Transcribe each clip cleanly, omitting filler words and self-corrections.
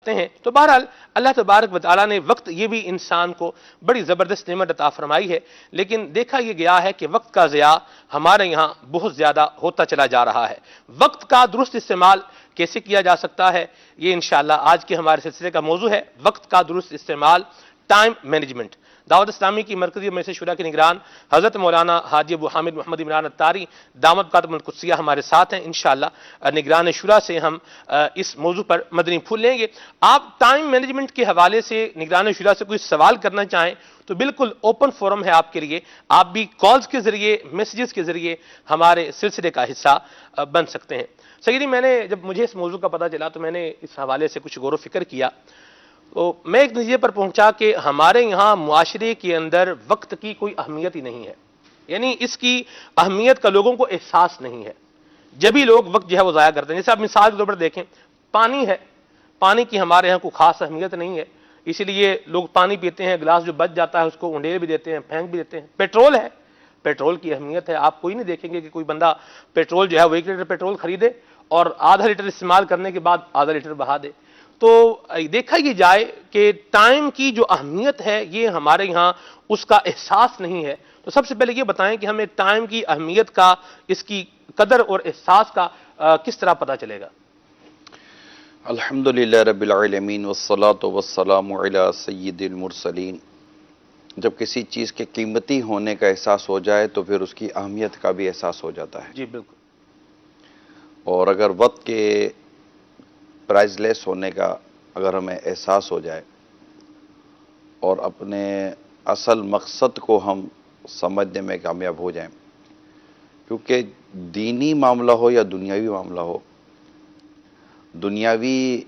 کرتے ہیں. تو بہرحال اللہ تبارک و تعالیٰ نے وقت یہ بھی انسان کو بڑی زبردست نعمت عطا فرمائی ہے، لیکن دیکھا یہ گیا ہے کہ وقت کا ضیاع ہمارے یہاں بہت زیادہ ہوتا چلا جا رہا ہے. وقت کا درست استعمال کیسے کیا جا سکتا ہے، یہ انشاءاللہ آج کے ہمارے سلسلے کا موضوع ہے، وقت کا درست استعمال، ٹائم مینجمنٹ. دعوت اسلامی کی مرکزی مجلس شورا کے نگران حضرت مولانا حاجی ابو حامد محمد عمران اتاری دامت برکاتہم القدسیہ ہمارے ساتھ ہیں. انشاءاللہ نگران شورا سے ہم اس موضوع پر مدنی پھول لیں گے. آپ ٹائم مینجمنٹ کے حوالے سے نگران شورا سے کوئی سوال کرنا چاہیں تو بالکل اوپن فورم ہے آپ کے لیے، آپ بھی کالز کے ذریعے، میسیجز کے ذریعے ہمارے سلسلے کا حصہ بن سکتے ہیں. سیدی، جب مجھے اس موضوع کا پتہ چلا تو میں نے اس حوالے سے کچھ غور و فکر کیا، تو میں ایک نتیجے پر پہنچا کہ ہمارے یہاں معاشرے کے اندر وقت کی کوئی اہمیت ہی نہیں ہے. یعنی اس کی اہمیت کا لوگوں کو احساس نہیں ہے. جب ہی لوگ وقت جو ہے وہ ضائع کرتے ہیں، جیسے آپ مثال کے طور پر دیکھیں، پانی ہے، پانی کی ہمارے یہاں کوئی خاص اہمیت نہیں ہے، اسی لیے لوگ پانی پیتے ہیں، گلاس جو بچ جاتا ہے اس کو انڈیل بھی دیتے ہیں، پھینک بھی دیتے ہیں. پیٹرول ہے، پیٹرول کی اہمیت ہے، آپ کوئی نہیں دیکھیں گے کہ کوئی بندہ پیٹرول جو ہے وہ 1 لیٹر پیٹرول خریدے اور آدھا لیٹر استعمال کرنے کے بعد آدھا لیٹر بہا دے. تو دیکھا یہ جائے کہ ٹائم کی جو اہمیت ہے یہ ہمارے یہاں اس کا احساس نہیں ہے. تو سب سے پہلے یہ بتائیں کہ ہمیں ٹائم کی اہمیت کا، اس کی قدر اور احساس کا کس طرح پتہ چلے گا؟ الحمدللہ رب العالمین والصلاة والسلام علی سید المرسلین. جب کسی چیز کے قیمتی ہونے کا احساس ہو جائے تو پھر اس کی اہمیت کا بھی احساس ہو جاتا ہے. جی بالکل. اور اگر وقت کے پرائز لیس ہونے کا اگر ہمیں احساس ہو جائے اور اپنے اصل مقصد کو ہم سمجھنے میں کامیاب ہو جائیں، کیونکہ دینی معاملہ ہو یا دنیاوی معاملہ ہو، دنیاوی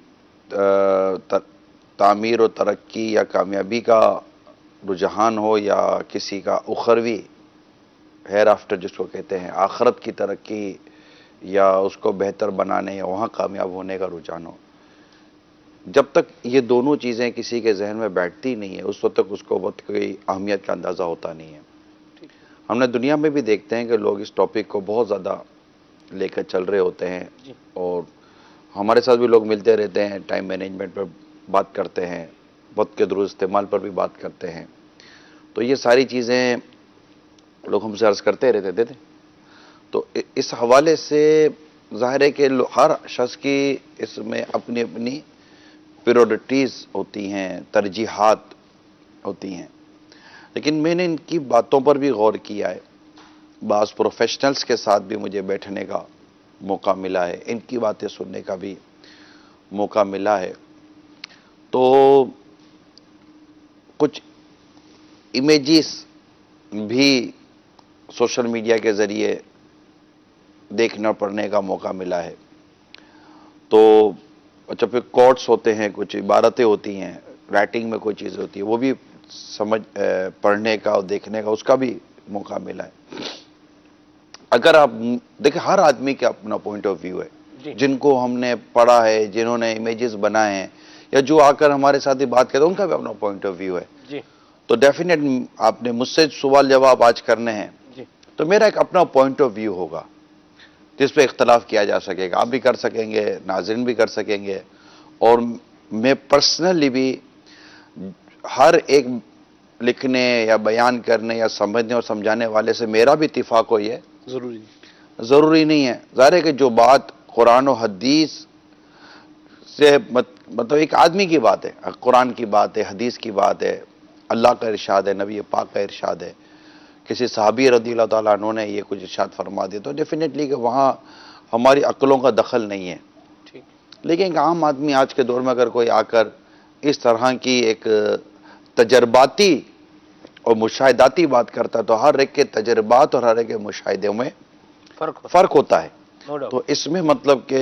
تعمیر و ترقی یا کامیابی کا رجحان ہو یا کسی کا اخروی ہیر آفٹر جس کو کہتے ہیں، آخرت کی ترقی یا اس کو بہتر بنانے یا وہاں کامیاب ہونے کا رجحان ہو، جب تک یہ دونوں چیزیں کسی کے ذہن میں بیٹھتی نہیں ہے اس وقت تک اس کو وقت کی اہمیت کا اندازہ ہوتا نہیں ہے. ہم نے دنیا میں بھی دیکھتے ہیں کہ لوگ اس ٹاپک کو بہت زیادہ لے کر چل رہے ہوتے ہیں، اور ہمارے ساتھ بھی لوگ ملتے رہتے ہیں، ٹائم مینجمنٹ پر بات کرتے ہیں، وقت کے درست استعمال پر بھی بات کرتے ہیں. تو یہ ساری چیزیں لوگ ہم سے عرض کرتے رہتے تھے. تو اس حوالے سے ظاہر ہے کہ ہر شخص کی اس میں اپنی اپنی پریورٹیز ہوتی ہیں، ترجیحات ہوتی ہیں. لیکن میں نے ان کی باتوں پر بھی غور کیا ہے، بعض پروفیشنلز کے ساتھ بھی مجھے بیٹھنے کا موقع ملا ہے، ان کی باتیں سننے کا بھی موقع ملا ہے. تو کچھ امیجز بھی سوشل میڈیا کے ذریعے دیکھنا پڑھنے کا موقع ملا ہے. تو اچھا، پھر کوٹس ہوتے ہیں، کچھ عبارتیں ہوتی ہیں، رائٹنگ میں کوئی چیزیں ہوتی ہیں، وہ بھی پڑھنے کا اور دیکھنے کا اس کا بھی موقع ملا ہے. اگر آپ دیکھیں، ہر آدمی کا اپنا پوائنٹ آف ویو ہے. جن کو ہم نے پڑھا ہے، جنہوں نے امیجز بنائے ہیں، یا جو آ کر ہمارے ساتھ بات کرتے ہیں، ان کا بھی اپنا پوائنٹ آف ویو ہے. تو ڈیفینیٹ آپ نے مجھ سے سوال جواب آج کرنے ہیں، تو میرا ایک اپنا پوائنٹ آف ویو ہوگا جس پہ اختلاف کیا جا سکے گا. آپ بھی کر سکیں گے، ناظرین بھی کر سکیں گے، اور میں پرسنلی بھی ہر ایک لکھنے یا بیان کرنے یا سمجھنے اور سمجھانے والے سے میرا بھی اتفاق ہوئی ہے ضروری نہیں ہے. ظاہر ہے کہ جو بات قرآن و حدیث سے مطلب ایک آدمی کی بات ہے، قرآن کی بات ہے، حدیث کی بات ہے، اللہ کا ارشاد ہے، نبی پاک کا ارشاد ہے، کسی صحابی رضی اللہ تعالیٰ عنہ نے یہ کچھ ارشاد فرما دیا، تو ڈیفینیٹلی کہ وہاں ہماری عقلوں کا دخل نہیں ہے. لیکن ایک عام آدمی آج کے دور میں اگر کوئی آ کر اس طرح کی ایک تجرباتی اور مشاہداتی بات کرتا ہے، تو ہر ایک کے تجربات اور ہر ایک کے مشاہدے میں فرق ہوتا ہے. تو اس میں مطلب کہ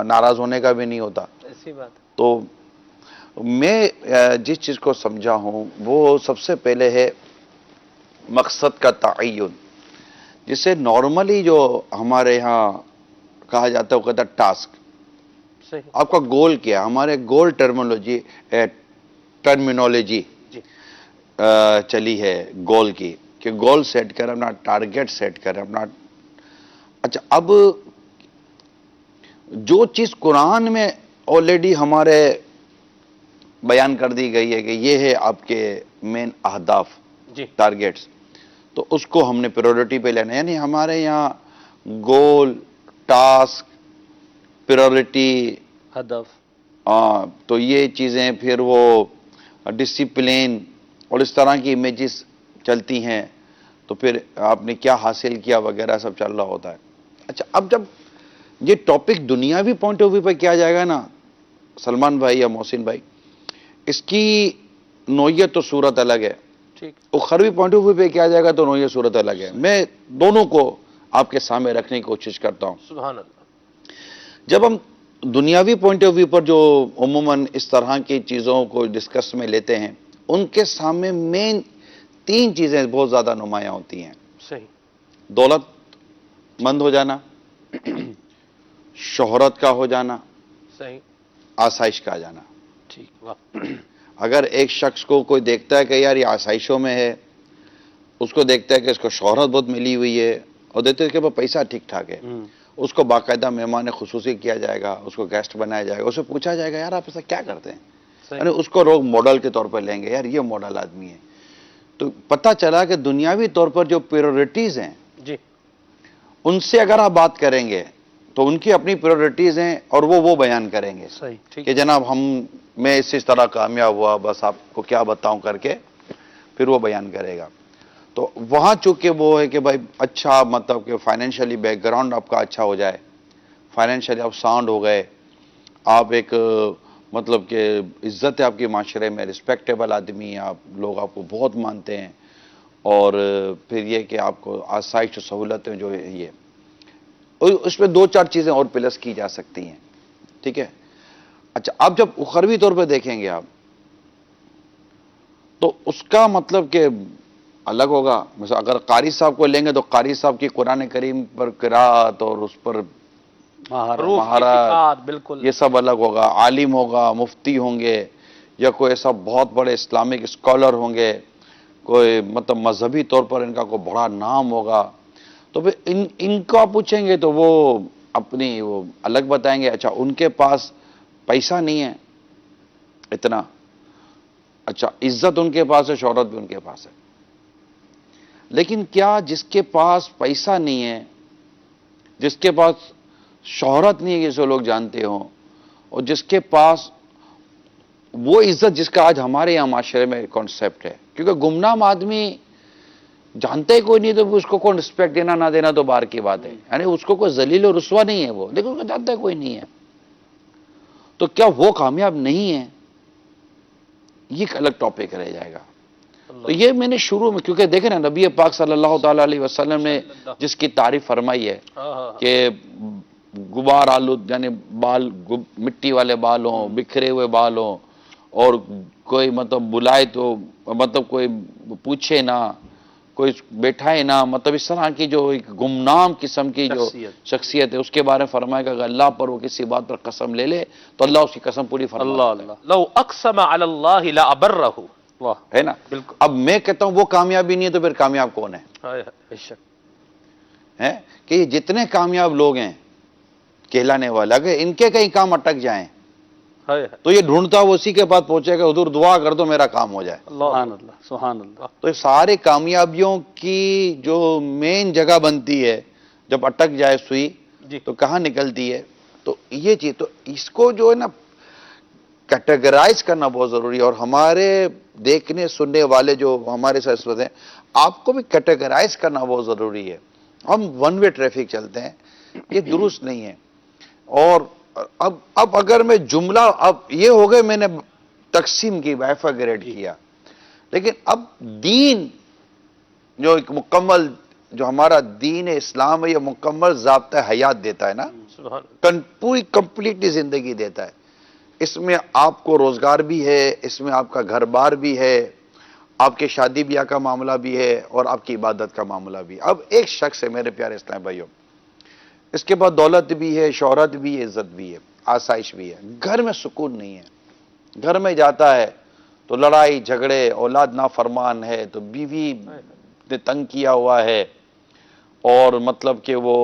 ناراض ہونے کا بھی نہیں ہوتا. تو میں جس چیز کو سمجھا ہوں وہ سب سے پہلے ہے مقصد کا تعین، جسے نارملی جو ہمارے ہاں کہا جاتا ہے وہ کہتا ہے ٹاسک. آپ کا گول کیا؟ ہمارے گول ٹرمینالوجی چلی ہے گول کی، کہ گول سیٹ کریں، اپنا ٹارگیٹ سیٹ کریں اپنا. اچھا، اب جو چیز قرآن میں آلریڈی ہمارے بیان کر دی گئی ہے کہ یہ ہے آپ کے مین اہداف، جی ٹارگیٹس، تو اس کو ہم نے پریورٹی پہ لینا ہے. یعنی ہمارے یہاں گول، ٹاسک، پریورٹی، ہدف. تو یہ چیزیں، پھر وہ ڈسپلین اور اس طرح کی امیجز چلتی ہیں، تو پھر آپ نے کیا حاصل کیا وغیرہ سب چل رہا ہوتا ہے. اچھا، اب جب یہ ٹاپک دنیاوی پوائنٹ آف ویو پہ کیا جائے گا نا سلمان بھائی یا محسن بھائی، اس کی نوعیت تو صورت الگ ہے. ٹھیک. اخروی پوائنٹ آف ویو پہ کیا جائے گا تو نوعیت صورت الگ ہے. میں دونوں کو آپ کے سامنے رکھنے کی کوشش کرتا ہوں. سبحان اللہ. جب ہم دنیاوی پوائنٹ آف ویو پر جو عموماً اس طرح کی چیزوں کو ڈسکس میں لیتے ہیں، ان کے سامنے مین 3 چیزیں بہت زیادہ نمایاں ہوتی ہیں. صحیح. دولت مند ہو جانا، شہرت کا ہو جانا، صحیح. آسائش کا آ جانا. ٹھیک. واہ. اگر ایک شخص کو کوئی دیکھتا ہے کہ یار یہ آسائشوں میں ہے، اس کو دیکھتا ہے کہ اس کو شہرت بہت ملی ہوئی ہے، اور دیکھتے ہیں کہ وہ پیسہ ٹھیک ٹھاک ہے، اس کو باقاعدہ مہمان خصوصی کیا جائے گا، اس کو گیسٹ بنایا جائے گا، اسے پوچھا جائے گا یار آپ ایسا کیا کرتے ہیں، یعنی اس کو لوگ ماڈل کے طور پر لیں گے، یار یہ ماڈل آدمی ہے. تو پتہ چلا کہ دنیاوی طور پر جو پریورٹیز ہیں، جی. ان سے اگر آپ بات کریں گے تو ان کی اپنی پریورٹیز ہیں اور وہ بیان کریں گے صحیح. ٹھیک. کہ جناب میں اس طرح کامیاب ہوا، بس آپ کو کیا بتاؤں کر کے پھر وہ بیان کرے گا. تو وہاں چونکہ وہ ہے کہ بھائی اچھا، مطلب کہ فائنینشلی بیک گراؤنڈ آپ کا اچھا ہو جائے، فائنینشلی آپ ساؤنڈ ہو گئے، آپ ایک مطلب کہ عزت ہے آپ کے معاشرے میں، رسپیکٹیبل آدمی ہیں آپ، لوگ آپ کو بہت مانتے ہیں، اور پھر یہ کہ آپ کو آسائش و سہولتیں جو ہے یہ، اس میں 2-4 چیزیں اور پلس کی جا سکتی ہیں. ٹھیک ہے. اچھا، اب جب اخروی طور پہ دیکھیں گے آپ تو اس کا مطلب کہ الگ ہوگا. مثلا اگر قاری صاحب کو لیں گے تو قاری صاحب کی قرآن کریم پر قرات اور اس پر مہارت، بالکل یہ سب الگ ہوگا. عالم ہوگا، مفتی ہوں گے، یا کوئی ایسا بہت بڑے اسلامک اسکالر ہوں گے، کوئی مطلب مذہبی طور پر ان کا کوئی بڑا نام ہوگا. تو پھر ان کو آپ پوچھیں گے تو وہ اپنی وہ الگ بتائیں گے. اچھا، ان کے پاس پیسہ نہیں ہے اتنا، اچھا عزت ان کے پاس ہے، شہرت بھی ان کے پاس ہے. لیکن کیا جس کے پاس پیسہ نہیں ہے، جس کے پاس شہرت نہیں ہے جسے لوگ جانتے ہوں، اور جس کے پاس وہ عزت جس کا آج ہمارے یہاں معاشرے میں کانسیپٹ ہے، کیونکہ گمنام آدمی جانتے ہی کوئی نہیں تو اس کو کون رسپیکٹ دینا نہ دینا تو باہر کی بات ہے. یعنی اس کو کوئی ذلیل و رسوا نہیں ہے وہ، لیکن اس کو جانتا کوئی نہیں ہے، تو کیا وہ کامیاب نہیں ہے؟ یہ ایک الگ ٹاپک رہ جائے گا. تو یہ میں نے شروع میں، کیونکہ دیکھیں نا نبی پاک صلی اللہ تعالی علیہ وسلم نے جس کی تعریف فرمائی ہے کہ غبار آلود، یعنی بال مٹی والے بال ہوں، بکھرے ہوئے بال ہوں، اور کوئی مطلب بلائے تو مطلب کوئی پوچھے نہ، کوئی بیٹھائے نہ، مطلب اس طرح کی جو ایک گمنام قسم کی جو شخصیت ہے، اس کے بارے میں فرمائے گا کہ اللہ پر وہ کسی بات پر قسم لے لے تو اللہ اس کی قسم پوری فرماتا ہے. لو اقسم علی اللہ لابرہ. ہے نا. اب میں کہتا ہوں وہ کامیابی نہیں ہے تو پھر کامیاب کون ہے؟ ہے کہ یہ جتنے کامیاب لوگ ہیں کہلانے والے، اگر ان کے کئی کام اٹک جائیں تو یہ ڈھونڈتا وہ اسی کے بعد پہنچے گا حضور دعا کر دو میرا کام ہو جائے. سبحان اللہ. سبحان اللہ. تو یہ سارے کامیابیوں کی جو مین جگہ بنتی ہے جب اٹک جائے سوئی تو کہاں نکلتی ہے؟ تو یہ چیز، تو اس کو جو ہے نا کیٹیگرائز کرنا بہت ضروری ہے. اور ہمارے دیکھنے سننے والے جو ہمارے ساتھ اس وقت ہیں، آپ کو بھی کیٹیگرائز کرنا بہت ضروری ہے. ہم ون وے ٹریفک چلتے ہیں، یہ درست نہیں ہے. اور اب اگر میں جملہ، اب یہ ہو گئے میں نے تقسیم کی، بائفرگیٹ کیا، لیکن اب دین جو ایک مکمل، جو ہمارا دین اسلام ہے، یہ مکمل ضابطہ حیات دیتا ہے نا، پوری کمپلیٹلی زندگی دیتا ہے. اس میں آپ کو روزگار بھی ہے، اس میں آپ کا گھر بار بھی ہے، آپ کے شادی بیاہ کا معاملہ بھی ہے، اور آپ کی عبادت کا معاملہ بھی ہے. اب ایک شخص ہے میرے پیارے اسلام بھائیوں، اس کے بعد دولت بھی ہے، شہرت بھی ہے، عزت بھی ہے، آسائش بھی ہے، گھر میں سکون نہیں ہے. گھر میں جاتا ہے تو لڑائی جھگڑے، اولاد نافرمان ہے تو بیوی نے تنگ کیا ہوا ہے، اور مطلب کہ وہ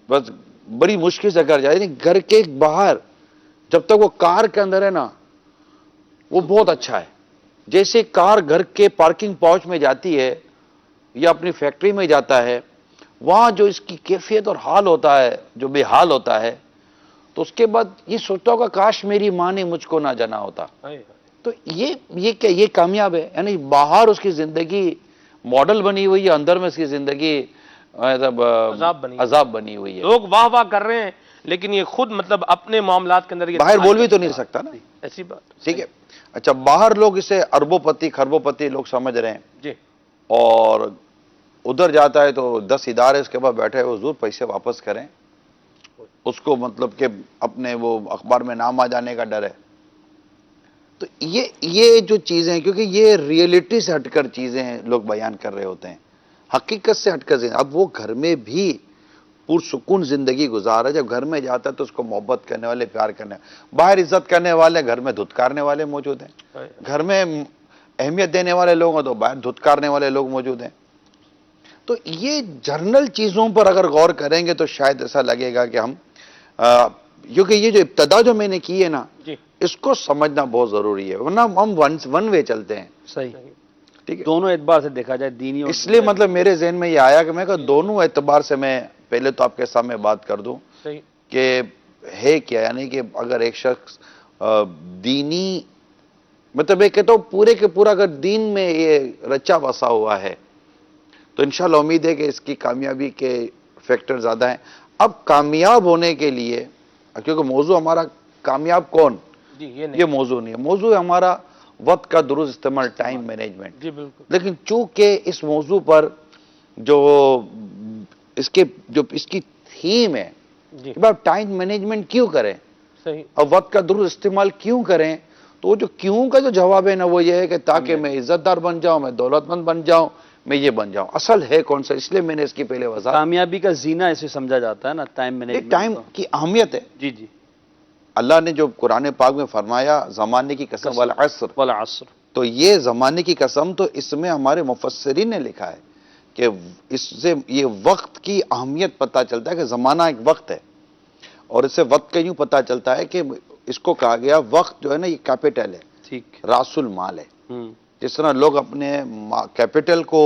بس بڑی مشکل سے گھر جائے. گھر کے باہر جب تک وہ کار کے اندر ہے نا، وہ بہت اچھا ہے. جیسے کار گھر کے پارکنگ پاؤچ میں جاتی ہے یا اپنی فیکٹری میں جاتا ہے, وہاں جو اس کی کیفیت اور حال ہوتا ہے, جو بے حال ہوتا ہے, تو اس کے بعد یہ سوچتا ہوگا کاش میری ماں نے مجھ کو نہ جانا ہوتا. تو یہ کیا, یہ کامیاب ہے. یعنی باہر اس کی زندگی ماڈل بنی ہوئی ہے, اندر میں اس کی زندگی عذاب بنی ہوئی ہے. لوگ واہ واہ کر رہے ہیں لیکن یہ خود مطلب اپنے معاملات کے اندر یہ باہر بول بھی تو نہیں سکتا نا. ایسی بات. ٹھیک ہے. اچھا, باہر لوگ اسے اربوں پتی خربوں پتی لوگ سمجھ رہے ہیں, جی, اور ادھر جاتا ہے تو 10 ادارے اس کے بعد بیٹھے ہوئے, حضور پیسے واپس کریں. اس کو مطلب کہ اپنے وہ اخبار میں نام آ جانے کا ڈر ہے. تو یہ جو چیزیں, کیونکہ یہ ریئلٹی سے ہٹ کر چیزیں لوگ بیان کر رہے ہوتے ہیں, حقیقت سے ہٹ کر. اب وہ گھر میں بھی پرسکون زندگی گزار رہا ہے. جب گھر میں جاتا ہے تو اس کو محبت کرنے والے, پیار کرنے, باہر عزت کرنے والے, گھر میں دھتکارنے والے موجود ہیں. گھر میں اہمیت دینے والے لوگ ہیں تو باہر دھتکارنے والے لوگ موجود ہیں. تو یہ جرنل چیزوں پر اگر غور کریں گے تو شاید ایسا لگے گا کہ ہم, کیونکہ یہ جو ابتدا جو میں نے کی ہے نا, اس کو سمجھنا بہت ضروری ہے, ورنہ ہم ون وے چلتے ہیں. صحیح. ٹھیک ہے, دونوں اعتبار سے دیکھا جائے, دینی اور اس لیے مطلب میرے ذہن میں یہ آیا کہ میں کہا دونوں اعتبار سے میں پہلے تو آپ کے سامنے بات کر دوں کہ ہے کیا. یعنی کہ اگر ایک شخص دینی مطلب یہ کہتا ہوں پورے کے پورا اگر دین میں یہ رچا بسا ہوا ہے تو انشاءاللہ امید ہے کہ اس کی کامیابی کے فیکٹر زیادہ ہیں. اب کامیاب ہونے کے لیے, کیونکہ موضوع ہمارا کامیاب کون, یہ موضوع نہیں ہے. موضوع ہے ہمارا وقت کا درست استعمال, ٹائم مینجمنٹ. جی بالکل. لیکن چونکہ اس موضوع پر جو اس کی تھیم ہے کہ ٹائم مینجمنٹ کیوں کریں اور وقت کا درست استعمال کیوں کریں, تو وہ جو کیوں کا جو جواب ہے نا وہ یہ ہے کہ تاکہ میں عزت دار بن جاؤں, میں دولت مند بن جاؤں, میں یہ بن جاؤں. اصل ہے کون سا, اس لیے میں نے اس کی پہلے وضاحت. کامیابی کا زینہ اسے سمجھا جاتا ہے نا, ٹائم مینجمنٹ. ٹائم کی اہمیت ہے. جی جی. اللہ نے جو قرآن پاک میں فرمایا زمانے کی قسم والعصر, والعصر, تو یہ زمانے کی قسم تو اس میں ہمارے مفسرین نے لکھا ہے کہ اس سے یہ وقت کی اہمیت پتہ چلتا ہے کہ زمانہ ایک وقت ہے, اور اس سے وقت کا یوں پتہ چلتا ہے کہ اس کو کہا گیا وقت جو ہے نا یہ کیپٹل ہے, ٹھیک, راس المال ہے. جس طرح لوگ اپنے کیپٹل کو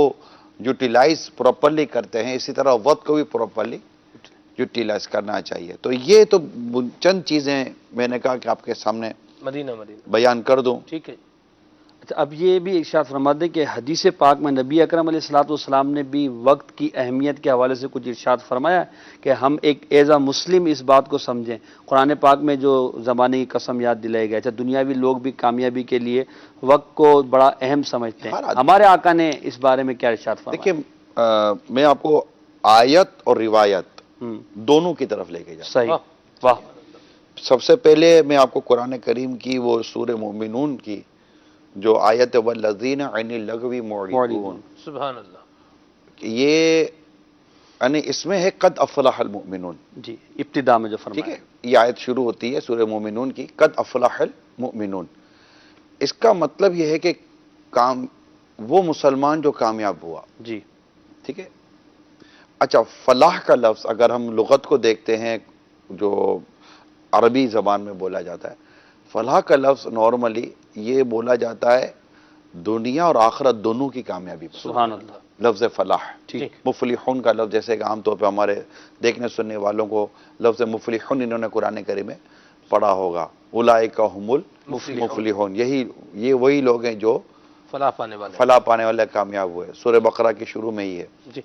یوٹیلائز پراپرلی کرتے ہیں, اسی طرح وقت کو بھی پراپرلی یوٹیلائز کرنا چاہیے. تو یہ تو چند چیزیں میں نے کہا کہ آپ کے سامنے مدینہ بیان کر دوں. ٹھیک ہے. اچھا, اب یہ بھی ارشاد فرما دیں کہ حدیث پاک میں نبی اکرم علیہ الصلوۃ والسلام نے بھی وقت کی اہمیت کے حوالے سے کچھ ارشاد فرمایا کہ ہم ایک ایز اے مسلم اس بات کو سمجھیں. قرآن پاک میں جو زمانے کی قسم یاد دلائی گئی. اچھا, دنیاوی لوگ بھی کامیابی کے لیے وقت کو بڑا اہم سمجھتے ہیں. ہمارے آقا نے اس بارے میں کیا ارشاد فرمایا؟ دیکھیں, میں آپ کو آیت اور روایت دونوں کی طرف لے کے جاؤں. صحیح, واہ. سب سے پہلے میں آپ کو قرآن کریم کی وہ سورہ مومنون کی جو آیت والذین عن اللغو معرضون, سبحان اللہ, یہ یعنی اس میں ہے قد افلح المؤمنون. جی, ابتدا میں جو فرمایا. ٹھیک ہے, یہ آیت شروع ہوتی ہے سورہ مومنون کی, قد افلح المؤمنون. اس کا مطلب یہ ہے کہ وہ مسلمان جو کامیاب ہوا. جی, ٹھیک ہے. اچھا, فلاح کا لفظ اگر ہم لغت کو دیکھتے ہیں جو عربی زبان میں بولا جاتا ہے, فلاح کا لفظ نارملی یہ بولا جاتا ہے دنیا اور آخرت دونوں کی کامیابی پر. سبحان اللہ. لفظ فلاح. ٹھیک. مفلحون کا لفظ جیسے کہ عام طور پہ ہمارے دیکھنے سننے والوں کو لفظ مفلحون انہوں نے قرآن کریم میں پڑھا ہوگا. اولئک هم المفلحون, یہ وہی لوگ ہیں جو فلاح پانے والے کامیاب ہوئے. سورہ بقرہ کے شروع میں ہی ہے. جی.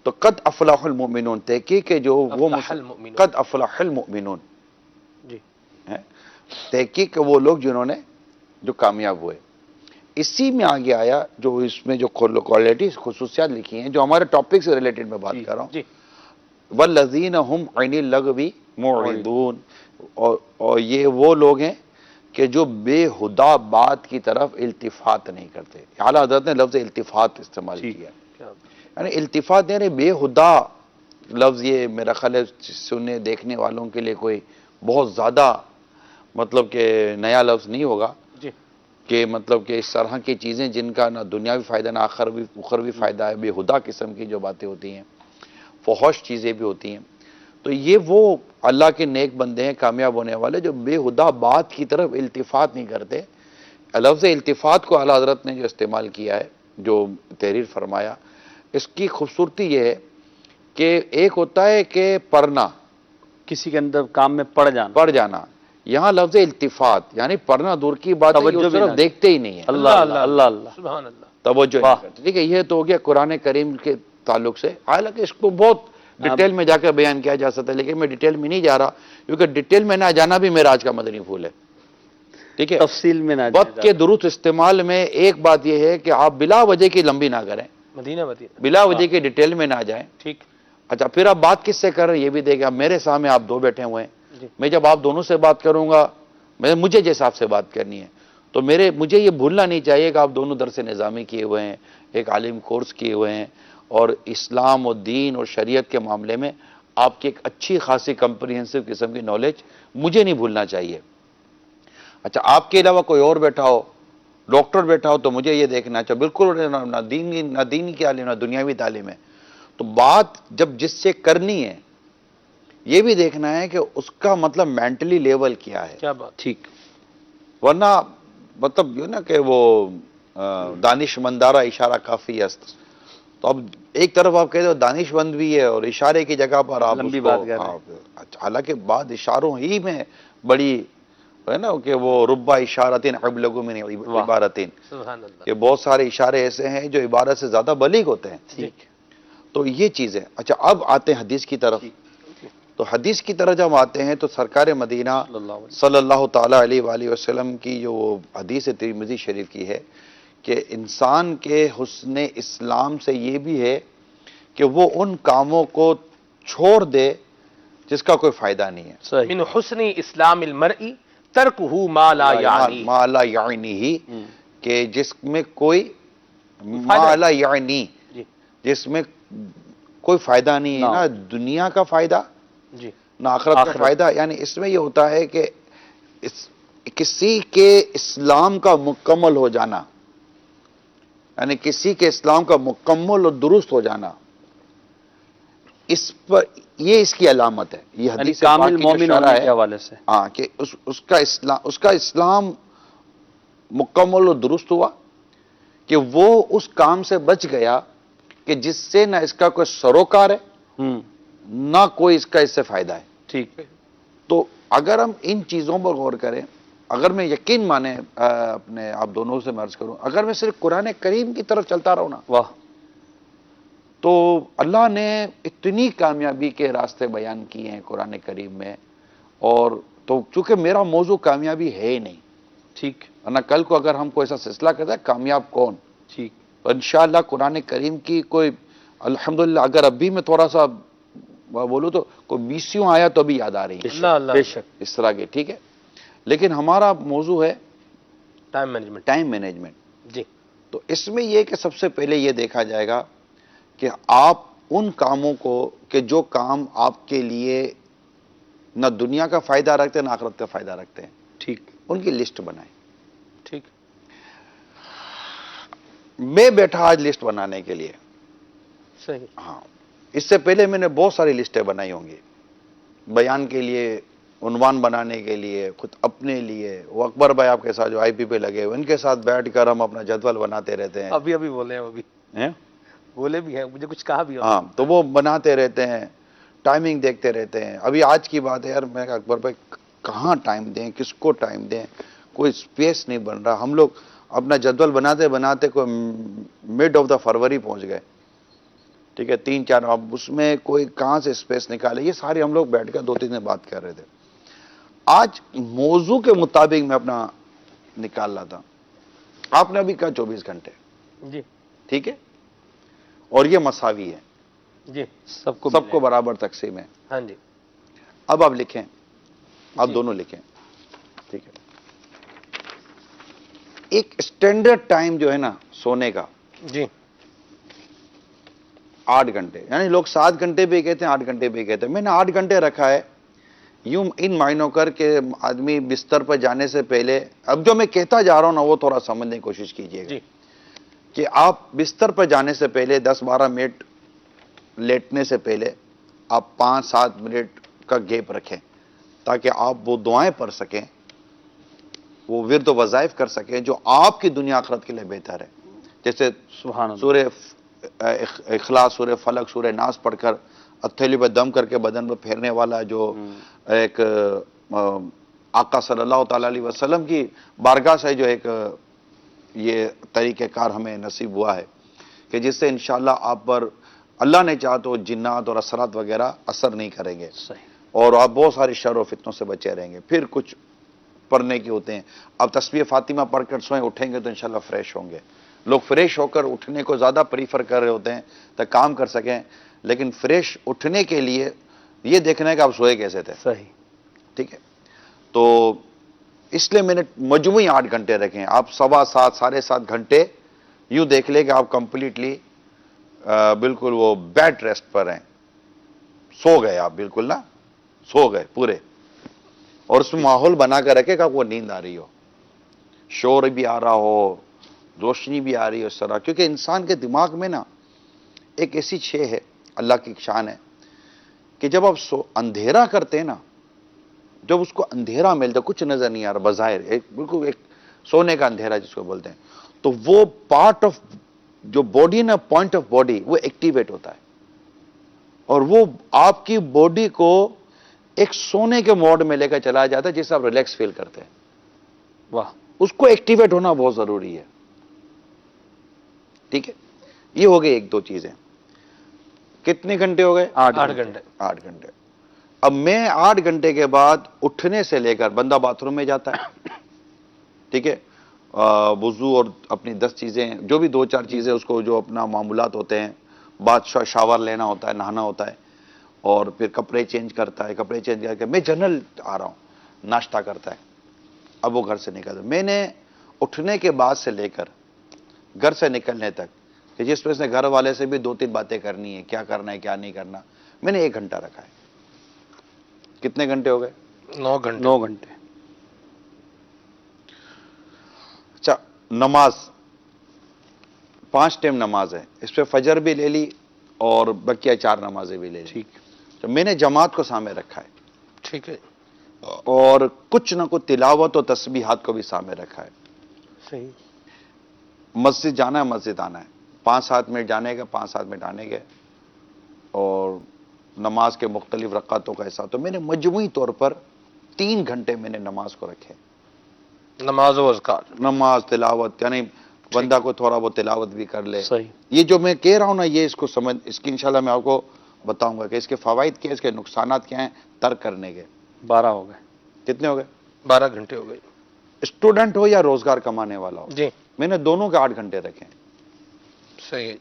تو قد افلح المؤمنون, تحقیق کہ جو وہ قد افلح المؤمنون, جی, تحقیق وہ لوگ جنہوں نے جو کامیاب ہوئے. اسی میں آگے آیا جو اس میں جو کوالٹیز خصوصیات لکھی ہیں جو ہمارے ٹاپک سے ریلیٹڈ میں بات کر رہا ہوں. والذین هم عن اللغو معرضون, اور یہ وہ لوگ ہیں کہ جو بے ہدا بات کی طرف التفات نہیں کرتے. اعلیٰ حضرت نے لفظ التفات استعمال کیا, یعنی التفات یعنی بے ہدا لفظ. یہ میرا خیال ہے سننے دیکھنے والوں کے لیے کوئی بہت زیادہ مطلب کہ نیا لفظ نہیں ہوگا کہ مطلب کہ اس طرح کی چیزیں جن کا نہ دنیاوی فائدہ نہ اخروی فائدہ ہے, بے ہدا قسم کی جو باتیں ہوتی ہیں, فحش چیزیں بھی ہوتی ہیں. تو یہ وہ اللہ کے نیک بندے ہیں کامیاب ہونے والے جو بے ہدا بات کی طرف التفات نہیں کرتے, لفظ التفات کو اعلیٰ حضرت نے جو استعمال کیا ہے، جو تحریر فرمایا، اس کی خوبصورتی یہ ہے کہ ایک ہوتا ہے کہ پڑھنا، کسی کے اندر کام میں پڑ جانا، پڑھ جانا، یہاں لفظ التفات یعنی پڑھنا دور کی بات ہے، یہ توجہ اس بھی طرف نہ دیکھتے ہی نہیں ہے، اللہ اللہ اللہ اللہ، سبحان اللہ. توجہ ہی واہ. نہیں کرتے. ٹھیک ہے، یہ تو ہو گیا قرآن کریم کے تعلق سے. حالانکہ اس کو بہت ڈیٹیل میں جا کر بیان کیا جا سکتا ہے، لیکن میں ڈیٹیل میں نہیں جا رہا، کیونکہ ڈیٹیل میں نہ جانا بھی میرا آج کا مدنی پھول ہے. ٹھیک ہے، تفصیل میں نہ وقت کے درست استعمال میں ایک بات یہ ہے کہ آپ بلا وجہ کی لمبی نہ کریں، مدینہ مدینہ. بلا وجہ کی ڈیٹیل میں نہ جائیں. ٹھیک. اچھا، پھر آپ بات کس سے کر رہے ہیں یہ بھی دیکھیں. اب میرے سامنے آپ دو بیٹھے ہوئے ہیں، جی. میں جب آپ دونوں سے بات کروں گا، مجھے جس حساب سے بات کرنی ہے، تو مجھے یہ بھولنا نہیں چاہیے کہ آپ دونوں درس نظامی کیے ہوئے ہیں، ایک عالم کورس کیے ہوئے ہیں، اور اسلام اور دین اور شریعت کے معاملے میں آپ کی ایک اچھی خاصی کمپریہنسو قسم کی نالج مجھے نہیں بھولنا چاہیے. اچھا، آپ کے علاوہ کوئی اور بیٹھا ہو، ڈاکٹر بیٹھا ہو، تو مجھے یہ دیکھنا. اچھا، بالکل نہ دینی کی تعلیم نہ دنیاوی تعلیم ہے، تو بات جب جس سے کرنی ہے یہ بھی دیکھنا ہے کہ اس کا مطلب مینٹلی لیول کیا ہے. کیا بات. ٹھیک. ورنہ مطلب یہ نا کہ وہ دانش مندارہ اشارہ کافی است. تو اب ایک طرف آپ کہتے ہو دانش مند بھی ہے اور اشارے کی جگہ پر آپ لمبی اس کو بات کر رہے ہیں. حالانکہ بعد اشاروں ہی میں بڑی ہے نا کہ وہ ربا اشارتین ابلغ من عبارتین، سبحان اللہ. کہ بہت سارے اشارے ایسے ہیں جو عبارت سے زیادہ بلیغ ہوتے ہیں. ٹھیک. تو یہ چیز ہے. اچھا، اب آتے ہیں حدیث کی طرف. تو حدیث کی طرف جب آتے ہیں تو سرکار مدینہ صلی اللہ تعالیٰ علیہ وآلہ وسلم کی جو حدیث ترمذی شریف کی ہے کہ انسان کے حسن اسلام سے یہ بھی ہے کہ وہ ان کاموں کو چھوڑ دے جس کا کوئی فائدہ نہیں ہے. صحیح. من حسن اسلام المرء ترکہ ما لا یعنی. ما لا یعنی ہی، کہ جس میں کوئی ما فائدہ لا یعنی، جی جس میں کوئی فائدہ نہیں ہے، نہ. نہ دنیا کا فائدہ جی. نہ آخرت کا فائدہ. یعنی اس میں یہ ہوتا ہے کہ کسی کے اسلام کا مکمل ہو جانا، یعنی کسی کے اسلام کا مکمل اور درست ہو جانا، اس پر یہ اس کی علامت ہے. یہ یعنی حدیث کامل پاک کی جو مومن شرح ہونے ہے، کے حوالے سے. ہاں، کہ اس کا اسلام مکمل اور درست ہوا کہ وہ اس کام سے بچ گیا کہ جس سے نہ اس کا کوئی سروکار ہے نہ کوئی اس سے فائدہ ہے. ٹھیک. تو اگر ہم ان چیزوں پر غور کریں، اگر میں یقین مانے اپنے آپ دونوں سے میں عرض کروں، اگر میں صرف قرآن کریم کی طرف چلتا رہوں نا، واہ. تو اللہ نے اتنی کامیابی کے راستے بیان کیے ہیں قرآن کریم میں. اور تو چونکہ میرا موضوع کامیابی ہے ہی نہیں، ٹھیک. ورنہ کل کو اگر ہم کوئی ایسا سلسلہ کرتے ہیں کامیاب کون، ٹھیک. تو انشاءاللہ قرآن کریم کی کوئی الحمدللہ اگر ابھی میں تھوڑا سا بولوں تو کوئی 20 آیا تو ابھی یاد آ رہی ہے اللہ اللہ. بے شک. اس طرح کے. ٹھیک ہے، لیکن ہمارا موضوع ہے ٹائم مینجمنٹ. Time management. جی. تو اس میں یہ کہ سب سے پہلے یہ دیکھا جائے گا کہ آپ ان کاموں کو کہ جو کام آپ کے لیے نہ دنیا کا فائدہ رکھتے ہیں نہ آخرت کا فائدہ رکھتے ہیں، ٹھیک. ان کی لسٹ بنائیں. ٹھیک. میں بیٹھا آج لسٹ بنانے کے لیے. صحیح. ہاں، اس سے پہلے میں نے بہت ساری لسٹیں بنائی ہوں گی، بیان کے لیے، عنوان بنانے کے لیے، خود اپنے لیے. وہ اکبر بھائی آپ کے ساتھ جو آئی پی پہ لگے ہوئے، ان کے ساتھ بیٹھ کر ہم اپنا جدول بناتے رہتے ہیں. ابھی بولے ہیں، وہ بھی ہیں؟ بولے بھی ہیں، مجھے کچھ کہا بھی ہو. ہاں، تو وہ بناتے رہتے ہیں، ٹائمنگ دیکھتے رہتے ہیں. ابھی آج کی بات ہے یار، میں کہا اکبر بھائی کہاں ٹائم دیں، کس کو ٹائم دیں، کوئی سپیس نہیں بن رہا. ہم لوگ اپنا جدول بناتے بناتے کوئی مڈ آف دا فروری پہنچ گئے. ٹھیک ہے، 3-4، اب اس میں کوئی کہاں سے سپیس نکالے. یہ سارے ہم لوگ بیٹھ کر 2-3 دن بات کر رہے تھے. آج موضوع کے مطابق میں اپنا نکال رہا تھا. آپ نے ابھی کہا 24 گھنٹے. جی. ٹھیک ہے، اور یہ مساوی ہے، جی. سب کو برابر تقسیم ہے. ہاں جی. اب آپ لکھیں، آپ جی. دونوں لکھیں. ٹھیک ہے، ایک اسٹینڈرڈ ٹائم جو ہے نا سونے کا، جی. 8 گھنٹے. یعنی لوگ 7 گھنٹے بھی کہتے ہیں، 8 گھنٹے بھی کہتے ہیں. میں نے 8 گھنٹے رکھا ہے یوں ان معنوں کر کے آدمی بستر پر جانے سے پہلے، اب جو میں کہتا جا رہا ہوں نا وہ تھوڑا سمجھنے کی کوشش کیجیے گا. جی. کہ آپ بستر پر جانے سے پہلے 10-12 منٹ لیٹنے سے پہلے آپ 5-7 منٹ کا گیپ رکھیں تاکہ آپ وہ دعائیں پڑھ سکیں وہ ورد و وظائف کر سکیں جو آپ کی دنیا آخرت کے لیے بہتر ہے. جیسے سبحان اللہ. سورہ اخلاص، سورہ فلق، سورہ ناس پڑھ کر ہتھیلی پہ دم کر کے بدن پہ پھیرنے والا جو ایک آقا صلی اللہ تعالی علیہ وسلم کی بارگاہ سے جو ایک یہ طریقہ کار ہمیں نصیب ہوا ہے کہ جس سے انشاءاللہ آپ پر اللہ نے چاہا تو جنات اور اثرات وغیرہ اثر نہیں کریں گے صحیح. اور آپ بہت ساری شر و فتنوں سے بچے رہیں گے. پھر کچھ پڑھنے کی ہوتے ہیں. اب تسبیح فاطمہ پڑھ کر سوئیں اٹھیں گے تو انشاءاللہ فریش ہوں گے. لوگ فریش ہو کر اٹھنے کو زیادہ پریفر کر رہے ہوتے ہیں تاکہ کام کر سکیں، لیکن فریش اٹھنے کے لیے یہ دیکھنا ہے کہ آپ سوئے کیسے تھے. صحیح. ٹھیک ہے، تو اس لیے میں نے مجموعی 8 گھنٹے رکھے ہیں. آپ 7.25 7.5 گھنٹے یوں دیکھ لیں کہ آپ کمپلیٹلی بالکل وہ بیڈ ریسٹ پر ہیں، سو گئے آپ، بالکل نا سو گئے پورے. اور اس میں ماحول بنا کر رکھے کہ آپ کو نیند آ رہی ہو، شور بھی آ رہا ہو، روشنی بھی آ رہی ہے اس طرح. کیونکہ انسان کے دماغ میں نا ایک ایسی شے ہے، اللہ کی شان ہے کہ جب آپ اندھیرا کرتے ہیں نا، جب اس کو اندھیرا ملتا ہے، کچھ نظر نہیں آ رہا بظاہر، ایک بالکل ایک سونے کا اندھیرا جس کو بولتے ہیں، تو وہ پارٹ آف جو باڈی نا، پوائنٹ آف باڈی وہ ایکٹیویٹ ہوتا ہے اور وہ آپ کی باڈی کو ایک سونے کے موڈ میں لے کر چلا جاتا ہے جس سے آپ ریلیکس فیل کرتے ہیں. واہ. اس کو ایکٹیویٹ ہونا بہت ضروری ہے. ٹھیک ہے، یہ ہو گئی 1-2 چیزیں. کتنے گھنٹے ہو گئے؟ 8 8 گھنٹے. 8 گھنٹے. اب میں 8 گھنٹے کے بعد اٹھنے سے لے کر بندہ باتھ روم میں جاتا ہے، ٹھیک ہے، وضو اور اپنی 10 چیزیں جو بھی 2-4 چیزیں اس کو جو اپنا معمولات ہوتے ہیں، بعد شاور لینا ہوتا ہے، نہانا ہوتا ہے، اور پھر کپڑے چینج کرتا ہے. کپڑے چینج کر کے میں جنرل آ رہا ہوں، ناشتہ کرتا ہے. اب وہ گھر سے نکلتا ہے. میں نے اٹھنے کے بعد سے لے کر گھر سے نکلنے تک کہ جس میں اس نے گھر والے سے بھی 2-3 باتیں کرنی ہے، کیا کرنا ہے کیا نہیں کرنا، میں نے 1 گھنٹہ رکھا ہے. کتنے گھنٹے ہو گئے؟ 9 گھنٹے. 9 گھنٹے. اچھا، نماز 5 ٹائم نماز ہے، اس پہ فجر بھی لے لی اور بقیہ 4 نمازیں بھی لے لی. ٹھیک. تو میں نے جماعت کو سامنے رکھا ہے ٹھیک ہے. اور کچھ نہ کچھ تلاوت اور تسبیحات کو بھی سامنے رکھا ہے. صحیح. مسجد جانا ہے، مسجد آنا ہے، 5-7 منٹ جانے کے، 5-7 منٹ آنے کے، اور نماز کے مختلف رکعتوں کا حساب. تو میں نے مجموعی طور پر 3 گھنٹے میں نے نماز کو رکھے. نماز و اذکار. نماز، تلاوت، یعنی بندہ کو تھوڑا بہت تلاوت بھی کر لے. صحیح. یہ جو میں کہہ رہا ہوں نا، یہ اس کو سمجھ، اس کی انشاءاللہ میں آپ کو بتاؤں گا کہ اس کے فوائد کیا ہیں، اس کے نقصانات کیا ہیں ترک کرنے کے. 12 ہو گئے. کتنے ہو گئے؟ 12 گھنٹے ہو گئے. اسٹوڈنٹ ہو یا روزگار کمانے والا ہو، جی میں نے دونوں کے 8 گھنٹے رکھے ہیں. صحیح ہے.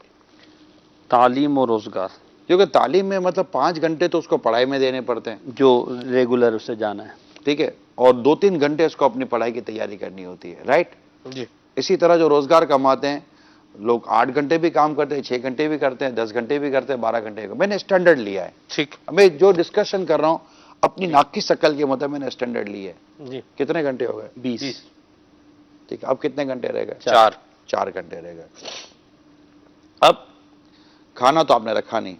تعلیم اور روزگار کیونکہ تعلیم میں مطلب 5 گھنٹے تو اس کو پڑھائی میں دینے پڑتے ہیں، جو ریگولر اسے جانا ہے. ٹھیک ہے، اور 2-3 گھنٹے اس کو اپنی پڑھائی کی تیاری کرنی ہوتی ہے، رائٹ. جی. اسی طرح جو روزگار کماتے ہیں لوگ 8 گھنٹے بھی کام کرتے ہیں، 6 گھنٹے بھی کرتے ہیں، 10 گھنٹے بھی کرتے ہیں، 12 گھنٹے کا میں نے اسٹینڈرڈ لیا ہے. ٹھیک. میں جو ڈسکشن کر رہا ہوں اپنی ناقص عقل کے مطابق میں نے اسٹینڈرڈ لی ہے. جی. کتنے گھنٹے ہو گئے؟ 20. ٹھیک ہے، اب کتنے گھنٹے رہ گئے؟ 4. 4 گھنٹے رہ گئے. اب کھانا تو آپ نے رکھا نہیں،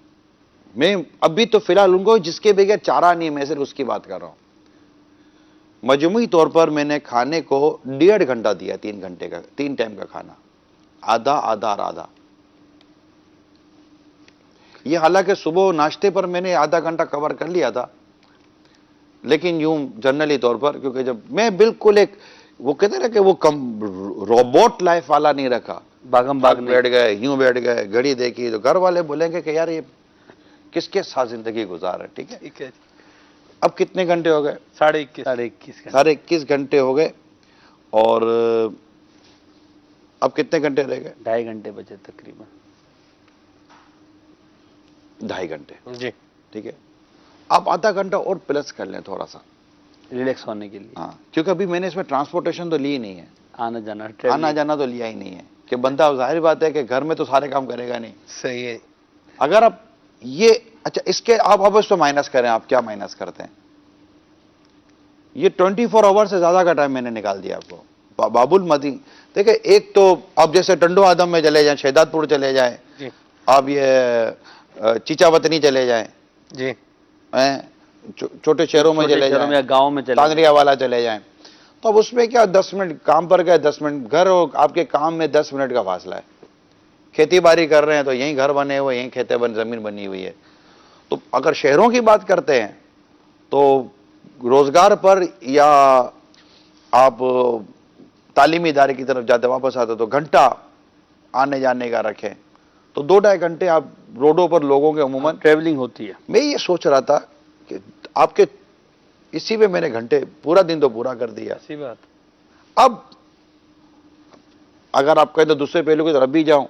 میں ابھی تو فی الحال ان کو جس کے بغیر چارہ نہیں، میں صرف اس کی بات کر رہا ہوں. مجموعی طور پر میں نے کھانے کو 1.5 گھنٹہ دیا، 3 گھنٹے کا، 3 ٹائم کا کھانا، آدھا آدھا اور آدھا. یہ حالانکہ صبح ناشتے پر میں نے آدھا گھنٹہ کور کر لیا تھا، لیکن یوں جنرلی طور پر کیونکہ جب میں بالکل ایک وہ کہتے ہیں نا کہ وہ روبوٹ لائف والا نہیں رکھا، باغم باغ نہیں. بیٹھ گئے، یوں بیٹھ گئے، گھڑی دیکھی تو گھر والے بولیں گے کہ یار یہ کس کے ساتھ زندگی گزار ہے. ٹھیک ہے. ٹھیک ہے. اب کتنے گھنٹے ہو گئے؟ 21.5. 21 کا. 21 گھنٹے ہو گئے. اور اب کتنے گھنٹے رہ گئے؟ 2.5 گھنٹے بچے تقریباً. 2.5 گھنٹے. جی. ٹھیک ہے، آپ آدھا گھنٹہ اور پلس کر لیں تھوڑا سا، ریلیکس ہونے کے لیے. ہاں، کیونکہ ابھی میں نے اس میں ٹرانسپورٹیشن تو لی نہیں ہے، آنا جانا آنا جانا تو لیا ہی نہیں ہے کہ بندہ ظاہر بات ہے کہ گھر میں تو سارے کام کرے گا نہیں. صحیح ہے. اگر آپ یہ اچھا اس کے آپ اس پہ مائنس کریں، آپ کیا مائنس کرتے ہیں؟ یہ 24 آور سے زیادہ کا ٹائم میں نے نکال دیا آپ کو. باب المدین دیکھیں، ایک تو آپ جیسے ٹنڈو آدم میں چلے جائیں، شہداد پور چلے جائیں، جی. آپ یہ چیچا وطنی چلے جائیں، جی. چھوٹے شہروں میں چلے جائیں، یا گاؤں میں چلے تانگریا والا چلے جائیں، تو اب اس میں کیا 10 منٹ کام پر گئے، 10 منٹ گھر، ہو آپ کے کام میں 10 منٹ کا فاصلہ ہے. کھیتی باڑی کر رہے ہیں تو یہیں گھر بنے ہوئے، یہیں کھیتے زمین بنی ہوئی ہے. تو اگر شہروں کی بات کرتے ہیں تو روزگار پر یا آپ تعلیمی ادارے کی طرف جاتے واپس آتے تو گھنٹہ آنے جانے کا رکھیں تو 2-2.5 گھنٹے آپ روڈوں پر لوگوں کے عموماً ٹریولنگ ہوتی ہے. میں یہ سوچ رہا تھا کہ آپ کے اسی میں میں نے گھنٹے پورا دن تو پورا کر دیا. اسی بات. اب اگر آپ کہیں تو دوسرے پہلو کی طرف بھی جاؤں،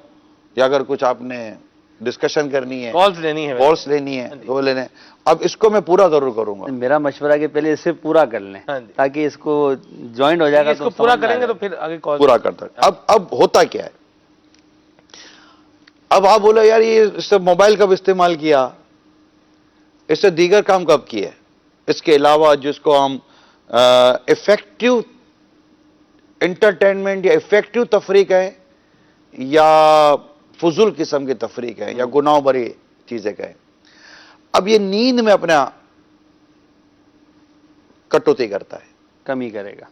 یا اگر کچھ آپ نے ڈسکشن کرنی ہے، کالز لینی ہے، کالس لینی ہے تو وہ لینے. اب اس کو میں پورا ضرور کروں گا. میرا مشورہ ہے کہ پہلے اسے پورا کر لیں ہاں جی. تاکہ اس کو جوائنٹ ہو جائے گا اس تو کو پورا سمجھ میں کریں گے آئے تو گا. پھر آگے کال پورا کرتا ہے. اب ہوتا کیا ہے، اب آپ بولے یار یہ اس سے موبائل کب استعمال کیا، اس سے دیگر کام کب کیے، اس کے علاوہ جس کو ہم افیکٹو انٹرٹینمنٹ یا افیکٹو تفریح کہیں یا فضول قسم کی تفریح کہیں یا گناہ بری چیزیں کہیں. اب یہ نیند میں اپنا کٹوتی کرتا ہے، کمی کرے گا.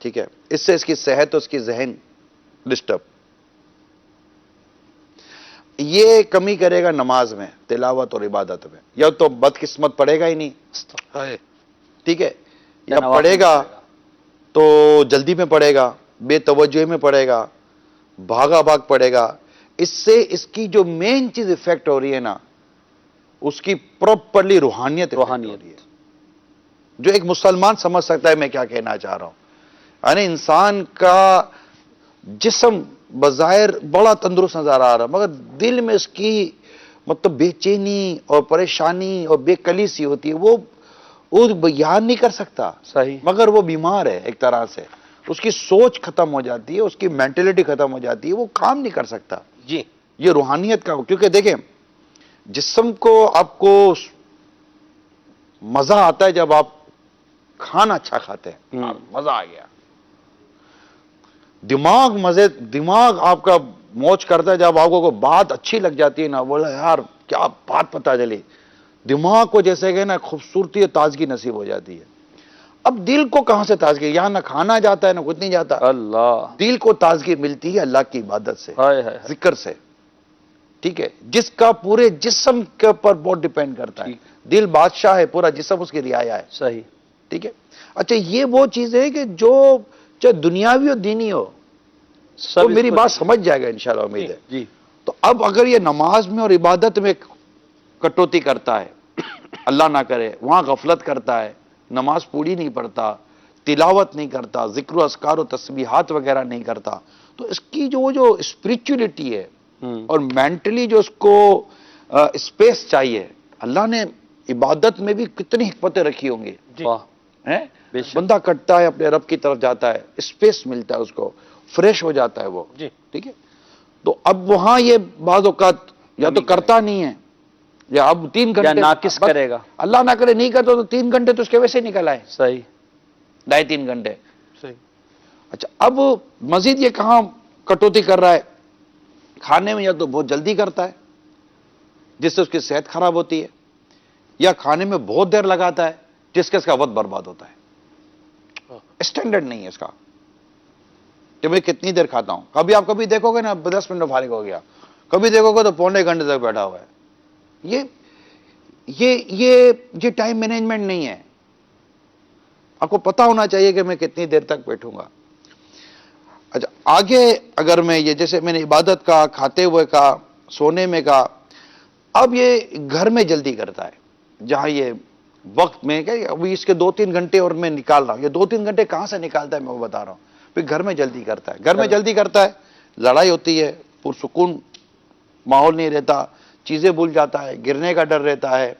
ٹھیک ہے، اس سے اس کی صحت اور اس کی ذہن ڈسٹرب. یہ کمی کرے گا نماز میں، تلاوت اور عبادت میں. یا تو بدقسمت پڑھے گا ہی نہیں، ٹھیک ہے، یا پڑھے گا تو جلدی میں پڑھے گا، بے توجہ میں پڑھے گا، بھاگا بھاگ پڑھے گا. اس سے اس کی جو مین چیز افیکٹ ہو رہی ہے نا، اس کی پراپرلی روحانیت ہو رہی ہے، جو ایک مسلمان سمجھ سکتا ہے میں کیا کہنا چاہ رہا ہوں. یعنی انسان کا جسم بظاہر بڑا تندرست نظر آ رہا مگر دل میں اس کی مطلب بے چینی اور پریشانی اور بے کلی سی ہوتی ہے، وہ بیان نہیں کر سکتا. صحیح. مگر وہ بیمار ہے ایک طرح سے، اس کی سوچ ختم ہو جاتی ہے، اس کی مینٹلٹی ختم ہو جاتی ہے، وہ کام نہیں کر سکتا. جی یہ روحانیت کا، کیونکہ دیکھیں جسم کو آپ کو مزہ آتا ہے جب آپ کھانا اچھا کھاتے ہیں، مزہ آ گیا. دماغ آپ کا موج کرتا ہے جب آپ کو کوئی بات اچھی لگ جاتی ہے نا، بولا یار کیا بات پتہ چلی، دماغ کو جیسے کہ نا خوبصورتی اور تازگی نصیب ہو جاتی ہے. اب دل کو کہاں سے تازگی، یہاں نہ کھانا جاتا ہے نہ کچھ نہیں جاتا. اللہ. دل کو تازگی ملتی ہے اللہ کی عبادت سے، ہائے ہائے. ذکر سے، ٹھیک ہے، جس کا پورے جسم کے اوپر بہت ڈیپینڈ کرتا ہے. دل بادشاہ ہے، پورا جسم اس کی رعایا ہے. صحیح. ٹھیک ہے. اچھا یہ وہ چیز ہے کہ جو چاہے دنیاوی ہو دینی ہو، سب وہ میری بات سمجھ جائے گا انشاءاللہ، امید ہے. جی. تو اب اگر یہ نماز میں اور عبادت میں کٹوتی کرتا ہے، اللہ نہ کرے وہاں غفلت کرتا ہے، نماز پوری نہیں پڑھتا، تلاوت نہیں کرتا، ذکر و اذکار و تسبیحات وغیرہ نہیں کرتا، تو اس کی جو اسپریچولیٹی ہے اور مینٹلی جو اس کو اسپیس چاہیے، اللہ نے عبادت میں بھی کتنی حکمتیں رکھی ہوں گی. بندہ کٹتا ہے اپنے رب کی طرف جاتا ہے، اسپیس ملتا ہے اس کو، فریش ہو جاتا ہے وہ. ٹھیک ہے. تو اب وہاں یہ بعض اوقات یا تو کرتا نہیں ہے یا اب 3 گھنٹے ناقص کرے گا، اللہ نہ کرے نہیں کرتا تو 3 گھنٹے تو اس کے ویسے نکل آئے. صحیح. 2.5-3 گھنٹے. صحیح. اچھا اب مزید یہ کہاں کٹوتی کر رہا ہے، کھانے میں یا تو بہت جلدی کرتا ہے جس سے اس کی صحت خراب ہوتی ہے، یا کھانے میں بہت دیر لگاتا ہے جس سے اس کا وقت برباد ہوتا ہے. اسٹینڈرڈ نہیں ہے اس کا کہ میں کتنی دیر کھاتا ہوں. کبھی آپ کبھی دیکھو گے نا 10 منٹ فارغ ہو گیا، کبھی دیکھو گے تو پونے گھنٹے تک بیٹھا ہوا ہے. یہ ٹائم مینجمنٹ نہیں ہے. آپ کو پتا ہونا چاہیے کہ میں کتنی دیر تک بیٹھوں گا. اچھا آگے اگر میں یہ جیسے میں نے عبادت کا، کھاتے ہوئے کا، سونے میں کا، اب یہ گھر میں جلدی کرتا ہے جہاں یہ وقت میں کہ ابھی اس کے 2-3 گھنٹے اور میں نکال رہا ہوں. یہ 2-3 گھنٹے کہاں سے نکالتا ہے میں وہ بتا رہا ہوں. پھر گھر میں جلدی کرتا ہے، گھر میں جلدی کرتا ہے، لڑائی ہوتی ہے، پرسکون ماحول نہیں رہتا، چیزیں بھول جاتا ہے، گرنے کا ڈر رہتا ہے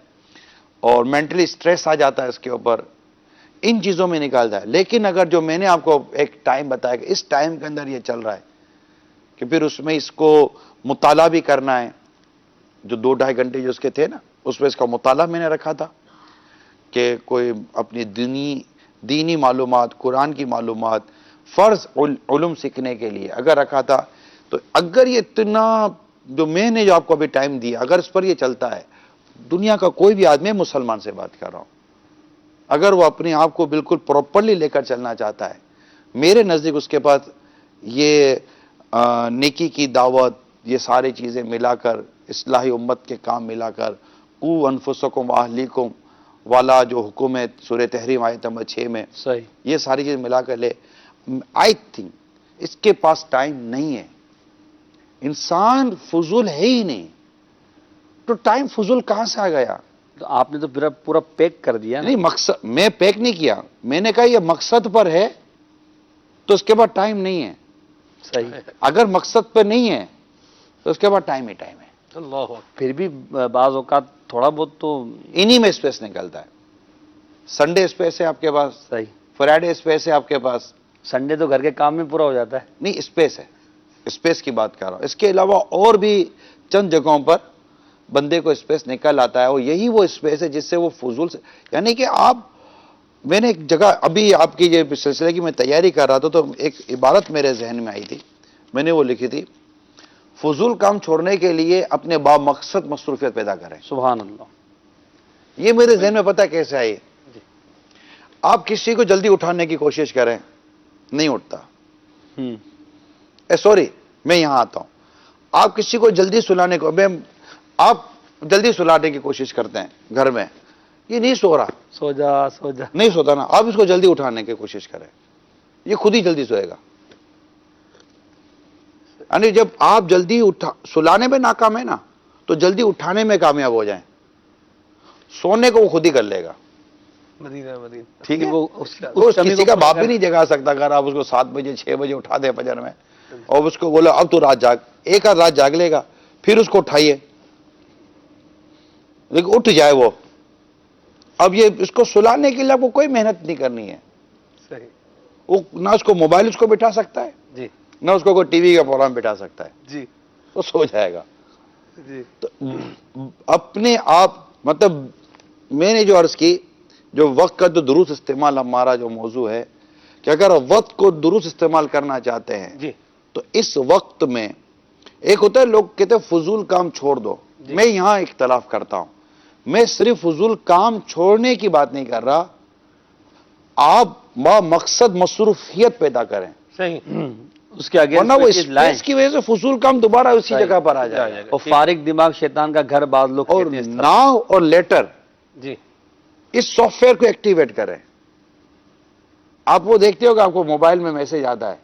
اور مینٹلی سٹریس آ جاتا ہے اس کے اوپر، ان چیزوں میں نکالتا ہے. لیکن اگر جو میں نے آپ کو ایک ٹائم بتایا کہ اس ٹائم کے اندر یہ چل رہا ہے کہ پھر اس میں اس کو مطالعہ بھی کرنا ہے، جو 2-2.5 گھنٹے جو اس کے تھے نا اس میں اس کا مطالعہ میں نے رکھا تھا کہ کوئی اپنی دینی معلومات، قرآن کی معلومات، فرض علوم سیکھنے کے لیے اگر رکھا تھا. تو اگر یہ اتنا جو میں نے جو آپ کو ابھی ٹائم دیا اگر اس پر یہ چلتا ہے، دنیا کا کوئی بھی آدمی، مسلمان سے بات کر رہا ہوں، اگر وہ اپنے آپ کو بالکل پراپرلی لے کر چلنا چاہتا ہے، میرے نزدیک اس کے پاس یہ نیکی کی دعوت، یہ ساری چیزیں ملا کر، اصلاح امت کے کام ملا کر، قو انفسکم واہلیکم والا جو حکم ہے سورہ تحریم آیت نمبر 6 میں، صحیح. یہ ساری چیز ملا کر لے. آئی تھنک اس کے پاس ٹائم نہیں ہے. انسان فضول ہے ہی نہیں، تو ٹائم فضول کہاں سے آ گیا؟ تو آپ نے تو پورا پیک کر دیا نا. نہیں، مقصد میں پیک نہیں کیا، میں نے کہا یہ مقصد پر ہے تو اس کے بعد ٹائم نہیں ہے. صحیح. اگر مقصد پر نہیں ہے تو اس کے بعد ٹائم ہی ٹائم ہے. اللہ اکبر. پھر بھی بعض اوقات تھوڑا بہت تو انہی میں اسپیس نکلتا ہے. سنڈے اسپیس ہے آپ کے پاس، صحیح. فرائیڈے اسپیس ہے آپ کے پاس. سنڈے تو گھر کے کام میں پورا ہو جاتا ہے. نہیں، اسپیس ہے، اسپیس کی بات کر رہا ہوں. اس کے علاوہ اور بھی چند جگہوں پر بندے کو اسپیس نکل آتا ہے، اور یہی وہ اسپیس ہے جس سے وہ فضول سے، یعنی کہ آپ، میں نے ایک جگہ ابھی آپ کی یہ سلسلے کی میں تیاری کر رہا تھا تو ایک عبارت میرے ذہن میں آئی تھی، میں نے وہ لکھی تھی، فضول کام چھوڑنے کے لیے اپنے با مقصد مصروفیت پیدا کریں. سبحان اللہ. یہ میرے ذہن میں پتہ کیسے آئی؟ آپ کسی کو جلدی اٹھانے کی کوشش کریں، نہیں اٹھتا. سوری، میں یہاں آتا ہوں. آپ کسی کو جلدی سلانے کو، آپ جلدی سلانے کی کوشش کرتے ہیں گھر میں، یہ نہیں سو رہا، سو جا نہیں سوتا نا، آپ اس کو جلدی اٹھانے کی کوشش کریں، یہ خود ہی جلدی سوئے گا. یعنی جب آپ جلدی سلانے میں ناکام ہے نا، تو جلدی اٹھانے میں کامیاب ہو جائیں. سونے کو وہ خود ہی کر لے گا. مدینہ مدینہ. ٹھیک ہے، وہ وہ کسی کا باپ بھی نہیں جگا سکتا. اگر آپ اس کو 7 بجے 6 بجے اٹھا دیں فجر میں اور اس کو بولو اب تو رات جاگ، ایک آدھ رات جاگ لے گا، پھر اس کو اٹھائیے، لیکن اٹھ جائے وہ. اب یہ اس کو سلانے کے لیے آپ کو کوئی محنت نہیں کرنی ہے. صحیح. وہ نہ اس کو موبائل اس کو بٹھا سکتا ہے، جی نہ اس کو کوئی ٹی وی کا پروگرام بٹھا سکتا ہے، جی وہ سو جائے گا. جی. تو اپنے آپ، مطلب میں نے جو عرض کی، جو وقت کا جو درست استعمال ہمارا جو موضوع ہے، کہ اگر وقت کو درست استعمال کرنا چاہتے ہیں جی تو اس وقت میں ایک ہوتا ہے، لوگ کہتے ہیں فضول کام چھوڑ دو. جی. میں یہاں اختلاف کرتا ہوں. میں صرف فضول کام چھوڑنے کی بات نہیں کر رہا، آپ با مقصد مصروفیت پیدا کریں، صحیح. اس کے ورنہ وہ اگینسٹ لائیں. اسپیس کی وجہ سے فضول کام دوبارہ اسی صحیح. جگہ پر آ جائے گا. اور فارغ دماغ شیطان کا گھر بعض لوگ اور کہتے ہیں اس طرح. ناؤ اور لیٹر، جی اس سافٹ ویئر کو ایکٹیویٹ کریں. آپ وہ دیکھتے ہو کہ آپ کو موبائل میں میسج آتا ہے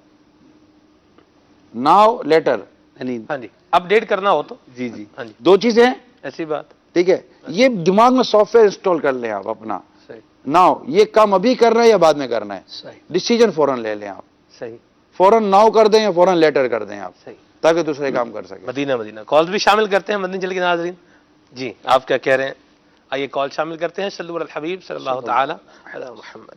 ناؤ لیٹر. یعنی ہاں جی، اپ ڈیٹ کرنا ہو تو جی جی ہاں جی، دو چیزیں ہیں، ایسی بات. ٹھیک ہے. یہ دماغ میں سافٹ ویئر انسٹال کر لیں آپ اپنا. صحیح ناؤ، یہ کام ابھی کرنا ہے یا بعد میں کرنا ہے، صحیح ڈیسیجن فوراً لے لیں آپ. صحیح فوراً ناؤ کر دیں یا فوراً لیٹر کر دیں آپ، صحیح. تاکہ دوسرے کام کر سکیں. مدینہ مدینہ. کالز بھی شامل کرتے ہیں مدنی چل کے ناظرین. جی آپ کیا کہہ رہے ہیں؟ آئیے کال شامل کرتے ہیں. صلو علی الحبیب صلی اللہ تعالی علی محمد.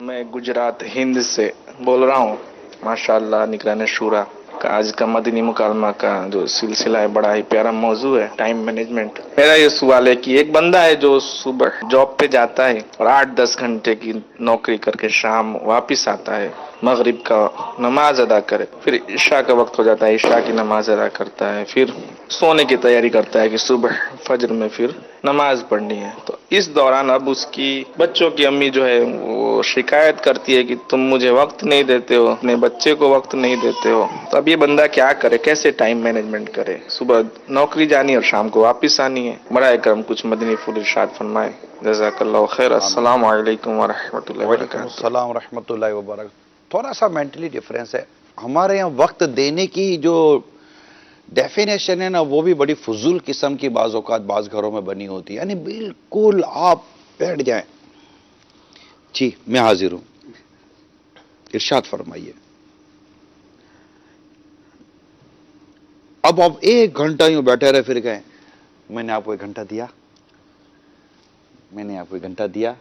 میں گجرات ہند سے بول رہا ہوں. ماشاءاللہ نگران شورا کا آج کا مدنی مکالمہ کا جو سلسلہ ہے بڑا ہی پیارا موضوع ہے، ٹائم مینجمنٹ. میرا یہ سوال ہے کہ ایک بندہ ہے جو صبح جاب پہ جاتا ہے اور 8-10 گھنٹے کی نوکری کر کے شام واپس آتا ہے، مغرب کا نماز ادا کرے، پھر عشاء کا وقت ہو جاتا ہے، عشاء کی نماز ادا کرتا ہے، پھر سونے کی تیاری کرتا ہے کہ صبح فجر میں پھر نماز پڑھنی ہے. تو اس دوران اب اس کی بچوں کی امی جو ہے وہ شکایت کرتی ہے کہ تم مجھے وقت نہیں دیتے ہو، اپنے بچے کو وقت نہیں دیتے ہو. تو اب یہ بندہ کیا کرے، کیسے ٹائم مینجمنٹ کرے؟ صبح نوکری جانی اور شام کو واپس آنی ہے. برائے کرم کچھ مدنی پھول ارشاد فرمائے. جزاک اللہ خیر. السلام علیکم ورحمۃ اللہ وعلیکم وبرکاتہ. السلام ورحمۃ اللہ وبرکاتہ. تھوڑا سا مینٹلی ڈفرینس ہے. ہمارے یہاں وقت دینے کی جو ڈیفینیشن ہے نا، وہ بھی بڑی فضول قسم کی بعض اوقات بعض گھروں میں بنی ہوتی ہے. یعنی بالکل آپ بیٹھ جائیں. جی میں حاضر ہوں، ارشاد فرمائیے. اب آپ 1 گھنٹہ یوں بیٹھے رہے، پھر کہیں میں نے آپ کو 1 گھنٹہ دیا، میں نے آپ کو 1 گھنٹہ دیا،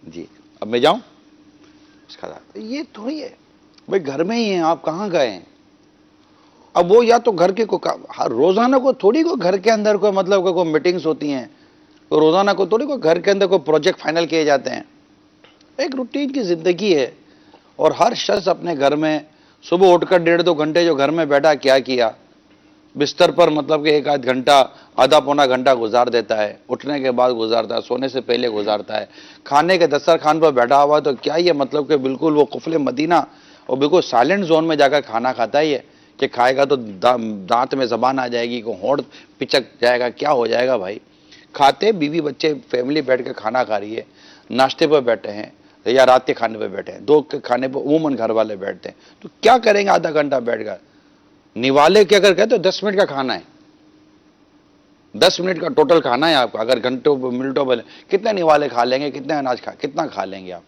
جی اب میں جاؤں. اس کا یہ تھوڑی ہے بھائی، گھر میں ہی ہیں آپ، کہاں گئے ہیں؟ اب وہ یا تو گھر کے روزانہ کو تھوڑی کو گھر کے اندر کوئی مطلب کوئی میٹنگز ہوتی ہیں، روزانہ کو تھوڑی کو گھر کے اندر کوئی پروجیکٹ فائنل کیے جاتے ہیں. ایک روٹین کی زندگی ہے، اور ہر شخص اپنے گھر میں صبح اٹھ کر 1.5-2 گھنٹے جو گھر میں بیٹھا کیا کیا، بستر پر مطلب کہ ایک آدھ گھنٹہ آدھا پونا گھنٹہ گزار دیتا ہے, اٹھنے کے بعد گزارتا ہے, سونے سے پہلے گزارتا ہے, کھانے کے دسترخوان پر بیٹھا ہوا ہے, تو کیا یہ مطلب کہ بالکل وہ قفل مدینہ اور بالکل سائلنٹ زون میں جا کر کھانا کھاتا ہے یہ کہ کھائے گا تو دانت میں زبان آ جائے گی, کو ہونٹ پچک جائے گا, کیا ہو جائے گا بھائی؟ کھاتے بیوی بچے فیملی بیٹھ کے کھانا کھا رہی ہے, ناشتے پر بیٹھے ہیں یا رات کے کھانے پہ بیٹھے ہیں, دو کے کھانے پہ عموماً گھر والے بیٹھتے ہیں, تو کیا کریں گے آدھا گھنٹہ بیٹھ کر؟ نوالے کے اگر کہتے 10 منٹ کا کھانا ہے, 10 منٹ کا ٹوٹل کھانا ہے آپ کا, اگر گھنٹوں منٹوں پہلے کتنے نوالے کھا لیں گے, کتنے اناج کتنا کھا لیں گے آپ؟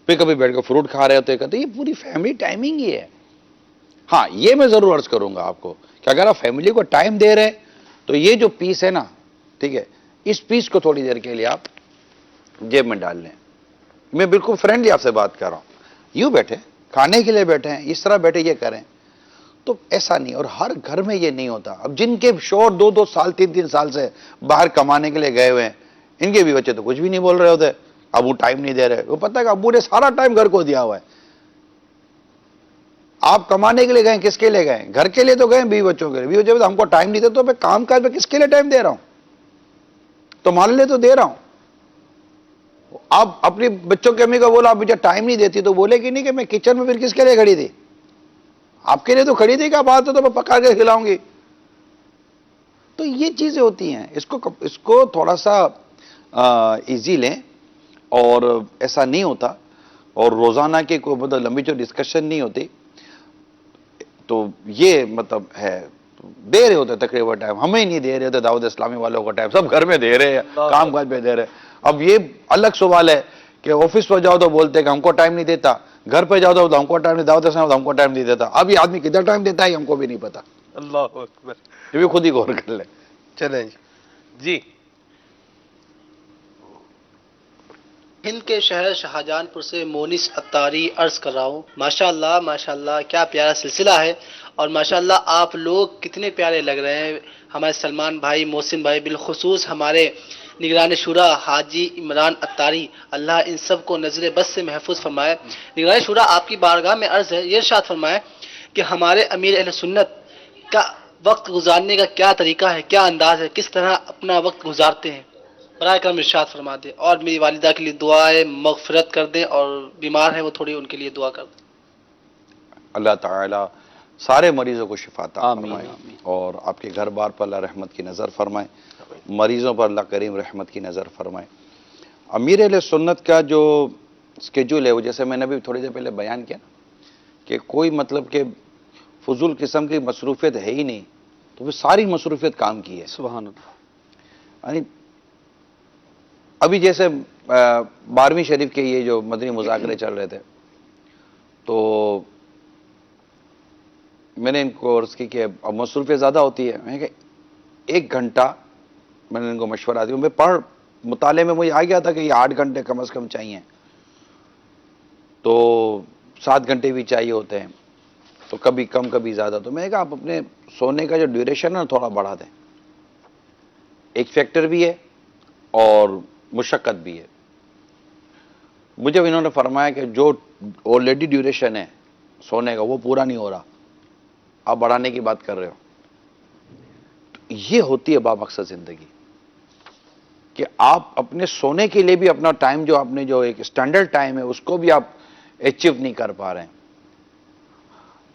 پھر کبھی بیٹھ کے فروٹ کھا رہے ہوتے کہتے یہ پوری فیملی ٹائمنگ ہی ہے. ہاں یہ میں ضرور عرض کروں گا آپ کو کہ اگر آپ فیملی کو ٹائم دے رہے ہیں تو یہ جو پیس ہے نا, ٹھیک ہے, اس پیس کو تھوڑی دیر کے لیے آپ جیب میں ڈال لیں. میں بالکل فرینڈلی آپ سے بات کر رہا ہوں, یوں بیٹھے کھانے کے لیے بیٹھے ہیں, اس طرح بیٹھے یہ کریں, تو ایسا نہیں. اور ہر گھر میں یہ نہیں ہوتا. اب جن کے شوہر 2-2 سال 3-3 سال سے باہر کمانے کے لیے گئے ہوئے ہیں, ان کے بھی بچے تو کچھ بھی نہیں بول رہے ہوتے, ابو ٹائم نہیں دے رہے. وہ پتہ ہے کہ ابو نے سارا ٹائم گھر کو دیا ہوا ہے. آپ کمانے کے لیے گئے, کس کے لیے گئے؟ گھر کے لیے تو گئے, بیوی بچوں کے لیے. بیوی بچوں ہم کو ٹائم نہیں دیتے تو میں کام کاج میں کس کے لیے ٹائم دے رہا ہوں؟ تمہارے لیے تو دے رہا ہوں. آپ اپنی بچوں کی امی کو بولا آپ مجھے ٹائم نہیں دیتی, تو بولے کہ نہیں کہ میں کچن میں پھر کس کے لیے کھڑی تھی؟ آپ کے لیے تو کھڑی تھی کہ آپ آتے تو میں پکا کے کھلاؤں گی. تو یہ چیزیں ہوتی ہیں, اس کو تھوڑا سا ایزی لیں, اور ایسا نہیں ہوتا. اور روزانہ کی کوئی مطلب لمبی جو ڈسکشن نہیں ہوتی, تو یہ مطلب ہے دے رہے ہوتے تقریباً ٹائم, ہمیں ہی نہیں دے رہے ہوتے دعوت اسلامی والوں کا ٹائم, سب گھر میں دے رہے ہیں, کام کاج پہ دے رہے. اب یہ الگ سوال ہے کہ آفس پر جاؤ تو بولتے ہیں کہ ہم کو ٹائم نہیں دیتا, گھر پہ جاؤ تو ہم کو ٹائم نہیں, دعوت اسلامی تو ہم کو ٹائم نہیں دیتا. اب یہ آدمی کدھر ٹائم دیتا ہے ہم کو بھی نہیں پتا. اللہ اکبر. یہ بھی خود ہی غور کر لیں. چلیں جی. ہند کے شہر شاہجہان پور سے مونس اتاری عرض کر رہا ہوں. ماشاءاللہ کیا پیارا سلسلہ ہے, اور ماشاءاللہ آپ لوگ کتنے پیارے لگ رہے ہیں. ہمارے سلمان بھائی, محسن بھائی, بالخصوص ہمارے نگران شورا حاجی عمران اتاری, اللہ ان سب کو نظر بد سے محفوظ فرمائے. نگران شورا آپ کی بارگاہ میں عرض ہے, یہ ارشاد فرمائے کہ ہمارے امیر اہل سنت کا وقت گزارنے کا کیا طریقہ ہے, کیا انداز ہے, کس طرح اپنا وقت گزارتے ہیں, برائے کرم ارشاد فرما دیں. اور میری والدہ کے لیے دعائیں مغفرت کر دیں, اور بیمار ہیں وہ تھوڑی, ان کے لیے دعا کر دیں. اللہ تعالیٰ سارے مریضوں کو شفا عطا آمین، فرمائے, آمین. اور آپ کے گھر بار پر اللہ رحمت کی نظر فرمائے, مریضوں پر اللہ کریم رحمت کی نظر فرمائے. امیر اہل سنت کا جو اسکیڈول ہے, وہ جیسے میں نے ابھی تھوڑی دیر پہلے بیان کیا نا, کہ کوئی مطلب کہ فضول قسم کی مصروفیت ہے ہی نہیں, تو وہ ساری مصروفیت کام کی ہے. سبحان اللہ. یعنی ابھی جیسے 12ویں شریف کے یہ جو مدنی مذاکرے چل رہے تھے, تو میں نے ان کو عرض کی کہ اب مصروفیت زیادہ ہوتی ہے. میں کہ 1 گھنٹہ میں نے ان کو مشورہ دیا. میں مطالعے میں مجھے آ گیا تھا کہ یہ 8 گھنٹے کم از کم چاہیے, تو 7 گھنٹے بھی چاہیے ہوتے ہیں, تو کبھی کم کبھی زیادہ. تو میں نے کہا آپ اپنے سونے کا جو ڈیوریشن ہے نا تھوڑا بڑھا دیں. ایک فیکٹر بھی ہے اور مشقت بھی ہے. مجھے انہوں نے فرمایا کہ جو آلریڈی ڈیوریشن ہے سونے کا وہ پورا نہیں ہو رہا, آپ بڑھانے کی بات کر رہے ہو. تو یہ ہوتی ہے بامقصد زندگی, کہ آپ اپنے سونے کے لیے بھی اپنا ٹائم, جو آپ نے جو ایک اسٹینڈرڈ ٹائم ہے, اس کو بھی آپ اچیو نہیں کر پا رہے ہیں.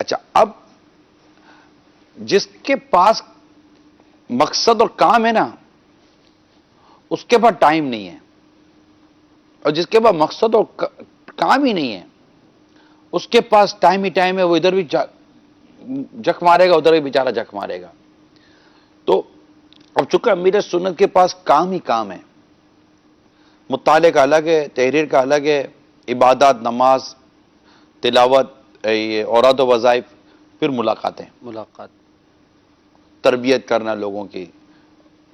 اچھا, اب جس کے پاس مقصد اور کام ہے نا, اس کے پاس ٹائم نہیں ہے, اور جس کے پاس مقصد اور کام ہی نہیں ہے, اس کے پاس ٹائم ہی ٹائم ہے. وہ ادھر بھی جک مارے گا, ادھر بھی بیچارہ جک مارے گا. تو اب چونکہ امیر سنت کے پاس کام ہی کام ہے, مطالعے کا الگ ہے, تحریر کا الگ ہے, عبادات, نماز, تلاوت, اوراد و وظائف, پھر ملاقاتیں, تربیت کرنا لوگوں کی,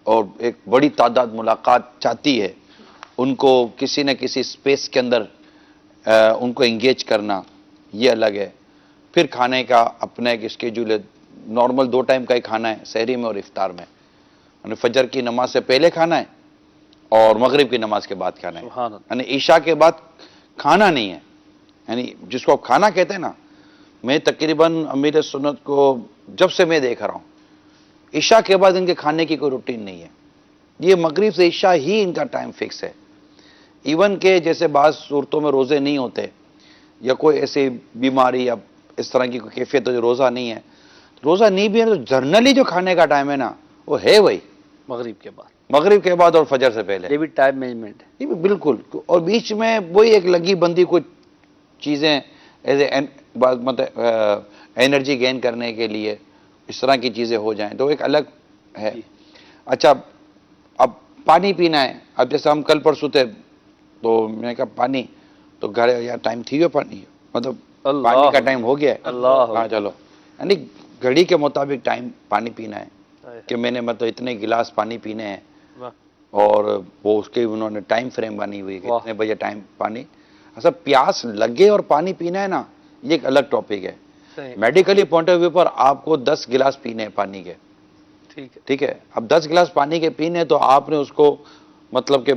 اور ایک بڑی تعداد ملاقات چاہتی ہے, ان کو کسی نہ کسی اسپیس کے اندر ان کو انگیج کرنا, یہ الگ ہے. پھر کھانے کا اپنا ایک اسکیڈول ہے, نارمل 2 ٹائم کا ہی کھانا ہے, سحری میں اور افطار میں. یعنی فجر کی نماز سے پہلے کھانا ہے اور مغرب کی نماز کے بعد کھانا ہے. یعنی عشاء کے بعد کھانا نہیں ہے. یعنی جس کو آپ کھانا کہتے ہیں نا, میں تقریباً امیر سنت کو جب سے میں دیکھ رہا ہوں عشاء کے بعد ان کے کھانے کی کوئی روٹین نہیں ہے. یہ مغرب سے عشاء ہی ان کا ٹائم فکس ہے. ایون کہ جیسے بعض صورتوں میں روزے نہیں ہوتے یا کوئی ایسی بیماری یا اس طرح کی کوئی کیفیت جو روزہ نہیں ہے, روزہ نہیں بھی ہے تو جرنلی جو کھانے کا ٹائم ہے نا وہ ہے وہی مغرب کے بعد, مغرب کے بعد اور فجر سے پہلے. یہ بھی ٹائم مینجمنٹ ہے. یہ بھی بالکل, اور بیچ میں وہی ایک لگی بندی کچھ چیزیں مطلب انرجی گین کرنے کے لیے اس طرح کی چیزیں ہو جائیں تو ایک الگ ہے. اچھا اب پانی پینا ہے, اب جیسے ہم کل پرسوں تھے تو میں نے کہا پانی, تو گھر یا ٹائم تھی ہو پانی, مطلب اللہ پانی کا ٹائم ہو گیا ہے, اللہ ہاں چلو, یعنی گھڑی کے مطابق ٹائم پانی پینا ہے کہ میں نے مطلب اتنے گلاس پانی پینے ہیں, اور وہ اس کے انہوں نے ٹائم فریم بنی ہوئی کہ اتنے بجے ٹائم پانی. اصل پیاس لگے اور پانی پینا ہے نا, یہ ایک الگ ٹاپک ہے. میڈیکلی پوائنٹ آف ویو پر آپ کو 10 گلاس پینے ہیں پانی کے, ٹھیک ہے. اب 10 گلاس پانی کے پینے تو آپ نے اس کو مطلب کہ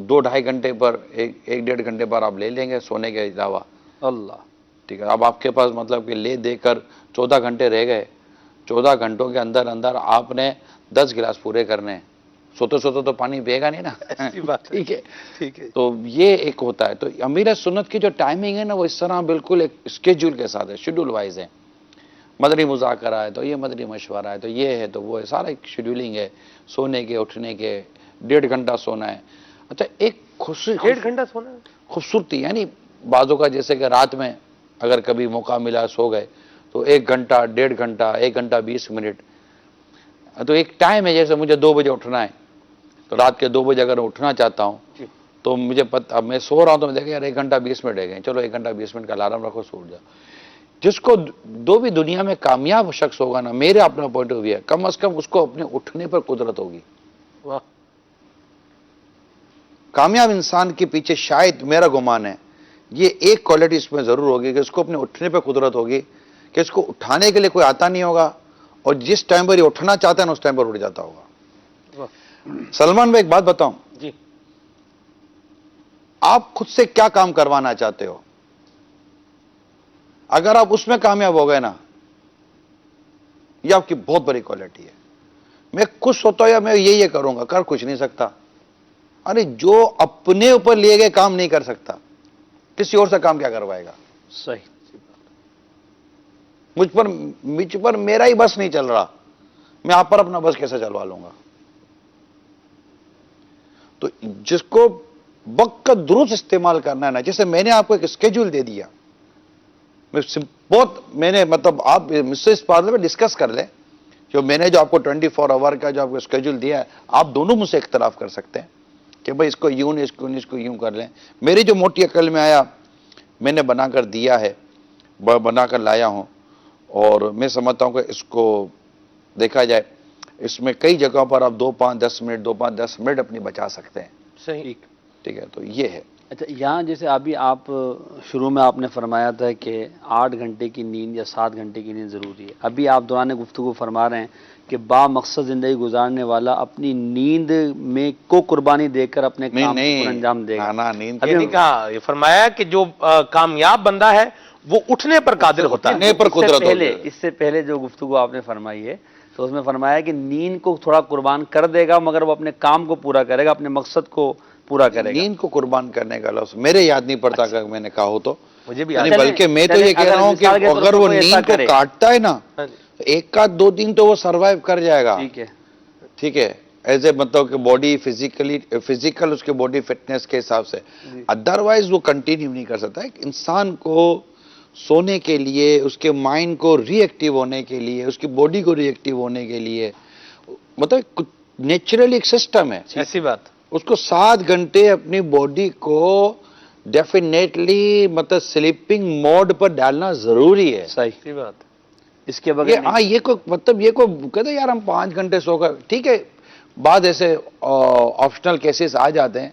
2-2.5 گھنٹے پر 1-1.5 گھنٹے پر آپ لے لیں گے سونے کے علاوہ. اللہ, ٹھیک ہے. اب آپ کے پاس مطلب کہ لے دے کر 14 گھنٹے رہ گئے, 14 گھنٹوں کے اندر اندر آپ نے 10 گلاس پورے کرنے ہیں. سوتے تو پانی پیے گا نہیں نا, ٹھیک ہے. تو یہ ایک ہوتا ہے. تو امیر سنت کی جو ٹائمنگ ہے نا وہ اس طرح بالکل ایک اسکیڈول کے ساتھ ہے, شیڈول وائز ہے. مدنی مذاکرہ ہے تو یہ مدنی مشورہ ہے تو یہ ہے تو وہ ہے, سارا ایک شیڈولنگ ہے. سونے کے اٹھنے کے 1.5 گھنٹہ سونا ہے. اچھا ایک 1.5 گھنٹہ سونا خوبصورتی, یعنی بعضوں کا جیسے کہ رات میں اگر کبھی موقع ملا سو گئے تو 1 گھنٹہ 1.5 گھنٹہ 1 گھنٹہ 20 منٹ. تو ایک ٹائم ہے, جیسے مجھے 2 بجے اٹھنا ہے تو رات کے 2 بجے اگر اٹھنا چاہتا ہوں تو مجھے پتہ, اب میں سو رہا ہوں تو میں دیکھا یار 1 گھنٹہ 20 منٹ رہ گئے, چلو 1 گھنٹہ 20 منٹ کا الارم رکھو, سو جاؤ. جس کو دو بھی دنیا میں کامیاب شخص ہوگا نا, میرے اپنا پوائنٹ آف ویو ہے, کم از کم اس کو اپنے اٹھنے پر قدرت ہوگی. کامیاب انسان کے پیچھے شاید میرا گمان ہے یہ ایک کوالٹی اس میں ضرور ہوگی کہ اس کو اپنے اٹھنے پہ قدرت ہوگی, کہ اس کو اٹھانے کے لیے کوئی آتا نہیں ہوگا, اور جس ٹائم پر یہ اٹھنا چاہتا ہے نا اس ٹائم پر اٹھ جاتا ہوگا. سلمان بھائی ایک بات بتاؤں, جی, آپ خود سے کیا کام کروانا چاہتے ہو, اگر آپ اس میں کامیاب ہو گئے نا یہ آپ کی بہت بڑی کوالٹی ہے. میں خوش ہوتا ہوں یا میں یہ کروں گا, کر کچھ نہیں سکتا. ارے جو اپنے اوپر لیے گئے کام نہیں کر سکتا کسی اور سے کام کیا کروائے گا. صحیح. مجھ پر میرا ہی بس نہیں چل رہا, میں آپ پر اپنا بس کیسے چلوا لوں گا. تو جس کو وقت کا درست استعمال کرنا ہے نا, جیسے میں نے آپ کو ایک اسکیڈول دے دیا, میں نے مطلب آپ مجھ سے اس بارے میں ڈسکس کر لیں, میں نے جو آپ کو 24 آور کا جو آپ کو اسکیڈول دیا ہے, آپ دونوں مجھ سے اختلاف کر سکتے ہیں کہ بھائی اس کو یوں نہیں, اس کو یوں کر لیں. میری جو موٹی عقل میں آیا میں نے بنا کر دیا ہے, بنا کر لایا ہوں, اور میں سمجھتا ہوں کہ اس کو دیکھا جائے اس میں کئی جگہوں پر آپ 2-5-10 منٹ اپنی بچا سکتے ہیں. صحیح, ٹھیک ہے. تو یہ ہے. اچھا یہاں جیسے ابھی آپ شروع میں آپ نے فرمایا تھا کہ 8 گھنٹے کی نیند یا 7 گھنٹے کی نیند ضروری ہے. ابھی آپ دوران گفتگو فرما رہے ہیں کہ با مقصد زندگی گزارنے والا اپنی نیند میں کو قربانی دے کر اپنے کام کو انجام دے گا. نیند ابھی کہا یہ فرمایا کہ جو کامیاب بندہ ہے وہ اٹھنے پر قادر ہوتا ہے. اس سے پہلے جو گفتگو آپ نے فرمائی ہے تو اس میں فرمایا کہ نیند کو تھوڑا قربان کر دے گا مگر وہ اپنے کام کو پورا کرے گا, اپنے مقصد کو پورا کرے گا. نیند کو قربان کرنے کا لفظ میرے یاد نہیں پڑتا اگر میں نے کہا ہو تو, مجھے بھی بلکہ میں تو یہ کہہ رہا ہوں کہ اگر وہ نیند کو کاٹتا ہے نا 1 کا 2 دن تو وہ سروائیو کر جائے گا. ٹھیک ہے, ایز اے مطلب کہ باڈی فزیکل اس کے باڈی فٹنس کے حساب سے, ادروائز وہ کنٹینیو نہیں کر سکتا. ایک انسان کو سونے کے لیے, اس کے مائنڈ کو ری ایکٹیو ہونے کے لیے, اس کی باڈی کو ری ایکٹیو ہونے کے لیے مطلب نیچرلی ایک سسٹم ہے. ایسی بات, اس کو 7 گھنٹے اپنی باڈی کو ڈیفینیٹلی مطلب سلیپنگ موڈ پر ڈالنا ضروری ہے. صحیح بات. اس کے بغیر ہاں یہ کو مطلب یہ کو کہتے یار ہم 5 گھنٹے سو کر, ٹھیک ہے بعد ایسے آپشنل کیسز آ جاتے ہیں,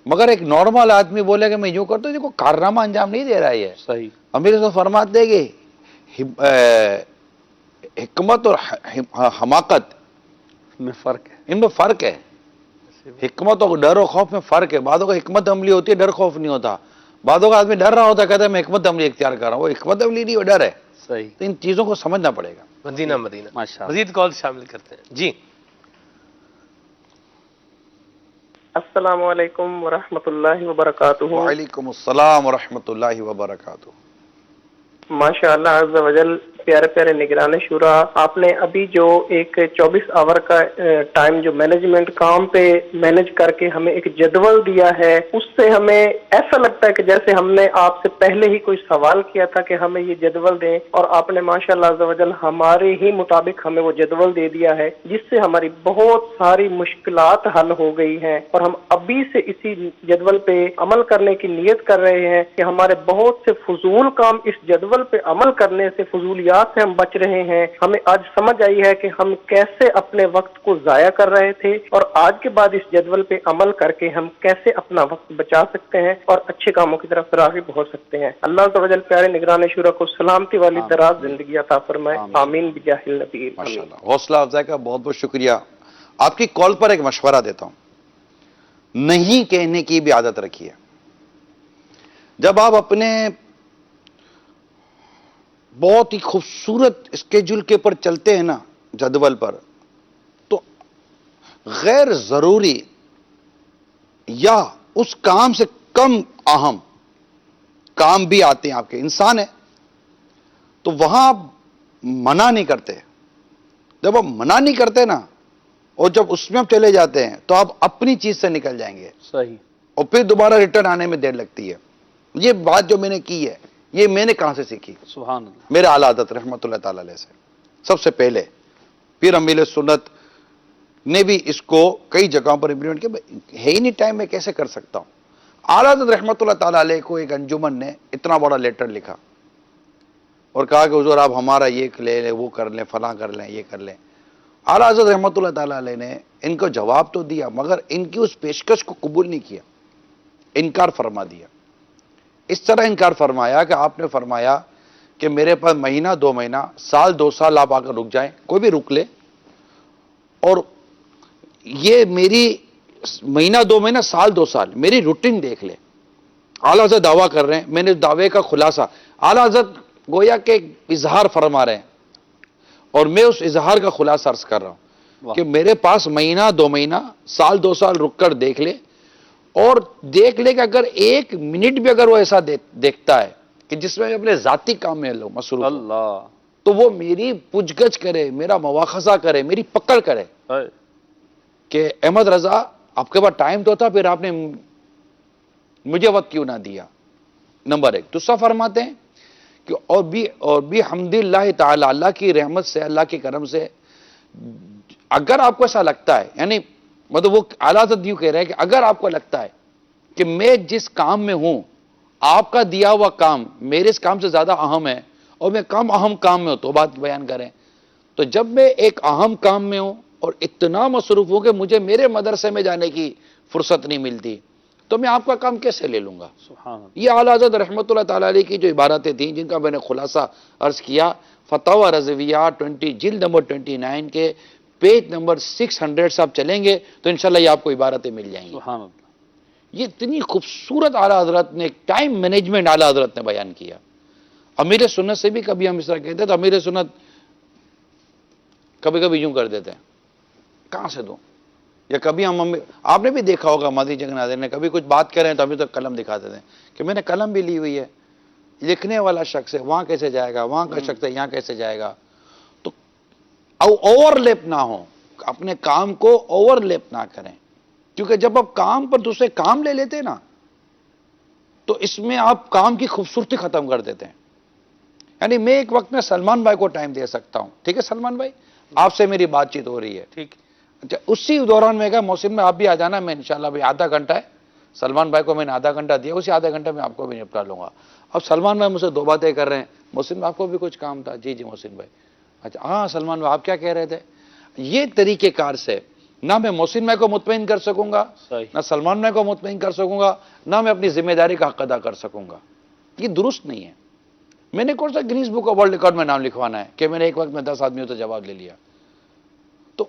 مگر ایک نارمل آدمی بولے کہ میں یوں کرتا ہوں, یہ کوئی کارنامہ انجام نہیں دے رہا ہے. صحیح. امیر صاحب فرماتے ہیں کہ حکمت اور حماقت میں فرق ہے, ان میں فرق ہے. حکمت اور ڈر و خوف میں فرق ہے. بعضوں کو حکمت عملی ہوتی ہے, ڈر خوف نہیں ہوتا. بعضوں کا آدمی ڈر رہا ہوتا ہے, کہتا ہے میں حکمت عملی اختیار کر رہا ہوں, وہ حکمت عملی نہیں, وہ ڈر ہے. صحیح. تو ان چیزوں کو سمجھنا پڑے گا. مدینہ مدینہ ماشاء اللہ. مزید کال شامل کرتے ہیں. جی السلام علیکم ورحمۃ اللہ وبرکاتہ. وعلیکم السلام ورحمۃ اللہ وبرکاتہ. ماشاء اللہ عز و جل. پیارے پیارے نگران شورا، آپ نے ابھی جو ایک 24 آور کا ٹائم جو مینجمنٹ کام پہ مینج کر کے ہمیں ایک جدول دیا ہے، اس سے ہمیں ایسا لگتا ہے کہ جیسے ہم نے آپ سے پہلے ہی کوئی سوال کیا تھا کہ ہمیں یہ جدول دیں، اور آپ نے ماشاء اللہ عز و جل ہمارے ہی مطابق ہمیں وہ جدول دے دیا ہے، جس سے ہماری بہت ساری مشکلات حل ہو گئی ہیں، اور ہم ابھی سے اسی جدول پہ عمل کرنے کی نیت کر رہے ہیں کہ ہمارے بہت سے فضول کام اس جدول پہ عمل کرنے سے، فضولیات سے ہم بچ رہے ہیں. ہمیں آج سمجھ آئی ہے کہ ہم کیسے اپنے وقت کو ضائع کر رہے تھے، اور آج کے بعد اس جدول پہ عمل کر کے ہم کیسے اپنا وقت بچا سکتے ہیں اور اچھے کاموں کی طرف راغب ہو سکتے ہیں. اللہ عز و جل پیارے نگران شورا کو سلامتی والی دراز زندگی عطا فرمائے. آمین بجاہ النبی. ماشاءاللہ. حوصلہ افزائی کا بہت بہت شکریہ. آپ کی کال پر ایک مشورہ دیتا ہوں. نہیں کہنے کی بھی عادت رکھیے. جب آپ اپنے بہت ہی خوبصورت اسکیڈول کے پر چلتے ہیں نا، جدول پر، تو غیر ضروری یا اس کام سے کم اہم کام بھی آتے ہیں. آپ کے انسان ہیں تو وہاں آپ منع نہیں کرتے. جب آپ منع نہیں کرتے نا، اور جب اس میں آپ چلے جاتے ہیں تو آپ اپنی چیز سے نکل جائیں گے، صحیح. اور پھر دوبارہ ریٹرن آنے میں دیر لگتی ہے. یہ بات جو میں نے کی ہے، یہ میں نے کہاں سے سیکھی؟ سبحان اللہ. میرے اعلیٰ حضرت رحمۃ اللہ تعالی علیہ سے سب سے پہلے. پھر امیل سنت نے بھی اس کو کئی جگہوں پر امپلیمنٹ کیا. ہے ہی نہیں ٹائم، میں کیسے کر سکتا ہوں. اعلیٰ حضرت رحمۃ اللہ تعالی علیہ کو ایک انجمن نے اتنا بڑا لیٹر لکھا اور کہا کہ حضور آپ ہمارا یہ لے لیں، وہ کر لیں، فلاں کر لیں، یہ کر لیں. اعلیٰ حضرت رحمۃ اللہ تعالی علیہ نے ان کو جواب تو دیا، مگر ان کی اس پیشکش کو قبول نہیں کیا، انکار فرما دیا. اس طرح انکار فرمایا کہ آپ نے فرمایا کہ میرے پاس مہینہ 2 مہینہ، سال 2 سال آپ آ کر رک جائیں، کوئی بھی رک لے، اور یہ میری مہینہ 2 مہینہ، سال 2 سال میری روٹین دیکھ لے. اعلیٰ حضرت دعویٰ کر رہے ہیں، میں نے دعوے کا خلاصہ اعلیٰ حضرت گویا کہ اظہار فرما رہے ہیں، اور میں اس اظہار کا خلاصہ عرض کر رہا ہوں کہ میرے پاس مہینہ 2 مہینہ، سال 2 سال رک کر دیکھ لے، اور دیکھ لے کہ اگر 1 منٹ بھی اگر وہ ایسا دیکھتا ہے کہ جس میں اپنے ذاتی کام میں مصروف ہوں، اللہ. تو وہ میری پوچھ گچھ کرے، میرا مواخذہ کرے، میری پکڑ کرے کہ احمد رضا آپ کے پاس ٹائم تو تھا، پھر آپ نے مجھے وقت کیوں نہ دیا. نمبر 1. دوسرا فرماتے ہیں کہ اور بھی حمدللہ تعالی، اللہ کی رحمت سے، اللہ کے کرم سے، اگر آپ کو ایسا لگتا ہے، یعنی مطلب وہ اعلیٰ حضرت یوں کہہ رہے ہیں کہ اگر آپ کو لگتا ہے کہ میں جس کام میں ہوں، آپ کا دیا ہوا کام میرے اس کام سے زیادہ اہم ہے، اور میں کم اہم کام میں ہوں، تو بات بیان کریں. تو جب میں ایک اہم کام میں ہوں اور اتنا مصروف ہوں کہ مجھے میرے مدرسے میں جانے کی فرصت نہیں ملتی، تو میں آپ کا کام کیسے لے لوں گا؟ سبحان اللہ. یہ اعلیٰ حضرت رحمۃ اللہ تعالی علیہ کی جو عبارتیں تھیں، جن کا میں نے خلاصہ عرض کیا، فتاوی رضویہ 20 جلد نمبر 29 کے پیج نمبر 600 سے آپ چلیں گے تو انشاءاللہ یہ آپ کو عبارتیں مل جائیں گی. سبحان اللہ. یہ اتنی خوبصورت اعلیٰ حضرت نے ٹائم مینجمنٹ اعلیٰ حضرت نے بیان کیا. امیر سنت سے بھی کبھی ہم اس طرح کہتے ہیں تو امیر سنت کبھی کبھی یوں کر دیتے ہیں، کہاں سے دوں، یا کبھی آپ نے بھی دیکھا ہوگا مادی جنگ ناظر نے کبھی کچھ بات کریں تو ابھی تک قلم دکھا دیتے ہیں کہ میں نے قلم بھی لی ہوئی ہے، لکھنے والا شخص ہے، وہاں کیسے جائے گا، وہاں کا شخص ہے، یہاں کیسے جائے گا. تو اوور لیپ نہ ہو، اپنے کام کو اوور لیپ نہ کریں، کیونکہ جب آپ کام پر دوسرے کام لے لیتے نا تو اس میں آپ کام کی خوبصورتی ختم کر دیتے ہیں. یعنی میں ایک وقت میں سلمان بھائی کو ٹائم دے سکتا ہوں، ٹھیک ہے سلمان بھائی، آپ سے میری بات چیت ہو رہی ہے، ٹھیک. اچھا اسی دوران میں کہا محسن میں آپ بھی آ جانا، میں انشاءاللہ بھی آدھا گھنٹہ ہے، سلمان بھائی کو میں نے آدھا گھنٹہ دیا، اسی آدھے گھنٹے میں آپ کو بھی نپٹا لوں گا. اب سلمان بھائی مجھ سے 2 باتیں کر رہے ہیں، محسن بھائی آپ کو بھی کچھ کام تھا؟ جی محسن بھائی. اچھا ہاں سلمان بھائی آپ کیا کہہ رہے تھے؟ یہ طریقہ کار سے نہ میں محسن بھائی کو مطمئن کر سکوں گا، نہ سلمان بھائی کو مطمئن کر سکوں گا، نہ میں اپنی ذمہ داری کا حق ادا کر سکوں گا. یہ درست نہیں ہے. میں نے کون سا Guinness book of world record میں نام لکھوانا ہے کہ میں نے ایک وقت میں 10 آدمیوں سے جواب لے لیا. تو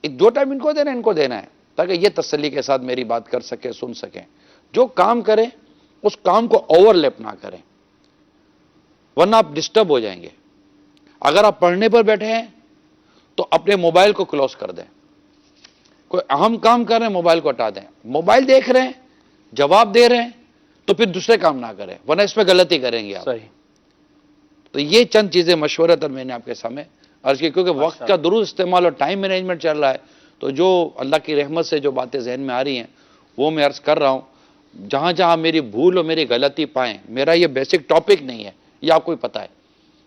2 ٹائم ان کو دینا ہے تاکہ یہ تسلی کے ساتھ میری بات کر سکے، سن سکیں. جو کام کریں اس کام کو اوور لیپ نہ کریں ورنہ آپ ڈسٹرب ہو جائیں گے. اگر آپ پڑھنے پر بیٹھے ہیں تو اپنے موبائل کو کلوز کر دیں. کوئی اہم کام کر رہے ہیں موبائل کو ہٹا دیں. موبائل دیکھ رہے ہیں جواب دے رہے ہیں تو پھر دوسرے کام نہ کریں ورنہ اس پہ غلطی کریں گے آپ. صحیح. تو یہ چند چیزیں مشورت اور میں نے آپ کے سامنے عرض کی کیونکہ وقت کا درست استعمال اور ٹائم مینجمنٹ چل رہا ہے. تو جو اللہ کی رحمت سے جو باتیں ذہن میں آ رہی ہیں وہ میں عرض کر رہا ہوں. جہاں جہاں میری بھول اور میری غلطی پائیں, میرا یہ بیسک ٹاپک نہیں ہے, یہ آپ کو پتہ ہے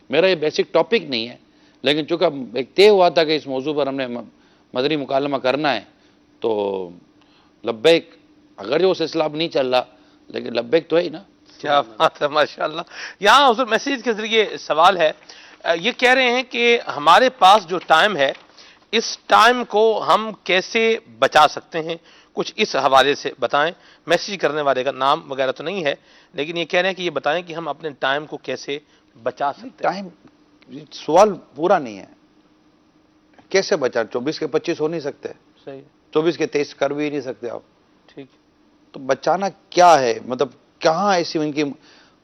میرا یہ بیسک ٹاپک نہیں ہے, لیکن چونکہ ایک طے ہوا تھا کہ اس موضوع پر ہم نے مدنی مکالمہ کرنا ہے تو لبیک. اگر جو سلسلہ اب نہیں چل رہا لیکن لبیک تو ہے ہی نا. کیا بات ہے ماشاءاللہ. یہاں حضور میسیج کے ذریعے سوال ہے, یہ کہہ رہے ہیں کہ ہمارے پاس جو ٹائم ہے اس ٹائم کو ہم کیسے بچا سکتے ہیں, کچھ اس حوالے سے بتائیں. میسیج کرنے والے کا نام وغیرہ تو نہیں ہے لیکن یہ کہہ رہے ہیں کہ یہ بتائیں کہ ہم اپنے ٹائم کو کیسے بچا سکتے ہیں. ٹائم سوال پورا نہیں ہے. کیسے بچا؟ 24 کے 25 ہو نہیں سکتے, صحیح, 24 کے 23 کر بھی نہیں سکتے آپ. ٹھیک. تو بچانا کیا ہے, مطلب کہاں ایسی ان کی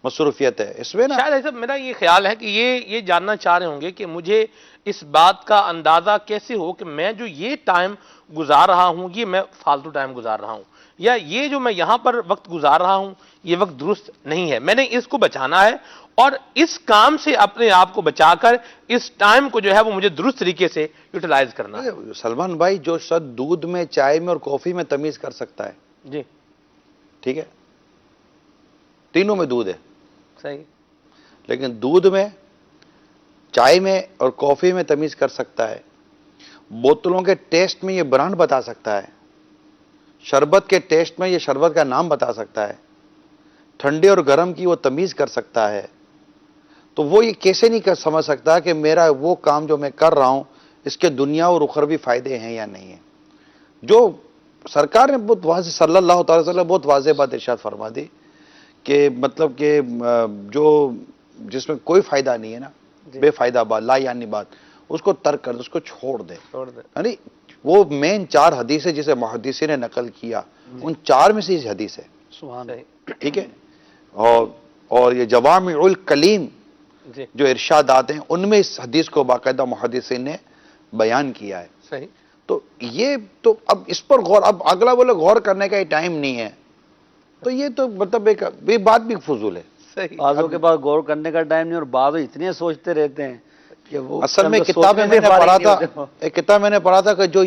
مصروفیت ہے اس میں نا. شاید ایسا میرا یہ خیال ہے کہ یہ جاننا چاہ رہے ہوں گے کہ مجھے اس بات کا اندازہ کیسے ہو کہ میں جو یہ ٹائم گزار رہا ہوں یہ میں فالتو ٹائم گزار رہا ہوں, یا یہ جو میں یہاں پر وقت گزار رہا ہوں یہ وقت درست نہیں ہے, میں نے اس کو بچانا ہے اور اس کام سے اپنے آپ کو بچا کر اس ٹائم کو جو ہے وہ مجھے درست طریقے سے یوٹیلائز کرنا ہے. سلمان بھائی جو شخص دودھ میں, چائے میں اور کافی میں تمیز کر سکتا ہے, جی ٹھیک ہے, تینوں میں دودھ ہے, صحیح, لیکن دودھ میں, چائے میں اور کافی میں تمیز کر سکتا ہے, بوتلوں کے ٹیسٹ میں یہ برانڈ بتا سکتا ہے, شربت کے ٹیسٹ میں یہ شربت کا نام بتا سکتا ہے, ٹھنڈے اور گرم کی وہ تمیز کر سکتا ہے, تو وہ یہ کیسے نہیں سمجھ سکتا کہ میرا وہ کام جو میں کر رہا ہوں اس کے دنیا اور اخروی فائدے ہیں یا نہیں ہیں. جو سرکار نے بہت واضح, صلی اللہ تعالی وسلم بہت واضح بات ارشاد فرما دی کہ مطلب کہ جو جس میں کوئی فائدہ نہیں ہے نا, بے فائدہ بات, لا یعنی بات, اس کو ترک کر دے, اس کو چھوڑ دے. یعنی وہ مین 4 حدیثیں جسے محدثین نے نقل کیا ان 4 میں سے اس حدیث ہے. سبحان اللہ. ٹھیک ہے, اور یہ جوامع الکلیم جو ارشادات ہیں ان میں اس حدیث کو باقاعدہ محدثین نے بیان کیا ہے. صحیح. تو یہ تو اب اس پر غور, اب اگلا بولے غور کرنے کا ٹائم نہیں ہے, تو یہ تو مطلب ایک بات بھی فضول ہے. بعضوں کے پاس غور کرنے کا ٹائم نہیں اور بعض اتنے سوچتے رہتے ہیں کہ وہ اصل میں کتاب میں نے پڑھا تھا, ایک کتاب میں نے پڑھا تھا کہ جو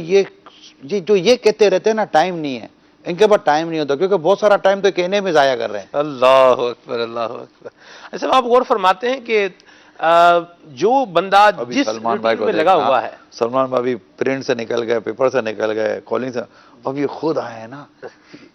یہ کہتے رہتے ہیں نا ٹائم نہیں ہے, ان کے پاس ٹائم نہیں ہوتا کیونکہ بہت سارا ٹائم تو کہنے میں ضائع کر رہے ہیں. اللہ اکبر, اللہ اکبر. اچھا آپ غور فرماتے ہیں کہ جو بندہ جس روٹین میں لگا ہوا ہے, سلمان بھائی پرنٹ سے نکل گئے, پیپر سے نکل گئے, کالنگ سے, اب یہ خود آئے ہیں نا,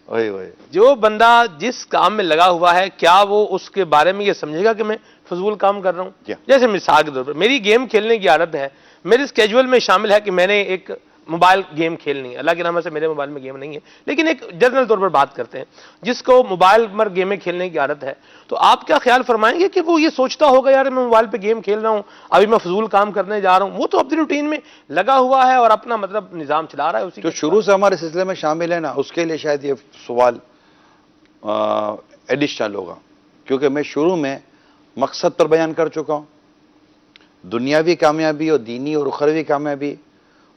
وہی جو بندہ جس کام میں لگا ہوا ہے کیا وہ اس کے بارے میں یہ سمجھے گا کہ میں فضول کام کر رہا ہوں؟ جیسے مثال کے طور پر میری گیم کھیلنے کی عادت ہے, میرے اسکیجول میں شامل ہے کہ میں نے ایک موبائل گیم کھیلنی ہے. اللہ کی رحمت سے میرے موبائل میں گیم نہیں ہے, لیکن ایک جنرل طور پر بات کرتے ہیں جس کو موبائل پر گیمیں کھیلنے کی عادت ہے. تو آپ کیا خیال فرمائیں گے کہ وہ یہ سوچتا ہوگا یار میں موبائل پہ گیم کھیل رہا ہوں, ابھی میں فضول کام کرنے جا رہا ہوں؟ وہ تو اپنی روٹین میں لگا ہوا ہے اور اپنا مطلب نظام چلا رہا ہے. اسی جو شروع سے ہمارے سلسلے میں شامل ہے نا, اس کے لیے شاید یہ سوال ایڈیشنل ہوگا, کیونکہ میں شروع میں مقصد پر بیان کر چکا ہوں, دنیاوی کامیابی اور دینی اور اخروی کامیابی,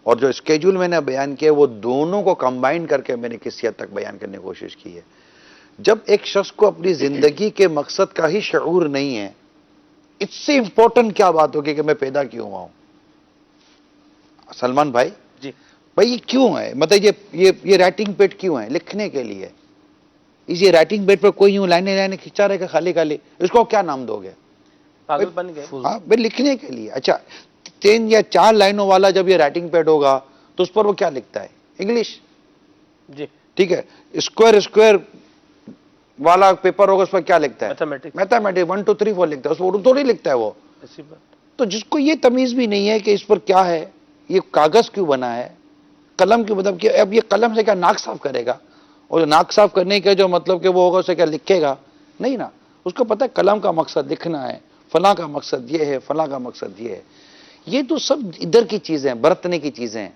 اور جو اسکیجول میں نے بیان کیا وہ دونوں کو کمبائن کر کے میں نے کسی حد تک بیان کرنے کی کوشش کی ہے. جب ایک شخص کو اپنی زندگی کے مقصد کا ہی شعور نہیں ہے, اس سے امپورٹنٹ کیا بات ہوگی کہ میں پیدا کیوں ہوا ہوں؟ سلمان بھائی جی بھائی یہ کیوں ہے, مطلب یہ رائٹنگ پیڈ کیوں ہے؟ لکھنے کے لیے. اس یہ رائٹنگ پیڈ پر کوئی یوں لائنیں کھینچا رہے گا خالی خالی, اس کو کیا نام دو گے؟ پاگل بن گئے. ہاں بھائی لکھنے کے لیے. اچھا 3 یا 4 لائنوں والا جب یہ رائٹنگ پیڈ ہوگا تو اس پر وہ کیا لکھتا ہے؟ انگلش. جی ٹھیک ہے. اسکوائر والا پیپر ہوگا اس پر کیا لکھتا ہے؟ میتھمیٹکس 1 2 3 4 لکھتا ہے, اس پر اردو تھوڑی لکھتا ہے وہ. تو جس کو یہ تمیز بھی نہیں ہے کہ اس پر کیا ہے, یہ کاغذ کیوں بنا ہے, قلم کیوں, مطلب کہ اب یہ قلم سے کیا ناک صاف کرے گا, اور ناک صاف کرنے کا جو مطلب کہ وہ ہوگا اسے کیا لکھے گا؟ نہیں نا. اس کو پتہ ہے قلم کا مقصد لکھنا ہے, فلاں کا مقصد یہ ہے, فلاں کا مقصد یہ ہے. یہ تو سب ادھر کی چیزیں, برتنے کی چیزیں ہیں.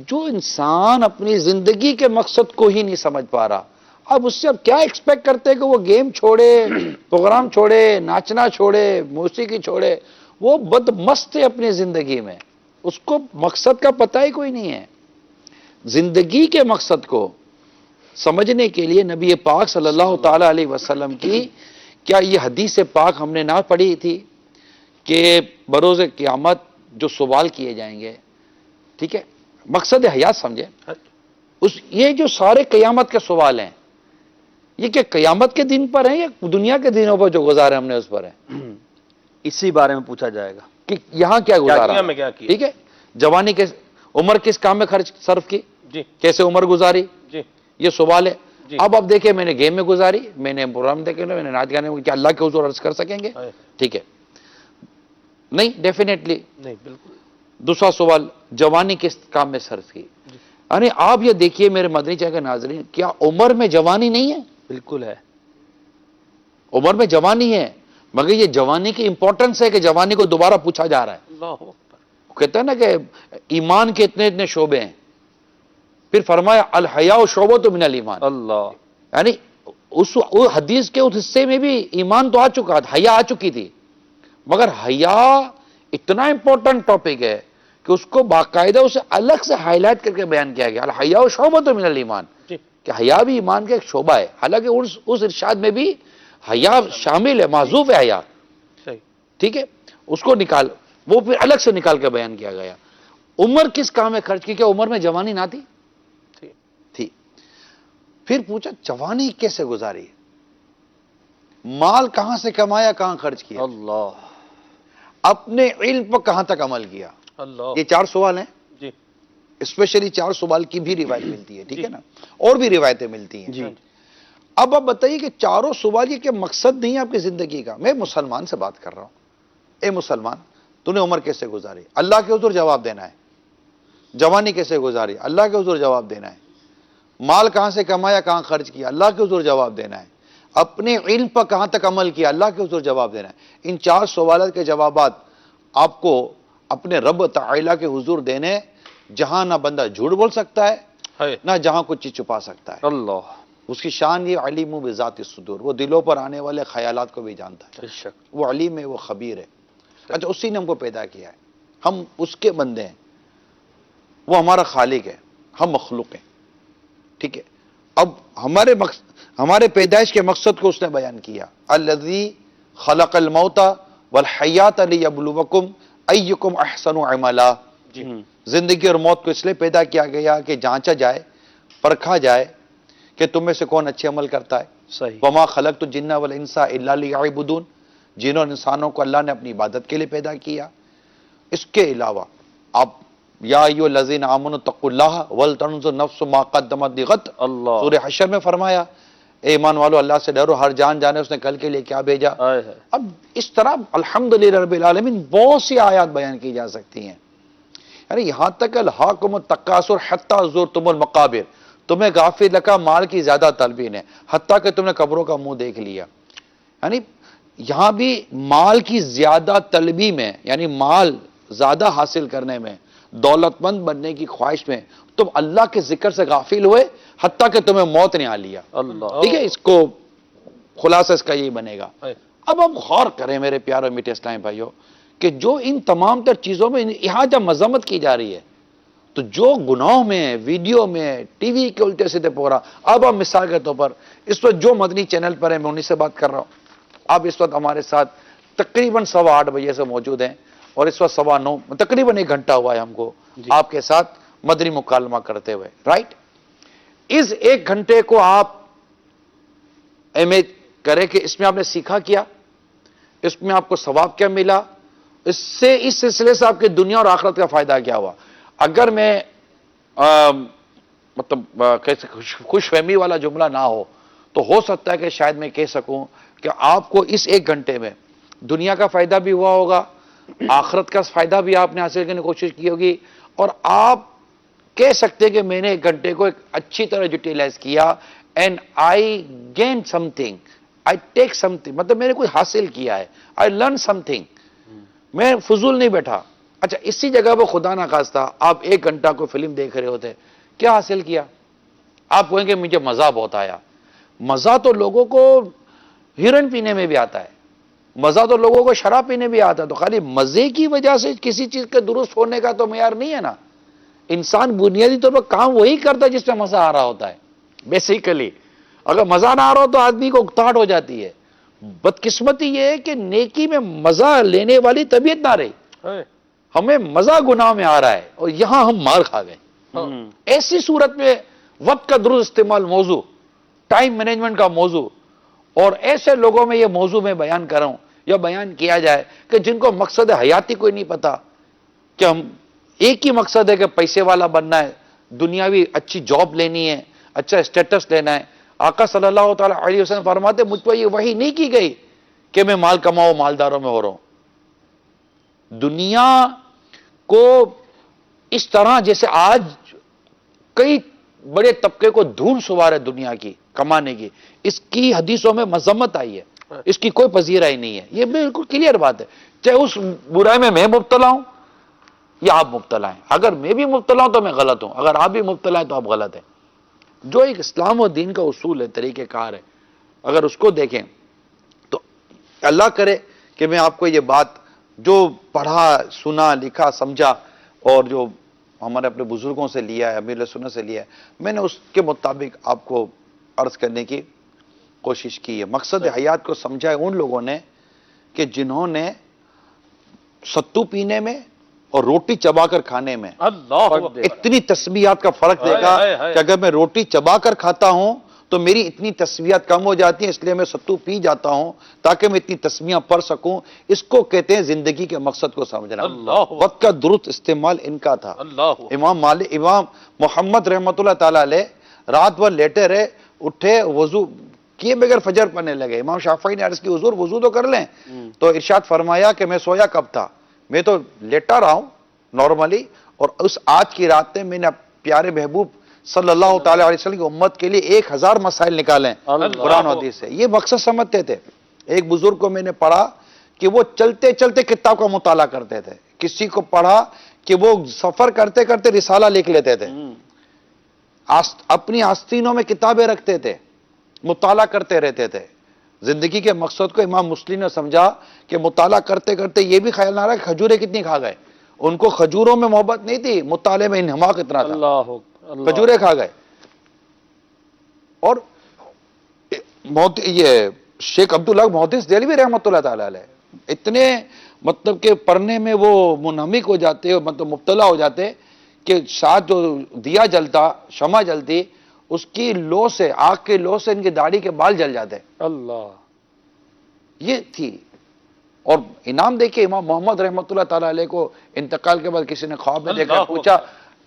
جو انسان اپنی زندگی کے مقصد کو ہی نہیں سمجھ پا رہا, اب اس سے اب کیا ایکسپیکٹ کرتے کہ وہ گیم چھوڑے, پروگرام چھوڑے, ناچنا چھوڑے, موسیقی چھوڑے, وہ بدمست ہے اپنی زندگی میں، اس کو مقصد کا پتہ ہی کوئی نہیں ہے۔ زندگی کے مقصد کو سمجھنے کے لیے نبی پاک صلی اللہ تعالی علیہ وسلم کی کیا یہ حدیث پاک ہم نے نہ پڑھی تھی کہ بروز قیامت جو سوال کیے جائیں گے، ٹھیک ہے، مقصد حیات سمجھے، یہ جو سارے قیامت کے سوال ہیں یہ کہ قیامت کے دن پر ہیں یا دنیا کے دنوں پر جو گزارے ہم نے اس پر ہیں؟ اسی بارے میں پوچھا جائے گا کہ یہاں کیا گزارا، دنیا میں کیا کیا؟ ٹھیک ہے، جوانی کے عمر کس کام میں خرچ صرف کی، جی کیسے عمر گزاری، جی یہ سوال ہے۔ جی۔ اب دیکھیں میں نے گیم میں گزاری، میں نے پروگرام دیکھے، میں نے ناچ گانے میں، کیا اللہ کے حضور عرض کر سکیں گے؟ ٹھیک ہے، نہیں، ڈیفینیٹلی۔ نہیں بالکل۔ دوسرا سوال، جوانی کس کام میں صرف کی، یعنی آپ یہ دیکھیے میرے مدنی چینل کے ناظرین، کیا عمر میں جوانی نہیں ہے؟ بالکل ہے۔ عمر میں جوانی ہے، مگر یہ جوانی کی امپورٹنس ہے کہ جوانی کو دوبارہ پوچھا جا رہا ہے۔ اللہ اکبر۔ وہ کہتا ہے نا کہ ایمان کے اتنے اتنے شعبے ہیں، پھر فرمایا الحیاء شعبۃ من الایمان، اللہ، یعنی اس حدیث کے اس حصے میں بھی ایمان تو آ چکا تھا، حیا آ چکی تھی، مگر حیا اتنا امپورٹنٹ ٹاپک ہے کہ اس کو باقاعدہ اسے الگ سے ہائی لائٹ کر کے بیان کیا گیا، الحیاء شعبۃ من الایمان، جی کہ حیا بھی ایمان کا ایک شعبہ ہے، حالانکہ اس ارشاد میں بھی حیا شامل ہے، معذوف ہے حیا، صحیح۔ ٹھیک ہے، اس کو نکال، وہ پھر الگ سے نکال کے بیان کیا گیا۔ عمر کس کام میں خرچ کی، کیا عمر میں جوانی نہ تھی؟ ٹھیک۔ تھی۔ پھر پوچھا جوانی کیسے گزاری، مال کہاں سے کمایا، کہاں خرچ کیا، اللہ، اپنے علم پر کہاں تک عمل کیا، اللہ یہ 4 سوال ہیں، جی اسپیشلی 4 سوال کی بھی روایت ملتی ہے، ٹھیک ہے نا، اور بھی روایتیں ملتی ہیں۔ جی، اب آپ بتائیے کہ چاروں سوال یہ کہ مقصد نہیں ہے آپ کی زندگی کا۔ میں مسلمان سے بات کر رہا ہوں، اے مسلمان تو نے عمر کیسے گزاری، اللہ کے حضور جواب دینا ہے، جوانی کیسے گزاری، اللہ کے حضور جواب دینا ہے، مال کہاں سے کمایا، کہاں خرچ کیا، اللہ کے حضور جواب دینا ہے، اپنے علم پر کہاں تک عمل کیا، اللہ کے حضور جواب دینا ہے۔ ان 4 سوالات کے جوابات آپ کو اپنے رب تعالیٰ کے حضور دینے، جہاں نہ بندہ جھوٹ بول سکتا ہے نہ جہاں کچھ چیز چھپا سکتا ہے۔ اللہ، اس کی شان یہ علیم بذات الصدور، وہ دلوں پر آنے والے خیالات کو بھی جانتا ہے، بے شک، وہ علیم ہے، وہ خبیر ہے۔ اچھا، اسی نے ہم کو پیدا کیا ہے، ہم اس کے بندے ہیں، وہ ہمارا خالق ہے، ہم مخلوق ہیں، ٹھیک ہے۔ اب ہمارے پیدائش کے مقصد کو اس نے بیان کیا، الذی خلق الموت والحیات لیبلوکم ایکم احسن عملا، جی زندگی اور موت کو اس لیے پیدا کیا گیا کہ جانچا جائے، پرکھا جائے کہ تم میں سے کون اچھے عمل کرتا ہے۔ صحیح، وما خلقت الجن والانس الا لیعبدون، جنوں اور انسانوں کو اللہ نے اپنی عبادت کے لیے پیدا کیا۔ اس کے علاوہ آپ یا ایھا الذین آمنوا اتقوا اللہ ولتنظر نفس ما قدمت لغد، اللہ، سورہ حشر میں فرمایا اے ایمان والو اللہ سے ڈرو، ہر جان جانے اس نے کل کے لیے کیا بھیجا۔ آئے ہے، اب اس طرح الحمدللہ رب العالمین بہت سی آیات بیان کی جا سکتی ہیں، یعنی یہاں تک الہاکم التکاثر حتی زرتم المقابر، تمہیں غافل رکھا مال کی زیادہ طلبی نے، حتیٰ کہ تم نے قبروں کا منہ دیکھ لیا۔ یعنی یہاں بھی مال کی زیادہ طلبی میں، یعنی مال زیادہ حاصل کرنے میں، دولت مند بننے کی خواہش میں تم اللہ کے ذکر سے غافل ہوئے، حتیٰ کہ تمہیں موت نے آ لیا۔ اللہ، ٹھیک ہے، اس کو خلاصہ اس کا یہی بنے گا۔ اب ہم غور کریں میرے پیارے میٹھے اسلامی بھائیوں کہ جو ان تمام تر چیزوں میں یہاں جب مذمت کی جا رہی ہے، تو جو گناہوں میں، ویڈیو میں، ٹی وی کے الٹے سیدھے پورا، اب ہم مثال کے طور پر اس وقت جو مدنی چینل پر ہیں میں انہیں سے بات کر رہا ہوں، آپ اس وقت ہمارے ساتھ تقریباً 8:15 بجے سے موجود ہیں، اور اس وقت 9:15 تقریباً 1 گھنٹہ ہوا ہے ہم کو آپ کے ساتھ مدنی مکالمہ کرتے ہوئے، رائٹ؟ اس 1 گھنٹے کو آپ اہمیت کریں کہ اس میں آپ نے سیکھا کیا، اس میں آپ کو ثواب کیا ملا، اس سلسلے سے آپ کی دنیا اور آخرت کا فائدہ کیا ہوا۔ اگر میں مطلب خوش فہمی والا جملہ نہ ہو سکتا ہے کہ شاید میں کہہ سکوں کہ آپ کو اس 1 گھنٹے میں دنیا کا فائدہ بھی ہوا ہوگا، آخرت کا فائدہ بھی آپ نے حاصل کرنے کی کوشش کی ہوگی، اور آپ کہہ سکتے ہیں کہ میں نے 1 گھنٹے کو ایک اچھی طرح یوٹیلائز کیا، and I gain some thing, I take some thing, مطلب میں نے کچھ حاصل کیا ہے، آئی لرن سم تھنگ، میں فضول نہیں بیٹھا۔ اچھا، اسی جگہ پہ خدا نہ خواستہ آپ 1 گھنٹہ کو فلم دیکھ رہے ہوتے، کیا حاصل کیا؟ آپ کہیں گے مجھے مزہ بہت آیا۔ مزہ تو لوگوں کو ہیروئن پینے میں بھی آتا ہے، مزہ تو لوگوں کو شراب پینے بھی آتا ہے، تو خالی مزے کی وجہ سے کسی چیز کے درست ہونے کا تو معیار نہیں ہے نا. انسان بنیادی طور پر کام وہی کرتا ہے جس میں مزہ آ رہا ہوتا ہے بیسیکلی. اگر مزہ نہ آ رہا ہو تو آدمی کو اکتاہٹ ہو جاتی ہے. بدقسمتی یہ ہے کہ نیکی میں مزہ لینے والی طبیعت نہ رہی، ہمیں مزہ گناہ میں آ رہا ہے اور یہاں ہم مار کھا گئے. ایسی صورت میں وقت کا درست استعمال موضوع، ٹائم مینجمنٹ کا موضوع، اور ایسے لوگوں میں یہ موضوع میں بیان کر رہا ہوں یا بیان کیا جائے کہ جن کو مقصد حیاتی کوئی نہیں پتا، کہ ہم ایک ہی مقصد ہے کہ پیسے والا بننا ہے، دنیاوی اچھی جاب لینی ہے، اچھا اسٹیٹس لینا ہے. آقا صلی اللہ تعالی علیہ وسلم فرماتے مجھ پر یہ وحی نہیں کی گئی کہ میں مال کماؤ مالداروں میں ہو رہا ہوں. دنیا کو اس طرح جیسے آج کئی بڑے طبقے کو دھول سوار ہے دنیا کی کمانے کی، اس کی حدیثوں میں مذمت آئی ہے، اس کی کوئی پذیرائی نہیں ہے. یہ بالکل کلیئر بات ہے. چاہے اس برائی میں مبتلا ہوں یا آپ مبتلا ہیں. اگر میں بھی مبتلا ہوں تو میں غلط ہوں، اگر آپ بھی مبتلا ہیں تو آپ غلط ہیں. جو ایک اسلام و دین کا اصول ہے، طریقہ کار ہے، اگر اس کو دیکھیں تو اللہ کرے کہ میں آپ کو یہ بات جو پڑھا سنا لکھا سمجھا اور جو ہمارے اپنے بزرگوں سے لیا ہے، امیر سنت سے لیا ہے، میں نے اس کے مطابق آپ کو عرض کرنے کی کوشش کی ہے. مقصد حیات کو سمجھا ہے ان لوگوں نے کہ جنہوں نے ستو پینے میں اور روٹی چبا کر کھانے میں اتنی تسبیحات کا فرق دیکھا کہ اگر میں روٹی چبا کر کھاتا ہوں تو میری اتنی تسبیحات کم ہو جاتی ہیں، اس لیے میں ستو پی جاتا ہوں تاکہ میں اتنی تسبیحاں پڑھ سکوں. اس کو کہتے ہیں زندگی کے مقصد کو سمجھنا. وقت کا درست استعمال ان کا تھا. امام محمد رحمت اللہ تعالیٰ علیہ رات بھر لیٹے رہے، اٹھے وضو کیے بغیر فجر پڑھنے لگے. امام شافعی نے عرض کی حضور وضو تو کر لیں، تو ارشاد فرمایا کہ میں سویا کب تھا، میں تو لیٹا رہا ہوں نارملی، اور اس آج کی رات میں نے پیارے محبوب صلی اللہ تعالی علیہ وسلم کی امت کے لیے 1000 مسائل نکالیں قرآن و حدیث سے. یہ مقصد سمجھتے تھے. ایک بزرگ کو میں نے پڑھا کہ وہ چلتے چلتے کتاب کا مطالعہ کرتے تھے. کسی کو پڑھا کہ وہ سفر کرتے کرتے رسالہ لکھ لیتے تھے، اپنی آستینوں میں کتابیں رکھتے تھے، مطالعہ کرتے رہتے تھے. زندگی کے مقصد کو امام مسلم نے سمجھا کہ مطالعہ کرتے کرتے یہ بھی خیال نہ رہا کہ کھجوریں کتنی کھا گئے. ان کو کھجوروں میں محبت نہیں تھی، مطالعے میں انہماک اتنا تھا، کھجوریں کھا گئے. اور یہ شیخ عبداللہ محدث دہلوی رحمۃ اللہ تعالی علیہ اتنے مطلب کہ پڑھنے میں وہ منہمک ہو جاتے، مطلب مبتلا ہو جاتے کہ ساتھ جو دیا جلتا، شمع جلتی، اس کی لو سے، آگ کے لو سے ان کی داڑھی کے بال جل جاتے. اللہ یہ تھی. اور انعام دیکھیں امام محمد رحمۃ اللہ تعالی علیہ کو انتقال کے بعد کسی نے خواب میں دیکھا، پوچھا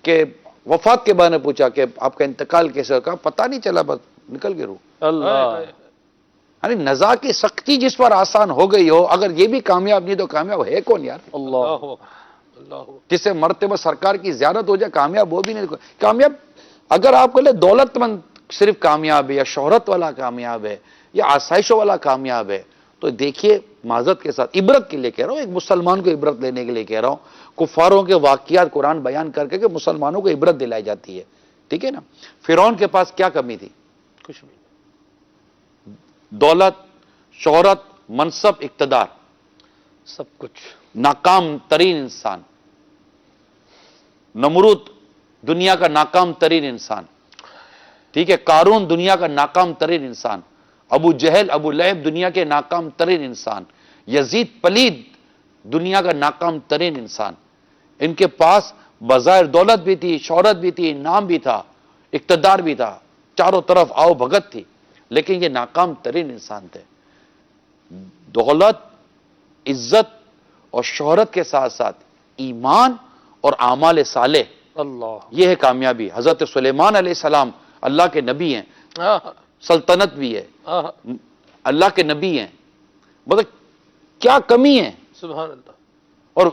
کہ وفات کے بارے میں پوچھا کہ آپ کا انتقال کیسے ہوگا، پتہ نہیں چلا، بس نکل گئے روح. اللہ یعنی نزا کی سختی جس پر آسان ہو گئی ہو، اگر یہ بھی کامیاب نہیں تو کامیاب ہے کون یار؟ اللہ جسے مرتبہ سرکار کی زیارت ہو جائے کامیاب وہ بھی نہیں. کامیاب اگر آپ کو لے دولت مند صرف کامیاب ہے، یا شہرت والا کامیاب ہے، یا آسائشوں والا کامیاب ہے، تو دیکھیے معذرت کے ساتھ عبرت کے لیے کہہ رہا ہوں، ایک مسلمان کو عبرت لینے کے لیے کہہ رہا ہوں. کفاروں کے واقعات قرآن بیان کر کے کہ مسلمانوں کو عبرت دلائی جاتی ہے. ٹھیک ہے نا؟ فرعون کے پاس کیا کمی تھی؟ کچھ بھی. دولت، شہرت، منصب، اقتدار، سب کچھ. ناکام ترین انسان. نمرود دنیا کا ناکام ترین انسان. ٹھیک ہے، قارون دنیا کا ناکام ترین انسان. ابو جہل، ابو لہب دنیا کے ناکام ترین انسان. یزید پلید دنیا کا ناکام ترین انسان. ان کے پاس بظاہر دولت بھی تھی، شہرت بھی تھی، نام بھی تھا، اقتدار بھی تھا، چاروں طرف آؤ بھگت تھی، لیکن یہ ناکام ترین انسان تھے. دولت، عزت اور شہرت کے ساتھ ساتھ ایمان اور اعمال صالح، اللہ یہ ہے کامیابی. حضرت سلیمان علیہ السلام اللہ کے نبی ہیں، سلطنت بھی ہے، اللہ کے نبی ہیں، مطلب کیا کمی ہے؟ سبحان اللہ. اور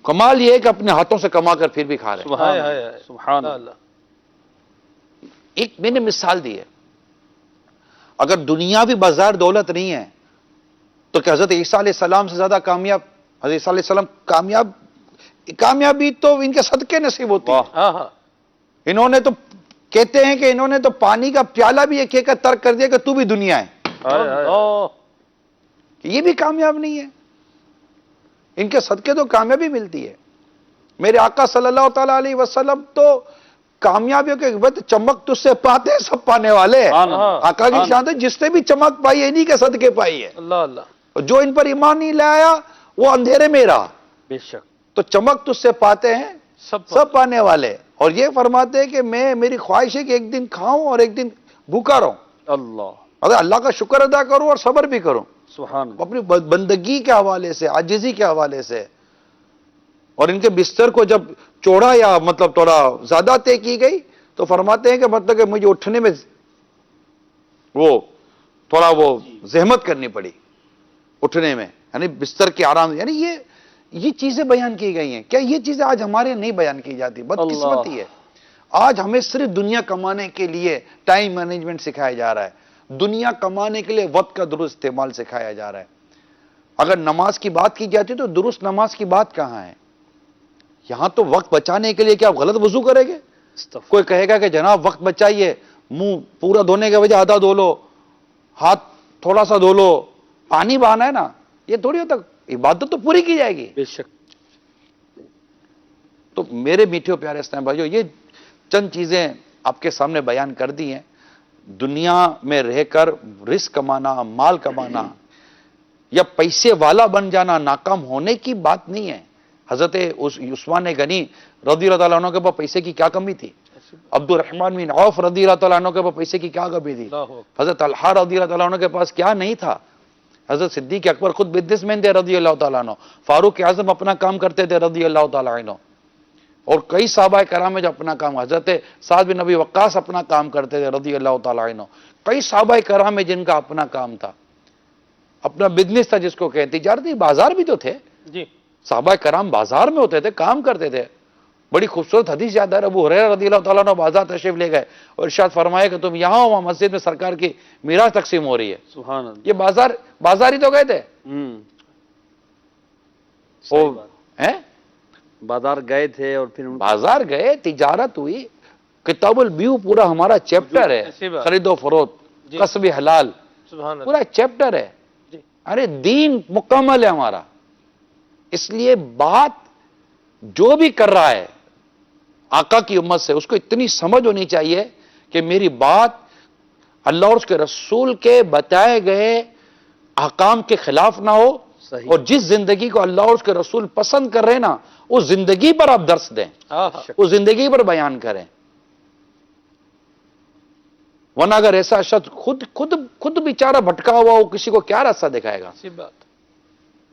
کمال یہ ہے کہ اپنے ہاتھوں سے کما کر پھر بھی کھا رہے ہیں. سبحان اللہ. ایک میں نے مثال دی ہے، اگر دنیاوی بازار دولت نہیں ہے تو کہ حضرت عیسیٰ علیہ السلام سے زیادہ کامیاب؟ حضرت عیسیٰ علیہ السلام کامیابی تو ان کے صدقے نصیب ہوتی ہے. انہوں نے تو کہتے ہیں کہ انہوں نے تو پانی کا پیالہ بھی ایک ایک ترک کر دیا کہ تو بھی دنیا ہے. کہ یہ بھی کامیاب نہیں ہے. ان کے صدقے تو کامیابی ملتی ہے. میرے آقا صلی اللہ تعالیٰ علیہ وسلم تو کامیابیوں کے بعد چمک تجھ سے پاتے ہیں سب پانے والے ہیں. آقا کی شان ہے جس نے بھی چمک پائی ہے انہی کے صدقے پائی ہے. اللہ اللہ. اور جو ان پر ایمان نہیں لایا وہ اندھیرے میں رہا. بے شک. تو چمک تجھ سے پاتے ہیں سب پانے والے. اور یہ فرماتے ہیں کہ میری خواہش ہے کہ ایک دن کھاؤں اور ایک دن بھوکا رہوں. اللہ. اگر اللہ کا شکر ادا کروں اور صبر بھی کروں سبحان اللہ. اپنی بندگی کے حوالے سے، عاجزی کے حوالے سے. اور ان کے بستر کو جب چوڑا یا مطلب تھوڑا زیادہ طے کی گئی تو فرماتے ہیں کہ مطلب کہ مجھے اٹھنے میں تھوڑا زحمت کرنی پڑی اٹھنے میں، یعنی بستر کے آرام. یعنی یہ چیزیں بیان کی گئی ہیں. کیا یہ چیزیں آج ہمارے نہیں بیان کی جاتی؟ بدقسمتی ہے. آج ہمیں صرف دنیا کمانے کے لیے ٹائم مینجمنٹ سکھایا جا رہا ہے. دنیا کمانے کے لیے وقت کا درست استعمال سکھایا جا رہا ہے. اگر نماز کی بات کی جاتی تو درست نماز کی بات کہاں ہے؟ یہاں تو وقت بچانے کے لیے کیا آپ غلط وضو کریں گے؟ کوئی کہے گا کہ جناب وقت بچائیے، منہ پورا دھونے کے وجہ آدھا دھو لو، ہاتھ تھوڑا سا دھو لو، پانی بہانا ہے نا. یہ تھوڑی ہوتا، عبادت تو پوری کی جائے گی. بے شک. تو میرے میٹھے پیارے اسلام بھائیو، یہ چند چیزیں آپ کے سامنے بیان کر دی ہیں. دنیا میں رہ کر رزق کمانا، مال کمانا یا پیسے والا بن جانا ناکام ہونے کی بات نہیں ہے. حضرت عثمان غنی رضی اللہ تعالیٰ عنہ کے پاس پیسے کی کیا کمی تھی؟ عبد الرحمن بن عوف رضی اللہ تعالیٰ عنہ کے پاس پیسے کی کیا کمی تھی؟ حضرت طلحہ رضی اللہ تعالیٰ عنہ کے پاس کیا نہیں تھا؟ حضرت صدیق اکبر خود بزنس مین تھے رضی اللہ تعالیٰ عنہ. فاروق اعظم اپنا کام کرتے تھے رضی اللہ تعالیٰ عنہ. اور کئی صحابہ کرام میں جو اپنا کام، حضرت سعد بن ابی وقاص اپنا کام کرتے تھے رضی اللہ تعالیٰ عنہ. کئی صحابہ کرام میں جن کا اپنا کام تھا، اپنا بزنس تھا جس کو کہتے، تجارتی بازار بھی تو تھے. جی. صحابہ کرام بازار میں ہوتے تھے، کام کرتے تھے. بڑی خوبصورت حدیث یاد ہے، ابو ہریرہ رضی اللہ تعالیٰ عنہ بازار تشریف لے گئے اور ارشاد فرمایا کہ تم یہاں ہو، وہاں مسجد میں سرکار کی میراث تقسیم ہو رہی ہے. سبحان اللہ. یہ بازار ہی تو گئے تھے. بازار گئے تھے اور پھر بازار گئے، تجارت ہوئی. کتاب البیو پورا ہمارا چیپٹر ہے، خرید و فروخت، کسب حلال، پورا چیپٹر ہے. ارے دین مکمل ہے ہمارا. اس لیے بات جو بھی کر رہا ہے آقا کی امت سے، اس کو اتنی سمجھ ہونی چاہیے کہ میری بات اللہ اور اس کے رسول کے بتائے گئے احکام کے خلاف نہ ہو. صحیح. اور جس زندگی کو اللہ اور اس کے رسول پسند کر رہے نا، اس زندگی پر آپ درس دیں، اس زندگی پر بیان کریں. ورنہ اگر ایسا شخص خود بیچارہ بھٹکا ہوا ہو، کسی کو کیا راستہ دکھائے گا؟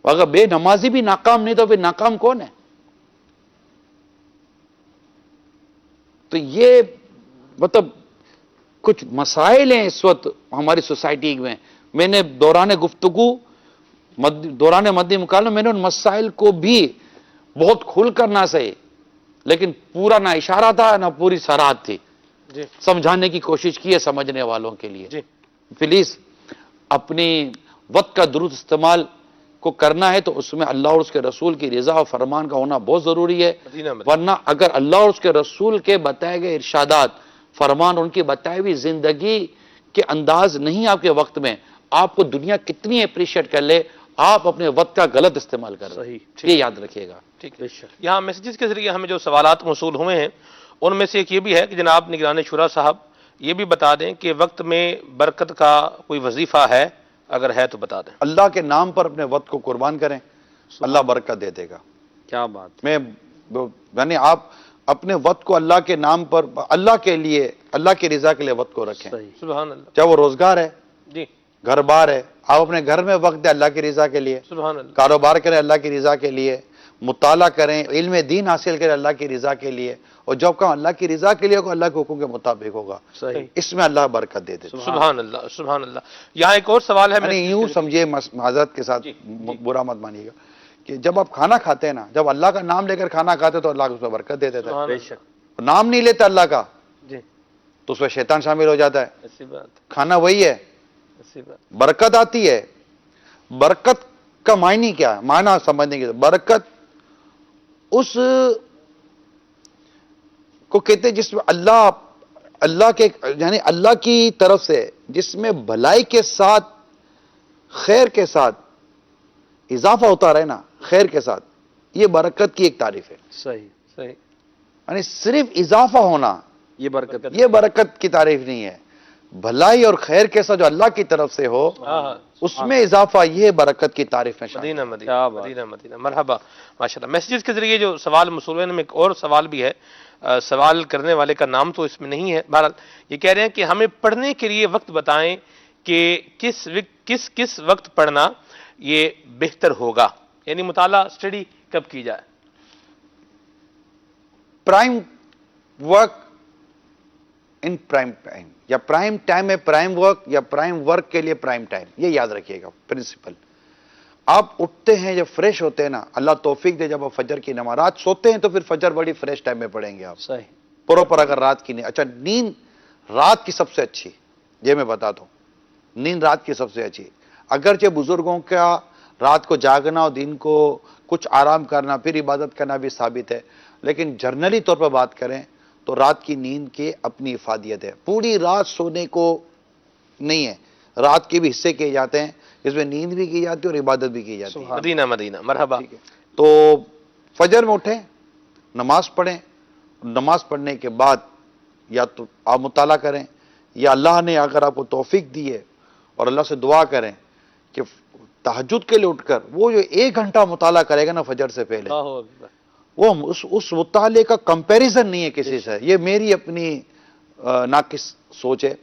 اگر بے نمازی بھی ناکام نہیں تو پھر ناکام کون ہے؟ تو یہ مطلب کچھ مسائل ہیں اس وقت ہماری سوسائٹی میں. میں نے دوران گفتگو، دوران مدنی مکالمہ میں نے ان مسائل کو بھی بہت کھل کر نہ سہی، لیکن پورا نہ اشارہ تھا نہ پوری سرحد تھی. سمجھانے کی کوشش کی ہے سمجھنے والوں کے لیے. پلیز اپنی وقت کا درست استعمال کو کرنا ہے تو اس میں اللہ اور اس کے رسول کی رضا اور فرمان کا ہونا بہت ضروری ہے. ورنہ اگر اللہ اور اس کے رسول کے بتائے گئے ارشادات، فرمان، ان کی بتائی ہوئی زندگی کے انداز نہیں آپ کے وقت میں، آپ کو دنیا کتنی اپریشیٹ کر لے، آپ اپنے وقت کا غلط استعمال کر رہے ہیں. یہ یاد رکھیے گا. ٹھیک ہے. یہاں میسیجز کے ذریعے ہمیں جو سوالات موصول ہوئے ہیں ان میں سے ایک یہ بھی ہے کہ جناب نگران شورا صاحب یہ بھی بتا دیں کہ وقت میں برکت کا کوئی وظیفہ ہے، اگر ہے تو بتا دیں. اللہ کے نام پر اپنے وقت کو قربان کریں، اللہ برکت دے دے گا. کیا بات. یعنی آپ اپنے وقت کو اللہ کے نام پر، اللہ کے لیے، اللہ کی رضا کے لیے وقت کو رکھیں. سبحان اللہ. چاہے وہ روزگار ہے، جی، گھر بار ہے، آپ اپنے گھر میں وقت دیں اللہ کی رضا کے لیے. سبحان اللہ. کاروبار کریں اللہ کی رضا کے لیے، مطالعہ کریں، علم دین حاصل کریں اللہ کی رضا کے لیے. اور جب کہاں اللہ کی رضا کے لیے ہوگا، اللہ کے حکم کے مطابق ہوگا، اس میں اللہ برکت دے دیتا. سبحان اللہ. سبحان اللہ. یہاں ایک اور سوال ہے، یعنی یوں سمجھے، معذرت کے ساتھ برا مت مانیے گا، کہ جب آپ کھانا کھاتے ہیں نا، جب اللہ کا نام لے کر کھانا کھاتے تو اللہ اس میں برکت دے دیتا ہے. نام نہیں لیتا اللہ کا تو اس میں شیطان شامل ہو جاتا ہے. کھانا وہی ہے، برکت آتی ہے. برکت کا معنی کیا ہے؟ معنی سمجھنے کی، برکت اس کو کہتے ہیں جس میں اللہ کے، یعنی اللہ کی طرف سے، جس میں بھلائی کے ساتھ، خیر کے ساتھ اضافہ ہوتا رہے نا خیر کے ساتھ، یہ برکت کی ایک تعریف ہے. صحیح. صحیح. یعنی صرف اضافہ ہونا یہ برکت. یہ برکت کی تعریف نہیں ہے. بھلائی اور خیر کے ساتھ جو اللہ کی طرف سے ہو ہاں اس میں اضافہ، یہ برکت کی تعریف ہے. مدینہ مدینہ کیا بات. مدینہ مدینہ. مرحبا ماشاءاللہ. میسیجز کے ذریعے جو سوال موصول ہوئے میں ایک اور سوال بھی ہے، سوال کرنے والے کا نام تو اس میں نہیں ہے، بہرحال یہ کہہ رہے ہیں کہ ہمیں پڑھنے کے لیے وقت بتائیں کہ کس وقت پڑھنا یہ بہتر ہوگا، یعنی مطالعہ اسٹڈی کب کی جائے؟ Prime work in prime time, یا پرائم ٹائم ہے پرائم ورک، یا پرائم ورک کے لیے پرائم ٹائم. یہ یاد رکھیے گا پرنسپل. آپ اٹھتے ہیں جب فریش ہوتے ہیں نا، اللہ توفیق دے جب آپ فجر کی نماز، رات سوتے ہیں تو پھر فجر بڑی فریش ٹائم میں پڑھیں گے آپ. صحیح. پروپر اگر رات کی نیند، اچھا نیند رات کی سب سے اچھی، یہ میں بتا دوں، نیند رات کی سب سے اچھی. اگرچہ بزرگوں کا رات کو جاگنا اور دن کو کچھ آرام کرنا پھر عبادت کرنا بھی ثابت ہے، لیکن جرنلی طور پر بات کریں تو رات کی نیند کی اپنی افادیت ہے. پوری رات سونے کو نہیں ہے، رات کے بھی حصے کیے جاتے ہیں جس میں نیند بھی کی جاتی ہے اور عبادت بھی کی جاتی ہے. مدینہ مدینہ. مرحبا. تو فجر میں اٹھیں، نماز پڑھیں، نماز پڑھنے کے بعد یا تو آپ مطالعہ کریں، یا اللہ نے اگر آپ کو توفیق دی ہے اور اللہ سے دعا کریں کہ تہجد کے لیے اٹھ کر وہ جو 1 گھنٹہ مطالعہ کرے گا نا فجر سے پہلے، اللہ اکبر. وہ اس مطالعے کا کمپیریزن نہیں ہے کسی سے. یہ میری اپنی ناقص سوچ ہے.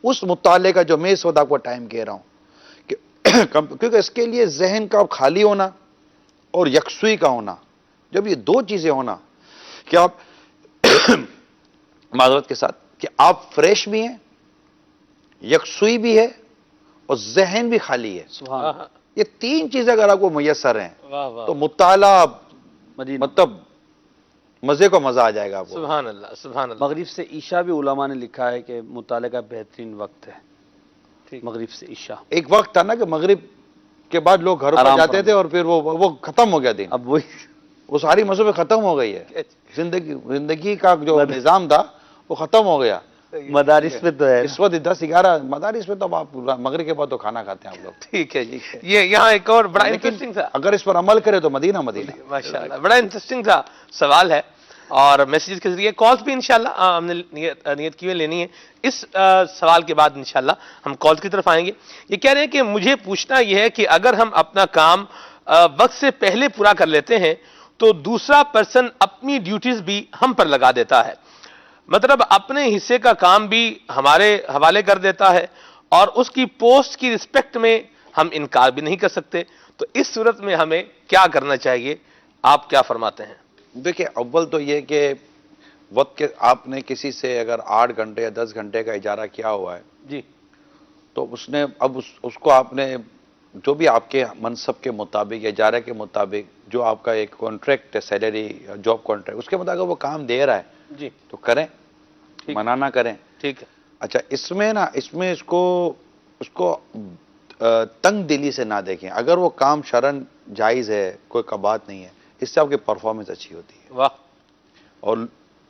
اس مطالعے کا جو میں اس وقت آپ کو ٹائم کہہ رہا ہوں کہ کیونکہ اس کے لیے ذہن کا خالی ہونا اور یکسوئی کا ہونا، جب یہ دو چیزیں ہونا کہ آپ معذرت کے ساتھ کہ آپ فریش بھی ہیں، یکسوئی بھی ہے اور ذہن بھی خالی ہے، سبحان اللہ. یہ 3 چیزیں اگر آپ کو میسر ہیں واہ واہ. تو مطالعہ مدینہ. مطلب مزے کو مزہ آ جائے گا آپ کو. سبحان اللہ سبحان اللہ. مغرب سے عشاء بھی علماء نے لکھا ہے کہ مطالعے کا بہترین وقت ہے. ٹھیک. مغرب سے عشاء. ایک وقت تھا نا کہ مغرب کے بعد لوگ گھروں پر آرام جاتے فرما. تھے اور پھر وہ ختم ہو گیا دن. اب وہی وہ ساری مذہبیں ختم ہو گئی ہے. زندگی کا جو نظام تھا وہ ختم ہو گیا. مدارس پہ تو ہے. اس وقت 10-11 مدارس میں تو آپ مغرب کے بعد تو کھانا کھاتے ہیں آپ لوگ. ٹھیک ہے جی. یہ یہاں ایک اور بڑا انٹرسٹنگ تھا، اگر اس پر عمل کرے تو مدینہ مدینہ. ماشاءاللہ بڑا انٹرسٹنگ تھا سوال ہے، اور میسیجز کے ذریعے کالز بھی انشاءاللہ ہم نے نیت کی ہوئی لینی ہے. اس سوال کے بعد انشاءاللہ ہم کالز کی طرف آئیں گے. یہ کہہ رہے ہیں کہ مجھے پوچھنا یہ ہے کہ اگر ہم اپنا کام وقت سے پہلے پورا کر لیتے ہیں تو دوسرا پرسن اپنی ڈیوٹیز بھی ہم پر لگا دیتا ہے، مطلب اپنے حصے کا کام بھی ہمارے حوالے کر دیتا ہے، اور اس کی پوسٹ کی رسپیکٹ میں ہم انکار بھی نہیں کر سکتے. تو اس صورت میں ہمیں کیا کرنا چاہیے، آپ کیا فرماتے ہیں؟ دیکھیں اول تو یہ کہ وقت کے آپ نے کسی سے اگر 8 گھنٹے یا 10 گھنٹے کا اجارہ کیا ہوا ہے جی. تو اس نے اب اس کو آپ نے جو بھی آپ کے منصب کے مطابق اجارے کے مطابق جو آپ کا ایک کانٹریکٹ ہے، سیلری جاب کانٹریکٹ، اس کے مطابق وہ کام دے رہا ہے جی تو کریں، ٹھیک. منع نہ کریں. ٹھیک ہے. اچھا اس میں اس کو تنگ دلی سے نہ دیکھیں. اگر وہ کام شرعن جائز ہے، کوئی کبات نہیں ہے، اس سے آپ کی پرفارمنس اچھی ہوتی ہے. واہ. اور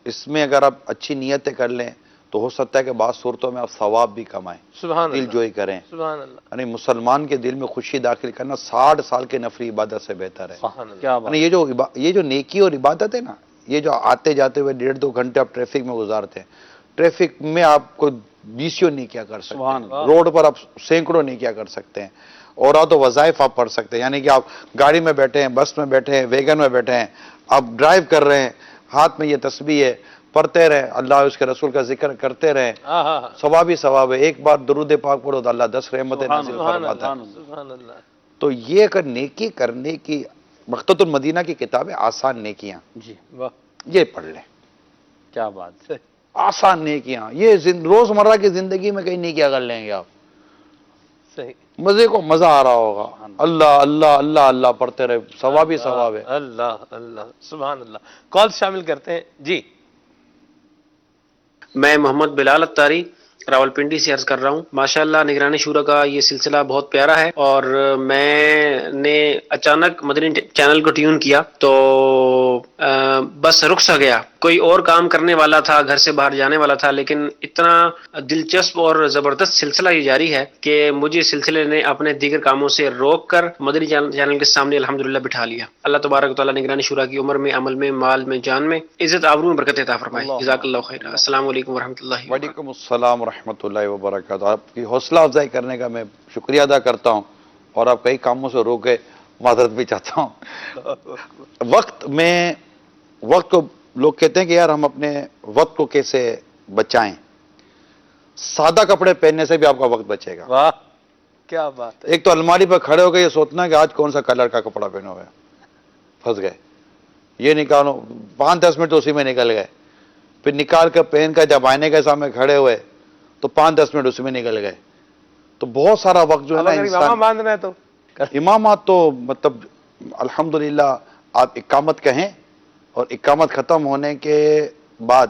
اس میں اگر آپ اچھی نیتیں کر لیں تو ہو سکتا ہے کہ بعض صورتوں میں آپ ثواب بھی کمائیں، سبحان دل اللہ جوئی کریں. سبحان اللہ یعنی مسلمان کے دل میں خوشی داخل کرنا 60 سال کے نفلی عبادت سے بہتر ہے. سبحان اللہ. کیا بات. یعنی یہ جو نیکی اور عبادت ہے نا، یہ جو آتے جاتے ہوئے 1.5-2 گھنٹے آپ ٹریفک میں گزارتے ہیں، ٹریفک میں آپ کو 20 نہیں کیا کر سکتے سبحان ہیں، اللہ. روڈ پر آپ سینکڑوں نہیں کیا کر سکتے ہیں، اور تو وظائف آپ پڑھ سکتے ہیں. یعنی کہ آپ گاڑی میں بیٹھے ہیں، بس میں بیٹھے ہیں، ویگن میں بیٹھے ہیں، آپ ڈرائیو کر رہے ہیں، ہاتھ میں یہ تسبیح ہے، پڑھتے رہیں، اللہ اور اس کے رسول کا ذکر کرتے رہیں، ہاں ہاں ہاں. ثواب ہی ثواب ہے. ایک بار درود پاک پڑھو تو اللہ 10 رحمتیں نازل سبحان فرماتا ہے. اللہ سبحان اللہ. تو یہ اگر نیکی کرنے کی مقتۃ المدینہ کی کتاب ہے آسان نیکیاں، جی واہ. یہ پڑھ لیں. کیا بات. آسان نیکیاں یہ روزمرہ کی زندگی میں کہیں نیکیاں کر لیں گے آپ، صحیح. مزے کو مزہ آ رہا ہوگا. اللہ اللہ اللہ اللہ پڑھتے رہے، ثواب ہی ثواب ہے. اللہ اللہ سبحان اللہ. کال شامل کرتے ہیں جی. میں محمد بلال اتاری راولپنڈی سے عرض کر رہا ہوں. ماشاءاللہ نگران شورا کا یہ سلسلہ بہت پیارا ہے، اور میں نے اچانک مدنی چینل کو ٹیون کیا تو بس بس رک سا گیا. کوئی اور کام کرنے والا تھا, گھر سے باہر جانے والا تھا, لیکن اتنا دلچسپ اور زبردست سلسلہ یہ جاری ہے کہ مجھے اس سلسلے نے اپنے دیگر کاموں سے روک کر مدنی چینل کے سامنے الحمدللہ بٹھا لیا. اللہ تبارک و تعالیٰ نگران شورا کی عمر میں, عمل میں, مال میں, جان میں عزت آبرو میں برکت عطا فرمائے. جزاک اللہ خیر. السلام علیکم ورحمۃ اللہ وبرکاتہ. وعلیکم السلام ورحمۃ اللہ وبرکاتہ. آپ کی حوصلہ افزائی کرنے کا میں شکریہ ادا کرتا ہوں, اور آپ کئی کاموں سے روکے معذرت بھی چاہتا ہوں. وقت کو لوگ کہتے ہیں کہ یار ہم اپنے وقت کو کیسے بچائیں. سادہ کپڑے پہننے سے بھی آپ کا وقت بچے گا. واہ کیا بات ہے. ایک تو الماری پر کھڑے ہو کے یہ سوچنا کہ آج کون سا کلر کا کپڑا پہنے ہوئے, پھنس گئے. یہ نکالو, 5-10 منٹ تو اسی میں نکل گئے. پھر نکال کر پہن کر جب آئینے کے سامنے کھڑے ہوئے تو 5-10 منٹ اسی میں نکل گئے. تو بہت سارا وقت جو ہے نا امامہ باندھنا ہے تو امامات تو مطلب الحمدللہ آپ اقامت کہیں, اور اقامت ختم ہونے کے بعد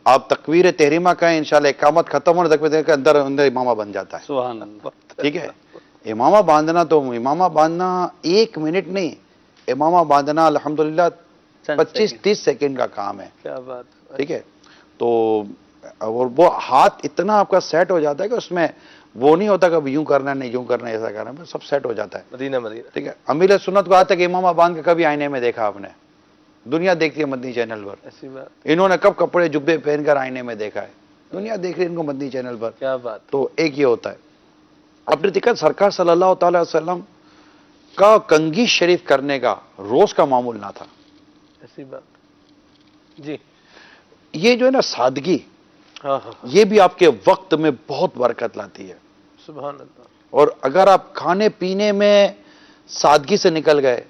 آپ تکبیر تحریمہ کہیں, انشاءاللہ اقامت ختم ہونے تک کے اندر امامہ بن جاتا ہے. سبحان اللہ. ٹھیک ہے. امامہ باندھنا تو امامہ باندھنا 1 منٹ نہیں, امامہ باندھنا الحمدللہ 25-30 سیکنڈ کا کام ہے. کیا بات. ٹھیک ہے. تو اور وہ ہاتھ اتنا آپ کا سیٹ ہو جاتا ہے کہ اس میں وہ نہیں ہوتا کہ یوں کرنا نہیں یوں کرنا ایسا کرنا, سب سیٹ ہو جاتا ہے. مدینہ. ٹھیک ہے. امیر سنت کو آتا ہے کہ امامہ باندھ کے کبھی آئینے میں دیکھا آپ نے؟ دنیا دیکھتی ہے مدنی چینل پر. ایسی بات. انہوں نے کب کپڑے جبے پہن کر آئینے میں دیکھا ہے؟ دنیا دیکھ رہی ہے ان کو مدنی چینل پر. کیا بات. تو ایک یہ ہوتا ہے. اپنے دیکھا سرکار صلی اللہ تعالی وسلم کا کنگھی شریف کرنے کا روز کا معمول نہ تھا. ایسی بات. جی. یہ جو ہے نا سادگی, ہاں ہاں یہ بھی آپ کے وقت میں بہت برکت لاتی ہے. سبحان اللہ. اور اگر آپ کھانے پینے میں سادگی سے نکل گئے,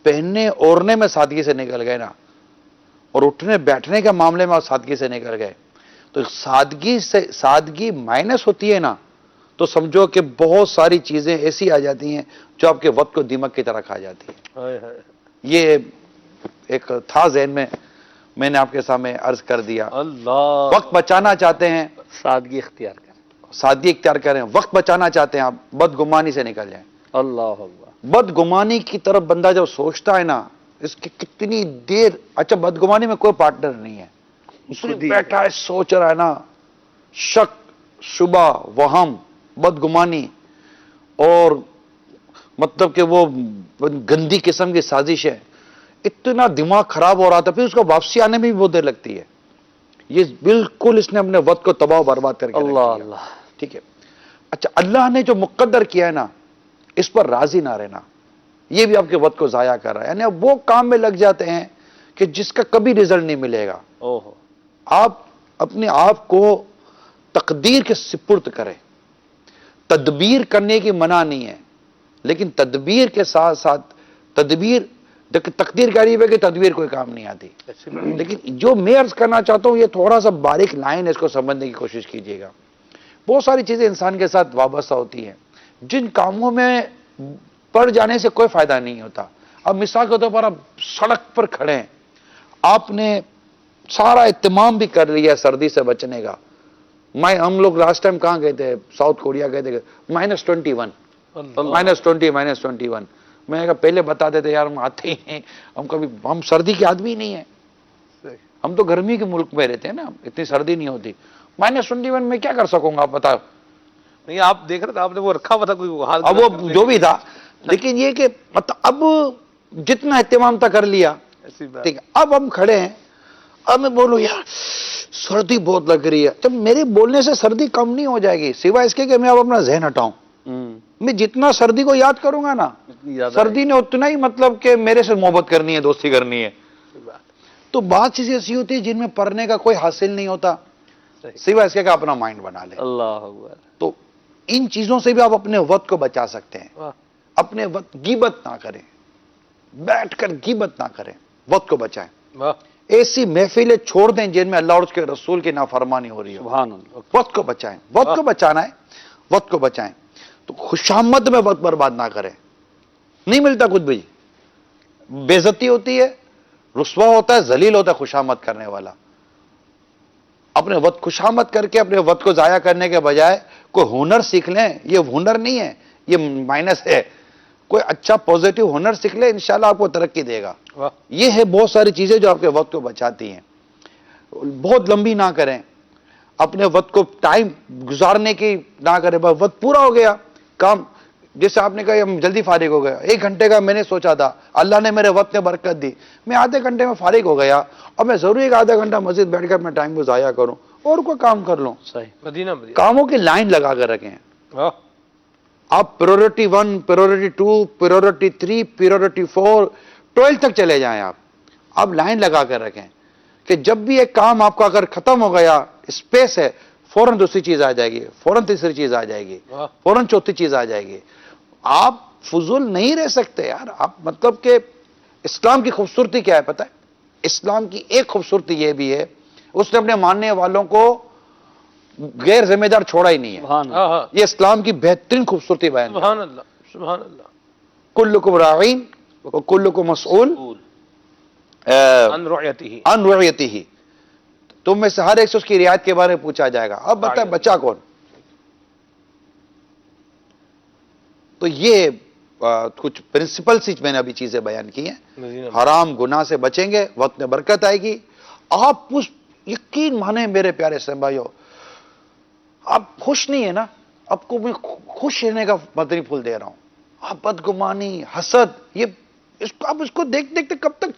پہننے اوڑھنے میں سادگی سے نکل گئے نا, اور اٹھنے بیٹھنے کے معاملے میں آپ سادگی سے نکل گئے, تو سادگی مائنس ہوتی ہے نا, تو سمجھو کہ بہت ساری چیزیں ایسی آ جاتی ہیں جو آپ کے وقت کو دیمک کی طرح کھا جاتی ہیں. ہائے ہائے. یہ ایک تھا ذہن میں نے آپ کے سامنے عرض کر دیا. اللہ. وقت بچانا چاہتے ہیں, سادگی اختیار کریں. سادگی اختیار کریں. وقت بچانا چاہتے ہیں آپ, بدگمانی سے نکل جائیں. اللہ اکبر. بدگمانی کی طرف بندہ جب سوچتا ہے نا, اس کی کتنی دیر, اچھا بدگمانی میں کوئی پارٹنر نہیں ہے, صرف بیٹھا ہے سوچ رہا ہے نا, شک شبہ وہم بدگمانی, اور مطلب کہ وہ گندی قسم کی سازش ہے, اتنا دماغ خراب ہو رہا تھا, پھر اس کو واپسی آنے میں بھی بہت دیر لگتی ہے. یہ بالکل اس نے اپنے وقت کو تباہ و برباد کر کے رکھ اللہ دیا. اللہ. ٹھیک ہے. اچھا اللہ نے جو مقدر کیا ہے نا, اس پر راضی نہ رہنا, یہ بھی آپ کے وقت کو ضائع کر رہا ہے. یعنی اب وہ کام میں لگ جاتے ہیں کہ جس کا کبھی رزلٹ نہیں ملے گا. اوہو. آپ اپنے آپ کو تقدیر کے سپرد کریں. تدبیر کرنے کی منع نہیں ہے, لیکن تدبیر کے ساتھ ساتھ تقدیر قریب ہے کہ تدبیر کوئی کام نہیں آتی. لیکن جو میں عرض کرنا چاہتا ہوں, یہ تھوڑا سا باریک لائن ہے, اس کو سمجھنے کی کوشش کیجیے گا. بہت ساری چیزیں انسان کے ساتھ وابستہ ہوتی ہیں جن کاموں میں پڑ جانے سے کوئی فائدہ نہیں ہوتا. اب مثال کے طور پر آپ سڑک پر کھڑے ہیں, آپ نے سارا اہتمام بھی کر لیا سردی سے بچنے کا. ہم لوگ لاسٹ ٹائم کہاں گئے تھے, ساؤتھ کوریا گئے تھے, -21 -21. میں نے کہا پہلے بتا دیتے یار, ہم آتے ہی ہیں, ہم سردی کے آدمی نہیں ہیں, ہم تو گرمی کے ملک میں رہتے ہیں نا, اتنی سردی نہیں ہوتی. -21 میں کیا کر سکوں گا آپ بتاؤ. نہیں آپ دیکھ رہے تھے, آپ نے وہ رکھا ہوا تھا کوئی حال. اب وہ جو بھی تھا, لیکن یہ کہ اب جتنا اہتمام تھا کر لیا. ایسی بات. ٹھیک ہے. اب ہم کھڑے ہیں, اب میں بولوں یار سردی بہت لگ رہی ہے, جب میرے بولنے سے سردی کم نہیں ہو جائے گی, سوائے اس کے کہ میں اب اپنا ذہن ہٹاؤں. میں جتنا سردی کو یاد کروں گا نا, سردی نے اتنا ہی مطلب کہ میرے سے محبت کرنی ہے, دوستی کرنی ہے. تو بات چیزیں ایسی ہوتی ہے جن میں پڑھنے کا کوئی حاصل نہیں ہوتا, سوائے اس کے کہ اپنا مائنڈ بنا لے. اللہ اکبر. تو ان چیزوں سے بھی آپ اپنے وقت کو بچا سکتے ہیں. اپنے وقت غیبت نہ کریں, بیٹھ کر غیبت نہ کریں, وقت کو بچائیں. ایسی محفلیں چھوڑ دیں جن میں اللہ اور اس کے رسول کی نافرمانی ہو رہی ہے. سبحان اللہ. وقت کو بچائیں, وقت کو بچانا ہے, وقت کو بچائیں. تو خوشامد میں وقت برباد نہ کریں, نہیں ملتا کچھ بھی. بے عزتی ہوتی ہے, رسوا ہوتا ہے, ذلیل ہوتا ہے خوشامد کرنے والا. اپنے وقت خوشامد کر کے اپنے وقت کو ضائع کرنے کے بجائے کوئی ہنر سیکھ لیں. یہ ہنر نہیں ہے, یہ مائنس ہے. کوئی اچھا پوزیٹو ہنر سیکھ لے، انشاءاللہ آپ کو ترقی دے گا. واہ. یہ ہے بہت ساری چیزیں جو آپ کے وقت کو بچاتی ہیں. بہت لمبی نہ کریں، اپنے وقت کو ٹائم گزارنے کی نہ کریں. بس وقت پورا ہو گیا کام، جیسے آپ نے کہا ہم جلدی فارغ ہو گیا، 1 گھنٹے کا میں نے سوچا تھا، اللہ نے میرے وقت میں برکت دی، میں آدھے گھنٹے میں فارغ ہو گیا، اور میں ضروری ایک آدھا گھنٹہ مسجد بیٹھ کر میں ٹائم کو ضائع کروں اور کوئی کام کر لوں. صحیح. مدینہ مدینہ. کاموں کی لائن لگا کر رکھیں. واہ. آپ پریورٹی 1، پریورٹی 2، پریورٹی 3، پریورٹی 4، 12 تک چلے جائیں. آپ لائن لگا کر رکھیں کہ جب بھی ایک کام آپ کا اگر ختم ہو گیا، اسپیس ہے، فوراً دوسری چیز آ جائے گی، فوراً تیسری چیز آ جائے گی، واہ. فوراً چوتھی چیز آ جائے گی. آپ فضول نہیں رہ سکتے یار. آپ مطلب کہ اسلام کی خوبصورتی کیا ہے پتہ ہے؟ اسلام کی ایک خوبصورتی یہ بھی ہے، اس نے اپنے ماننے والوں کو غیر ذمہ دار چھوڑا ہی نہیں ہے. سبحان اللہ. ہاں ہاں. یہ اسلام کی بہترین خوبصورتی بیان ہے. سبحان اللہ سبحان اللہ. کلکم راعین وکلکم مسئول عن رعیتہ. عن رعیتہ. تم میں سے ہر ایک سے اس کی رعایت کے بارے میں پوچھا جائے گا. اب بتائیں بچہ کون؟ تو یہ کچھ پرنسپلز میں نے ابھی چیزیں بیان کی ہیں. مدینہ. حرام گناہ سے بچیں گے، وقت میں برکت آئے گی. آپ اس یقین مانیں میرے پیارے اسلام بھائیو، آپ خوش نہیں ہیں نا، آپ کو میں خوش رہنے کا مدنی پھول دے رہا ہوں. آپ بدگمانی، حسد، یہ آپ اس کو دیکھ دیکھتے کب تک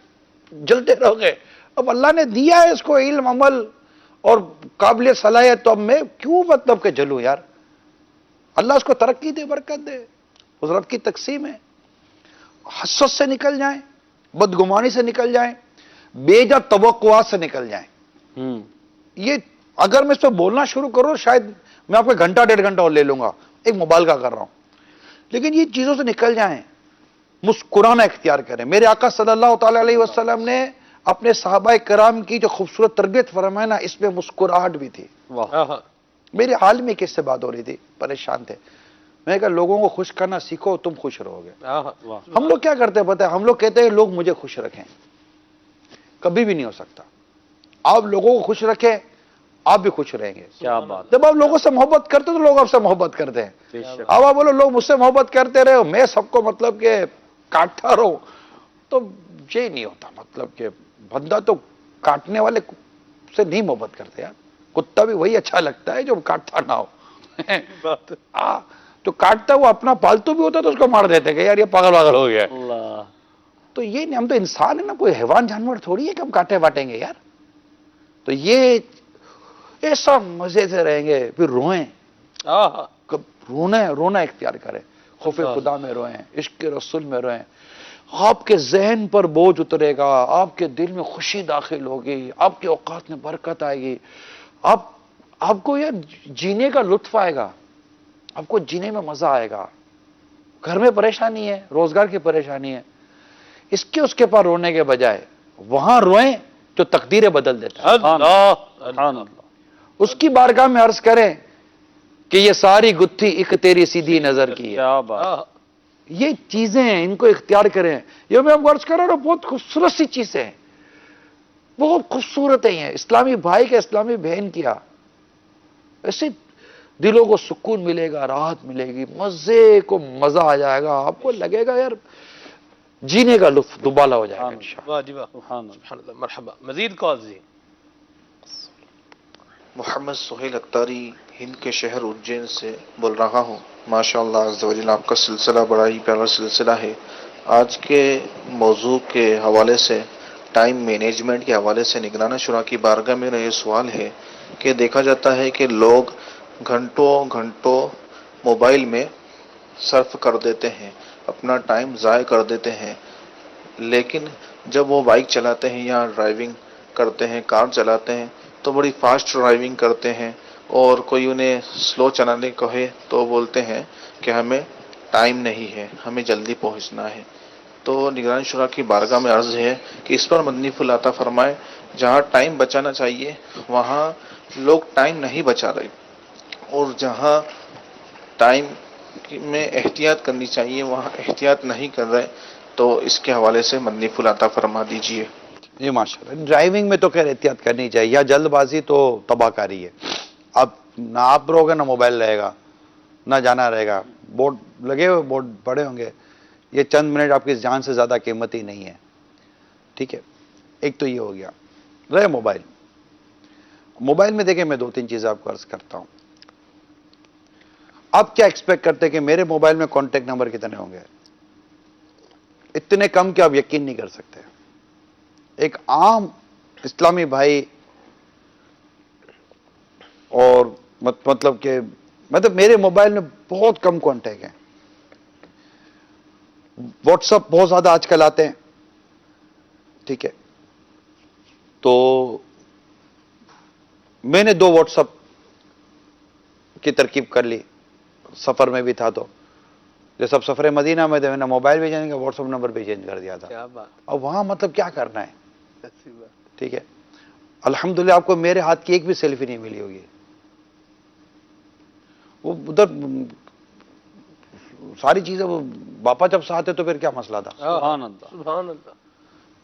جلتے رہو گے؟ اب اللہ نے دیا ہے اس کو علم، عمل اور قابل صلاحیت، تو اب میں کیوں مطلب کہ جلوں یار؟ اللہ اس کو ترقی دے، برکت دے، اس رب کی تقسیم ہے. حسد سے نکل جائیں، بدگمانی سے نکل جائیں، بے جا توقعات سے نکل جائیں. یہ اگر میں اس پہ بولنا شروع کروں شاید میں آپ کو گھنٹہ 1.5 گھنٹہ اور لے لوں گا، ایک مبالغہ کر رہا ہوں، لیکن یہ چیزوں سے نکل جائیں. مسکرانا اختیار کریں. میرے آقا صلی اللہ تعالی علیہ وسلم نے اپنے صحابہ کرام کی جو خوبصورت تربیت فرمائی نا، اس میں مسکراہٹ بھی تھی. ہاں ہاں. میرے حال میں کس سے بات ہو رہی تھی، پریشان تھے، میں نے کہا لوگوں کو خوش کرنا سیکھو، تم خوش رہو گے. ہاں ہاں. ہم لوگ کیا کرتے ہیں پتہ ہے؟ ہم لوگ کہتے ہیں لوگ مجھے خوش رکھیں. کبھی بھی نہیں ہو سکتا. آپ لوگوں کو خوش رکھیں، آپ بھی خوش رہیں گے. کیا بات. جب آپ لوگوں سے محبت کرتے تو لوگ آپ سے محبت کرتے ہیں. بے شک. اب آپ بولو لوگ مجھ سے محبت کرتے رہے، میں سب کو مطلب کہ کاٹتا رہوں، تو یہ نہیں ہوتا. مطلب کہ بندہ تو کاٹنے والے سے نہیں محبت کرتے یار. کتا بھی وہی اچھا لگتا ہے جو کاٹتا نہ ہو. تو کاٹتا وہ اپنا پالتو بھی ہوتا تو اس کو مار دیتے کہ یار یہ پاگل واگل ہو گیا. اللہ. تو یہ نہیں، ہم تو انسان ہیں نا، کوئی حیوان جانور تھوڑی ہے کہ ہم کاٹے باٹیں گے یار. تو یہ ایسا مزے سے رہیں گے، پھر روئیں، ہاں ہاں. رونا اختیار کریں، خوف خدا میں روئیں، عشق رسول میں روئیں. آپ کے ذہن پر بوجھ اترے گا، آپ کے دل میں خوشی داخل ہوگی، آپ کے اوقات میں برکت آئے گی. آپ کو یہ جینے کا لطف آئے گا، آپ کو جینے میں مزہ آئے گا. گھر میں پریشانی ہے، روزگار کی پریشانی ہے، اس کے پاس رونے کے بجائے وہاں روئیں جو تقدیریں بدل دیتا ہے. اللہ سبحان اللہ. اس کی بارگاہ میں عرض کریں کہ یہ ساری گتھی ایک تیری سیدھی نظر کی ہے. کیا بات. ہاں. یہ چیزیں ہیں، ان کو اختیار کریں. یہ میں آپ کو عرض کر رہا ہوں، بہت خوبصورت سی چیزیں ہیں، بہت خوبصورت ہیں. اسلامی بھائی کا، اسلامی بہن کیا، ایسے دلوں کو سکون ملے گا، راحت ملے گی، مزے کو مزہ آ جائے گا. آپ کو لگے گا یار جینے کا لطف دوبالا ہو جائے گا انشاءاللہ. واہ جی واہ. سبحان اللہ. سبحان اللہ. مرحبا. مزید کال جی. محمد سہیل اختاری ہند کے شہر اجین سے بول رہا ہوں. ماشاء اللہ عز و جل آپ کا سلسلہ بڑا ہی پیارا سلسلہ ہے. آج کے موضوع کے حوالے سے، ٹائم مینجمنٹ کے حوالے سے نگران شورا کی بارگاہ میں یہ سوال ہے کہ دیکھا جاتا ہے کہ لوگ گھنٹوں موبائل میں صرف کر دیتے ہیں، اپنا ٹائم ضائع کر دیتے ہیں، لیکن جب وہ بائک چلاتے ہیں یا ڈرائیونگ کرتے ہیں، کار چلاتے ہیں، تو بڑی فاسٹ ڈرائیونگ کرتے ہیں، اور کوئی انہیں سلو چلانے کہے تو بولتے ہیں کہ ہمیں ٹائم نہیں ہے، ہمیں جلدی پہنچنا ہے. تو نگران شورا کی بارگاہ میں عرض ہے کہ اس پر مدنی پھول عطا فرمائے. جہاں ٹائم بچانا چاہیے وہاں لوگ ٹائم نہیں بچا رہے، اور جہاں ٹائم میں احتیاط کرنی چاہیے وہاں احتیاط نہیں کر رہے. تو اس کے حوالے سے مدنی پھول عطا فرما دیجیے. جی ماشاءاللہ. ڈرائیونگ میں تو خیر احتیاط کرنی چاہیے، یا جلد بازی تو تباہ کاری ہے. اب نہ آپ رہو گے نہ موبائل رہے گا، نہ جانا رہے گا. بورڈ لگے ہوئے، بورڈ پڑے ہوں گے، یہ چند منٹ آپ کی جان سے زیادہ قیمتی نہیں ہے. ٹھیک ہے, ایک تو یہ ہو گیا. رہے موبائل میں دیکھیں میں 2-3 چیزیں آپ کو عرض کرتا ہوں. آپ کیا ایکسپیکٹ کرتے ہیں کہ میرے موبائل میں کانٹیکٹ نمبر کتنے ہوں گے؟ اتنے کم کہ آپ یقین نہیں کر سکتے. ایک عام اسلامی بھائی اور مطلب میرے موبائل میں بہت کم کانٹیکٹ ہیں. واٹس اپ بہت زیادہ آج کل آتے ہیں. ٹھیک ہے, تو میں نے 2 واٹس اپ کی ترکیب کر لی. سفر میں بھی تھا تو جیسے اب سفر مدینہ میں تھے, میں نے موبائل بھی چینج کیا, واٹس اپ نمبر بھی چینج کر دیا تھا. کیا بات, اب وہاں مطلب کیا کرنا ہے؟ اچھی بات. ٹھیک ہے, الحمدللہ آپ کو میرے ہاتھ کی ایک بھی سیلفی نہیں ملی ہوگی. وہ ادھر ساری چیزیں وہ باپا جب ساتھ ہے تو پھر کیا مسئلہ تھا؟ سبحان اللہ. سبحان اللہ.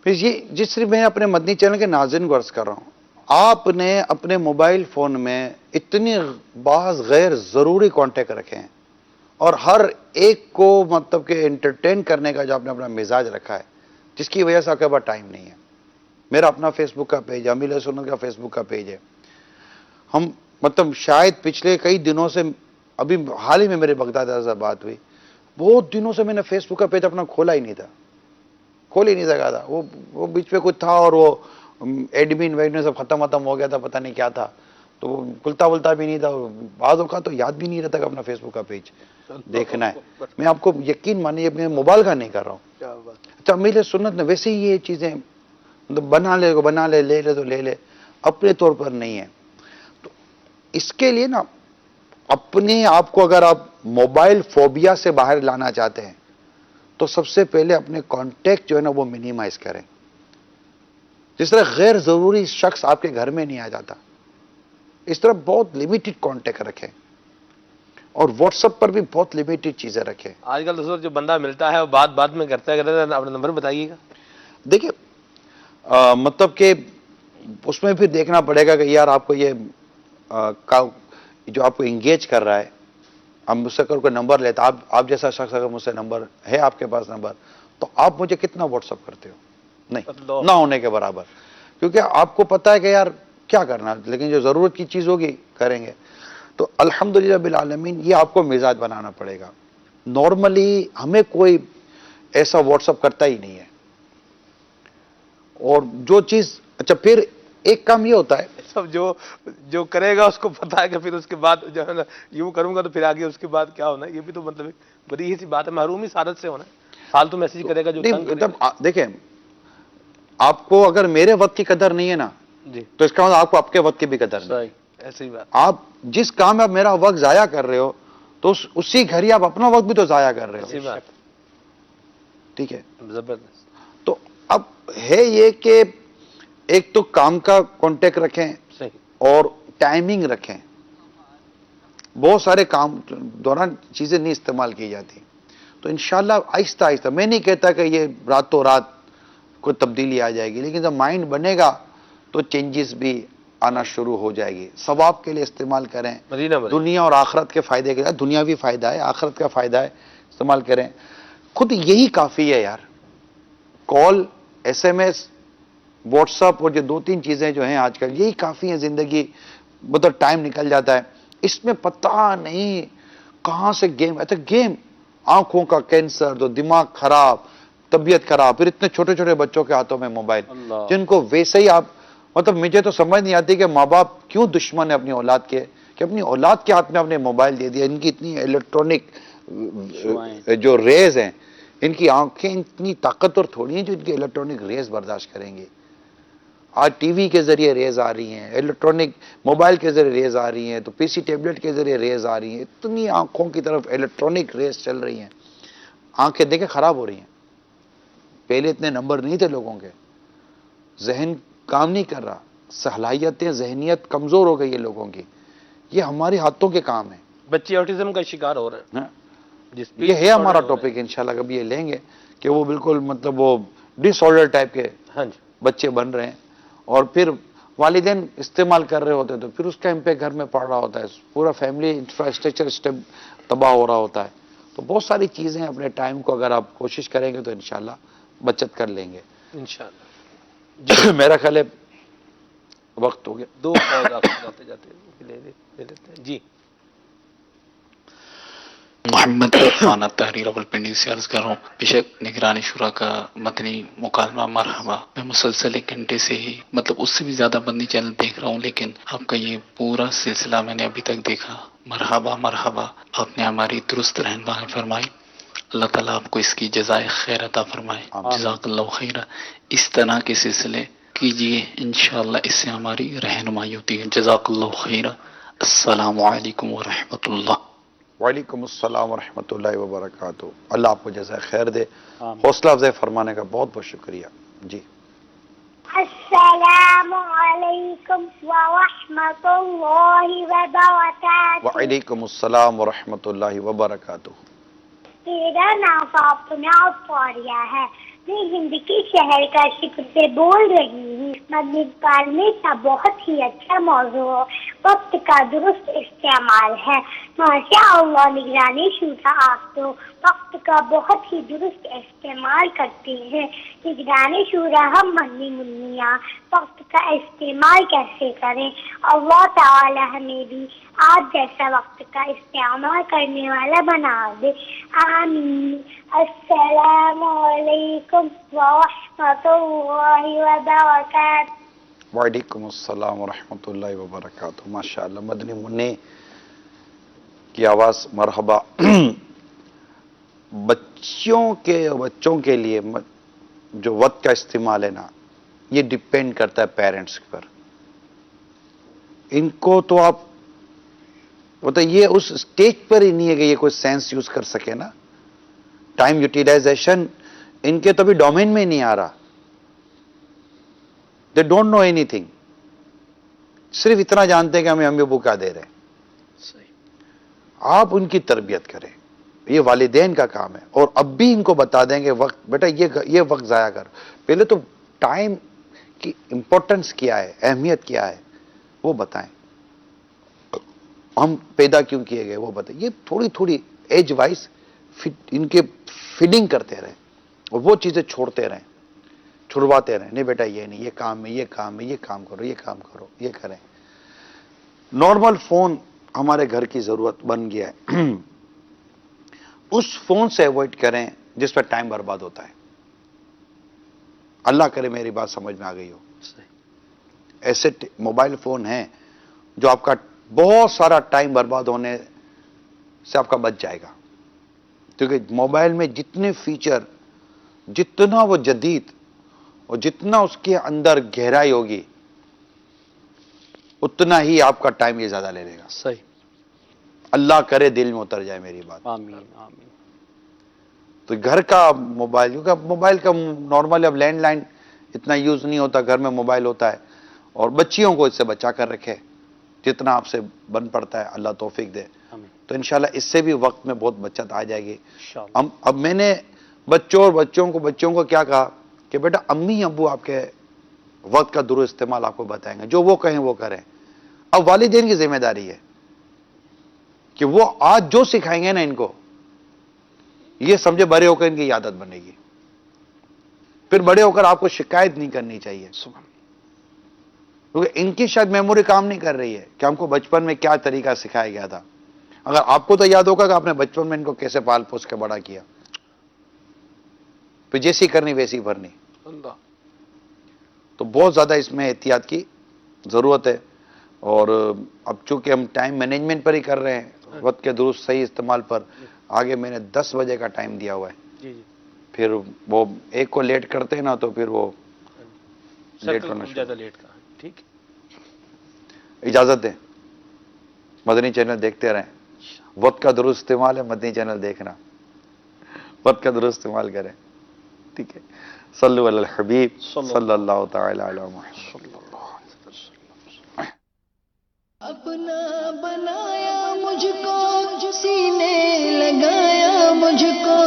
پھر یہ جس طرح میں اپنے مدنی چینل کے ناظرین کو عرض کر رہا ہوں, آپ نے اپنے موبائل فون میں اتنی بعض غیر ضروری کانٹیکٹ رکھے ہیں اور ہر ایک کو مطلب کہ انٹرٹین کرنے کا جو آپ نے اپنا مزاج رکھا ہے, جس کی وجہ سے آپ کے پاس ٹائم نہیں ہے. میرا اپنا فیس بک کا پیج ہے, امیل سنت کا فیس بک کا پیج ہے. ہم مطلب شاید پچھلے کئی دنوں سے, ابھی حال ہی میں میرے بغداد سے بات ہوئی, بہت دنوں سے میں نے فیس بک کا پیج اپنا کھولا ہی نہیں تھا, کھول ہی نہیں سکا تھا. وہ بیچ پہ کچھ تھا اور وہ ایڈمن ویڈمن سب ختم ہو گیا تھا, پتہ نہیں کیا تھا, تو وہ کھلتا بھی نہیں تھا. بعض اوقات تو یاد بھی نہیں رہتا کہ اپنا فیس بک کا پیج دیکھنا ہے. میں آپ کو یقین مانیے اپنے موبائل کا نہیں کر رہا ہوں. کیا بات. اچھا, امیل سنت نے ویسے ہی یہ چیزیں مطلب بنا لے, لے لے تو لے لے, اپنے طور پر نہیں ہے. تو اس کے لیے نا اپنے آپ کو اگر آپ موبائل فوبیا سے باہر لانا چاہتے ہیں تو سب سے پہلے اپنے کانٹیکٹ جو ہے نا وہ منیمائز کریں. جس طرح غیر ضروری شخص آپ کے گھر میں نہیں آ جاتا, اس طرح بہت لمیٹڈ کانٹیکٹ رکھیں اور واٹس ایپ پر بھی بہت لمیٹڈ چیزیں رکھیں. آج کل تو جو بندہ ملتا ہے وہ بات میں کرتا ہے اپنا نمبر بتائیے گا. دیکھیے مطلب کہ اس میں پھر دیکھنا پڑے گا کہ یار آپ کو یہ جو آپ کو انگیج کر رہا ہے, اب مجھ سے کوئی نمبر لیتا, آپ جیسا شخص اگر مجھ سے نمبر ہے, آپ کے پاس نمبر, تو آپ مجھے کتنا واٹس ایپ کرتے ہو؟ نہیں, نہ ہونے کے برابر. کیونکہ آپ کو پتا ہے کہ یار کیا کرنا, لیکن جو ضرورت کی چیز ہوگی کریں گے. تو الحمدللہ بالعالمین یہ آپ کو مزاج بنانا پڑے گا. نارملی ہمیں کوئی ایسا واٹس ایپ کرتا ہی نہیں ہے. اور جو چیز, اچھا پھر ایک کام یہ ہوتا ہے, سب جو کرے گا اس کو پتا ہے کہ پھر اس کے بعد جو ہے نا یوں کروں گا تو پھر آگے اس کے بعد کیا ہونا ہے. یہ بھی تو مطلب ایک بڑی ہی سی بات ہے, محرومی سعادت سے ہونا ہے. فالتو میسج کرے گا جو تنگ کرے گا. دیکھیں آپ کو اگر میرے وقت کی قدر نہیں ہے نا, جی تو اس کا مطلب آپ کو آپ کے وقت کی بھی قدر نہیں. ایسی بات. آپ جس کام میں آپ میرا وقت ضائع کر رہے ہو تو اسی گھڑی آپ اپنا وقت بھی تو ضائع کر رہے ایسی ہو. بات. ٹھیک ہے, زبردست. تو اب ہے یہ کہ ایک تو کام کا کانٹیکٹ رکھیں صحیح. اور ٹائمنگ رکھیں. بہت سارے کام دوران چیزیں نہیں استعمال کی جاتی, تو انشاءاللہ آہستہ آہستہ, میں نہیں کہتا کہ یہ راتوں رات کوئی تبدیلی آ جائے گی, لیکن جب مائنڈ بنے گا تو چینجز بھی آنا شروع ہو جائے گی. ثواب کے لیے استعمال کریں, مدینہ دنیا اور آخرت کے فائدے کے لیے, دنیاوی فائدہ ہے, آخرت کا فائدہ ہے, استعمال کریں. خود یہی کافی ہے یار. Call, S M S, WhatsApp اور جو 2-3 چیزیں جو ہیں آج کل, یہی کافی ہیں. زندگی مطلب ٹائم نکل جاتا ہے. اس میں پتہ نہیں کہاں سے گیم, گیم, آنکھوں کا کینسر, تو دماغ خراب, طبیعت خراب, پھر اتنے چھوٹے چھوٹے بچوں کے ہاتھوں میں موبائل, جن کو ویسے ہی آپ مطلب مجھے تو سمجھ نہیں آتی کہ ماں باپ کیوں دشمن ہے اپنی اولاد کے, کہ اپنی اولاد کے ہاتھ میں اپنے موبائل دے دیا. ان کی اتنی الیکٹرانک جو ریز ہیں, ان کی آنکھیں اتنی طاقتور تھوڑی ہیں جو ان کی الیکٹرانک ریز برداشت کریں گی. آج ٹی وی کے ذریعے ریز آ رہی ہیں, الیکٹرانک موبائل کے ذریعے ریز آ رہی ہیں, تو پی سی ٹیبلٹ کے ذریعے ریز آ رہی ہیں. اتنی آنکھوں کی طرف الیکٹرانک ریز چل رہی ہیں, آنکھیں دیکھیں خراب ہو رہی ہیں. پہلے اتنے نمبر نہیں تھے لوگوں کے, ذہن کام نہیں کر رہا, صلاحیتیں, ذہنیت کمزور ہو گئی ہے لوگوں کی. یہ ہمارے ہاتھوں کے کام ہیں. بچے آٹزم کا شکار ہو رہے ہیں. یہ ہے ہمارا ٹاپک, انشاءاللہ کبھی یہ لیں گے کہ وہ بالکل مطلب وہ ڈس آرڈر ٹائپ کے بچے بن رہے ہیں, اور پھر والدین استعمال کر رہے ہوتے ہیں, تو پھر اس کا امپیکٹ گھر میں پڑ رہا ہوتا ہے, پورا فیملی انفراسٹرکچر تباہ ہو رہا ہوتا ہے. تو تو بہت ساری چیزیں اپنے ٹائم کو اگر آپ کوشش کریں گے تو انشاءاللہ بچت کر لیں گے. انشاءاللہ. میرا خیال ہے وقت ہو گیا. 2 کال آپ جاتے جاتے لے لیتے ہیں. جی محمد عرفان تحریر راولپنڈی سے عرض کر رہا ہوں. بے شک نگرانی شورا کا مدنی مکالمہ مرحبا. میں مسلسل 1 گھنٹے سے ہی اس سے بھی زیادہ مدنی چینل دیکھ رہا ہوں، لیکن آپ کا یہ پورا سلسلہ میں نے ابھی تک دیکھا. مرحبا مرحبا، آپ نے ہماری درست رہنمائی فرمائی. اللہ تعالیٰ آپ کو اس کی جزائے خیر عطا فرمائے. جزاک اللہ خیر. اس طرح کے سلسلے کیجئے، انشاءاللہ اس سے ہماری رہنمائی ہوتی ہے. جزاک اللہ خیر. السلام علیکم ورحمۃ اللہ. وعلیکم السلام ورحمۃ اللہ وبرکاتہ. اللہ آپ کو جزائے خیر دے. حوصلہ افزائی فرمانے کا بہت بہت شکریہ. جی السلام علیکم ورحمۃ اللہ وبرکاتہ. وعلیکم السلام ورحمۃ اللہ وبرکاتہ. میرا نام فاطمہ عطاریہ ہے. میں ہند کے شہر کاشیپور سے بول رہی ہوں. مدنی مکالمے کا بہت ہی اچھا موضوع وقت کا درست استعمال ہے. ماشاء اللہ نگرانی شورا آپ تو وقت کا بہت ہی درست استعمال کرتے ہیں. نگرانی شورا ہم مدنی منیا وقت کا استعمال کیسے کریں؟ اللہ تعالی ہمیں بھی آج جیسا وقت کا استعمال کرنے والا بنا دے. آمین. السلام علیکم ورحمۃ اللہ وبرکاتہ. وعلیکم السلام ورحمۃ اللہ وبرکاتہ. ماشاءاللہ مدنی منی کی آواز مرحبا. بچوں کے لیے جو وقت کا استعمال ہے نا، یہ ڈیپینڈ کرتا ہے پیرنٹس پر. ان کو تو آپ یہ اس سٹیج پر ہی نہیں ہے کہ یہ کوئی سینس یوز کر سکے نا. ٹائم یوٹیلائزیشن ان کے تو بھی ڈومین میں ہی نہیں آ رہا. They don't know anything. صرف اتنا جانتے ہیں کہ ہمیں امی ابو کیا دے رہے ہیں. آپ ان کی تربیت کریں، یہ والدین کا کام ہے. اور اب بھی ان کو بتا دیں کہ وقت بیٹا یہ وقت ضائع کر. پہلے تو ٹائم کی امپورٹنس کیا ہے، اہمیت کیا ہے وہ بتائیں. ہم پیدا کیوں کیے گئے وہ بتائیں. یہ تھوڑی تھوڑی ایج وائز ان کے فیڈنگ کرتے رہیں اور وہ چیزیں چھوڑتے رہیں، چھڑواتے رہیں. نہیں بیٹا یہ نہیں، یہ کام ہے، یہ کام ہے، یہ کام کرو، یہ کام کرو، یہ کریں. نارمل فون ہمارے گھر کی ضرورت بن گیا ہے. اس فون سے اوائڈ کریں جس پہ ٹائم برباد ہوتا ہے. اللہ کرے میری بات سمجھ میں آ گئی ہو. ایسے موبائل فون ہیں جو آپ کا بہت سارا ٹائم برباد ہونے سے آپ کا بچ جائے گا. کیونکہ موبائل میں جتنے فیچر، جتنا وہ جدید اور جتنا اس کے اندر گہرائی ہوگی، اتنا ہی آپ کا ٹائم یہ زیادہ لے لے گا. صحیح. اللہ کرے دل میں اتر جائے میری بات. آمین آمین. تو گھر کا موبائل، کیونکہ موبائل کا نارمل اب لینڈ لائن اتنا یوز نہیں ہوتا، گھر میں موبائل ہوتا ہے. اور بچیوں کو اس سے بچا کر رکھے جتنا آپ سے بن پڑتا ہے. اللہ توفیق دے. تو انشاءاللہ اس سے بھی وقت میں بہت بچت آ جائے گی. اب میں نے بچوں کو کیا کہا کہ بیٹا امی ابو آپ کے وقت کا درست استعمال آپ کو بتائیں گے، جو وہ کہیں وہ کریں. اب والدین کی ذمہ داری ہے کہ وہ آج جو سکھائیں گے نا ان کو، یہ سمجھے بڑے ہو کر ان کی عادت بنے گی. پھر بڑے ہو کر آپ کو شکایت نہیں کرنی چاہیے. کیونکہ ان کی شاید میموری کام نہیں کر رہی ہے کہ ہم کو بچپن میں کیا طریقہ سکھایا گیا تھا. اگر آپ کو تو یاد ہوگا کہ آپ نے بچپن میں ان کو کیسے پال پوس کے بڑا کیا، پھر جیسی کرنی ویسی بھرنی. تو بہت زیادہ اس میں احتیاط کی ضرورت ہے. اور اب چونکہ ہم ٹائم مینجمنٹ پر ہی کر رہے ہیں، وقت کے درست صحیح استعمال پر. آگے میں نے 10 بجے کا ٹائم دیا ہوا ہے. پھر وہ ایک کو لیٹ کرتے ہیں نا تو پھر وہ لیٹ ہونا زیادہ لیٹ کا. ٹھیک، اجازت دیں. مدنی چینل دیکھتے رہیں. وقت کا درست استعمال ہے مدنی چینل دیکھنا. وقت کا درست استعمال کریں. ٹھیک ہے. صلو علی الحبیب صلی اللہ تعالی علی محمد. اپنا بنایا مجھ کو، سینے لگایا مجھ کو.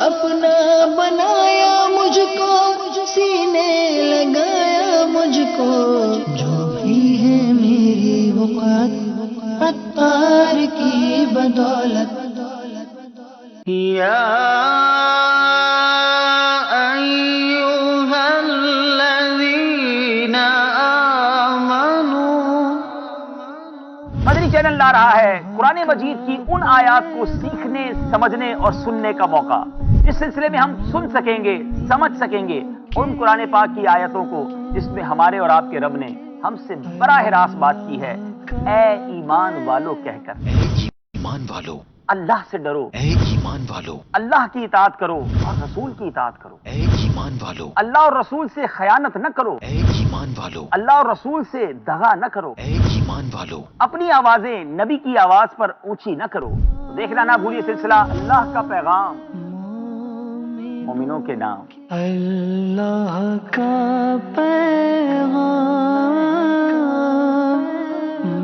اپنا بنایا مجھ کو، سینے لگایا مجھ کو. جو بھی ہے میری وقت عطار کی بدولت. یا ایھا الذین آمنوا۔ مدنی چینل لا رہا ہے قرآن مجید کی ان آیات کو سیکھنے، سمجھنے اور سننے کا موقع، اس سلسلے میں ہم سن سکیں گے، سمجھ سکیں گے ان قرآن پاک کی آیتوں کو جس میں ہمارے اور آپ کے رب نے ہم سے براہ راست بات کی ہے۔ اے ایمان والو کہہ کر، اے ایمان والو، اللہ سے ڈرو، اے ایمان والو، اللہ کی اطاعت کرو اور رسول کی اطاعت کرو، اے ایمان والو، اللہ اور رسول سے خیانت نہ کرو، اے ایمان والو، اللہ اور رسول سے دغا نہ کرو، اے ایمان والو، اپنی آوازیں نبی کی آواز پر اونچی نہ کرو۔ دیکھنا نہ بھولیے سلسلہ اللہ کا پیغام مومنوں کے نام۔ اللہ کا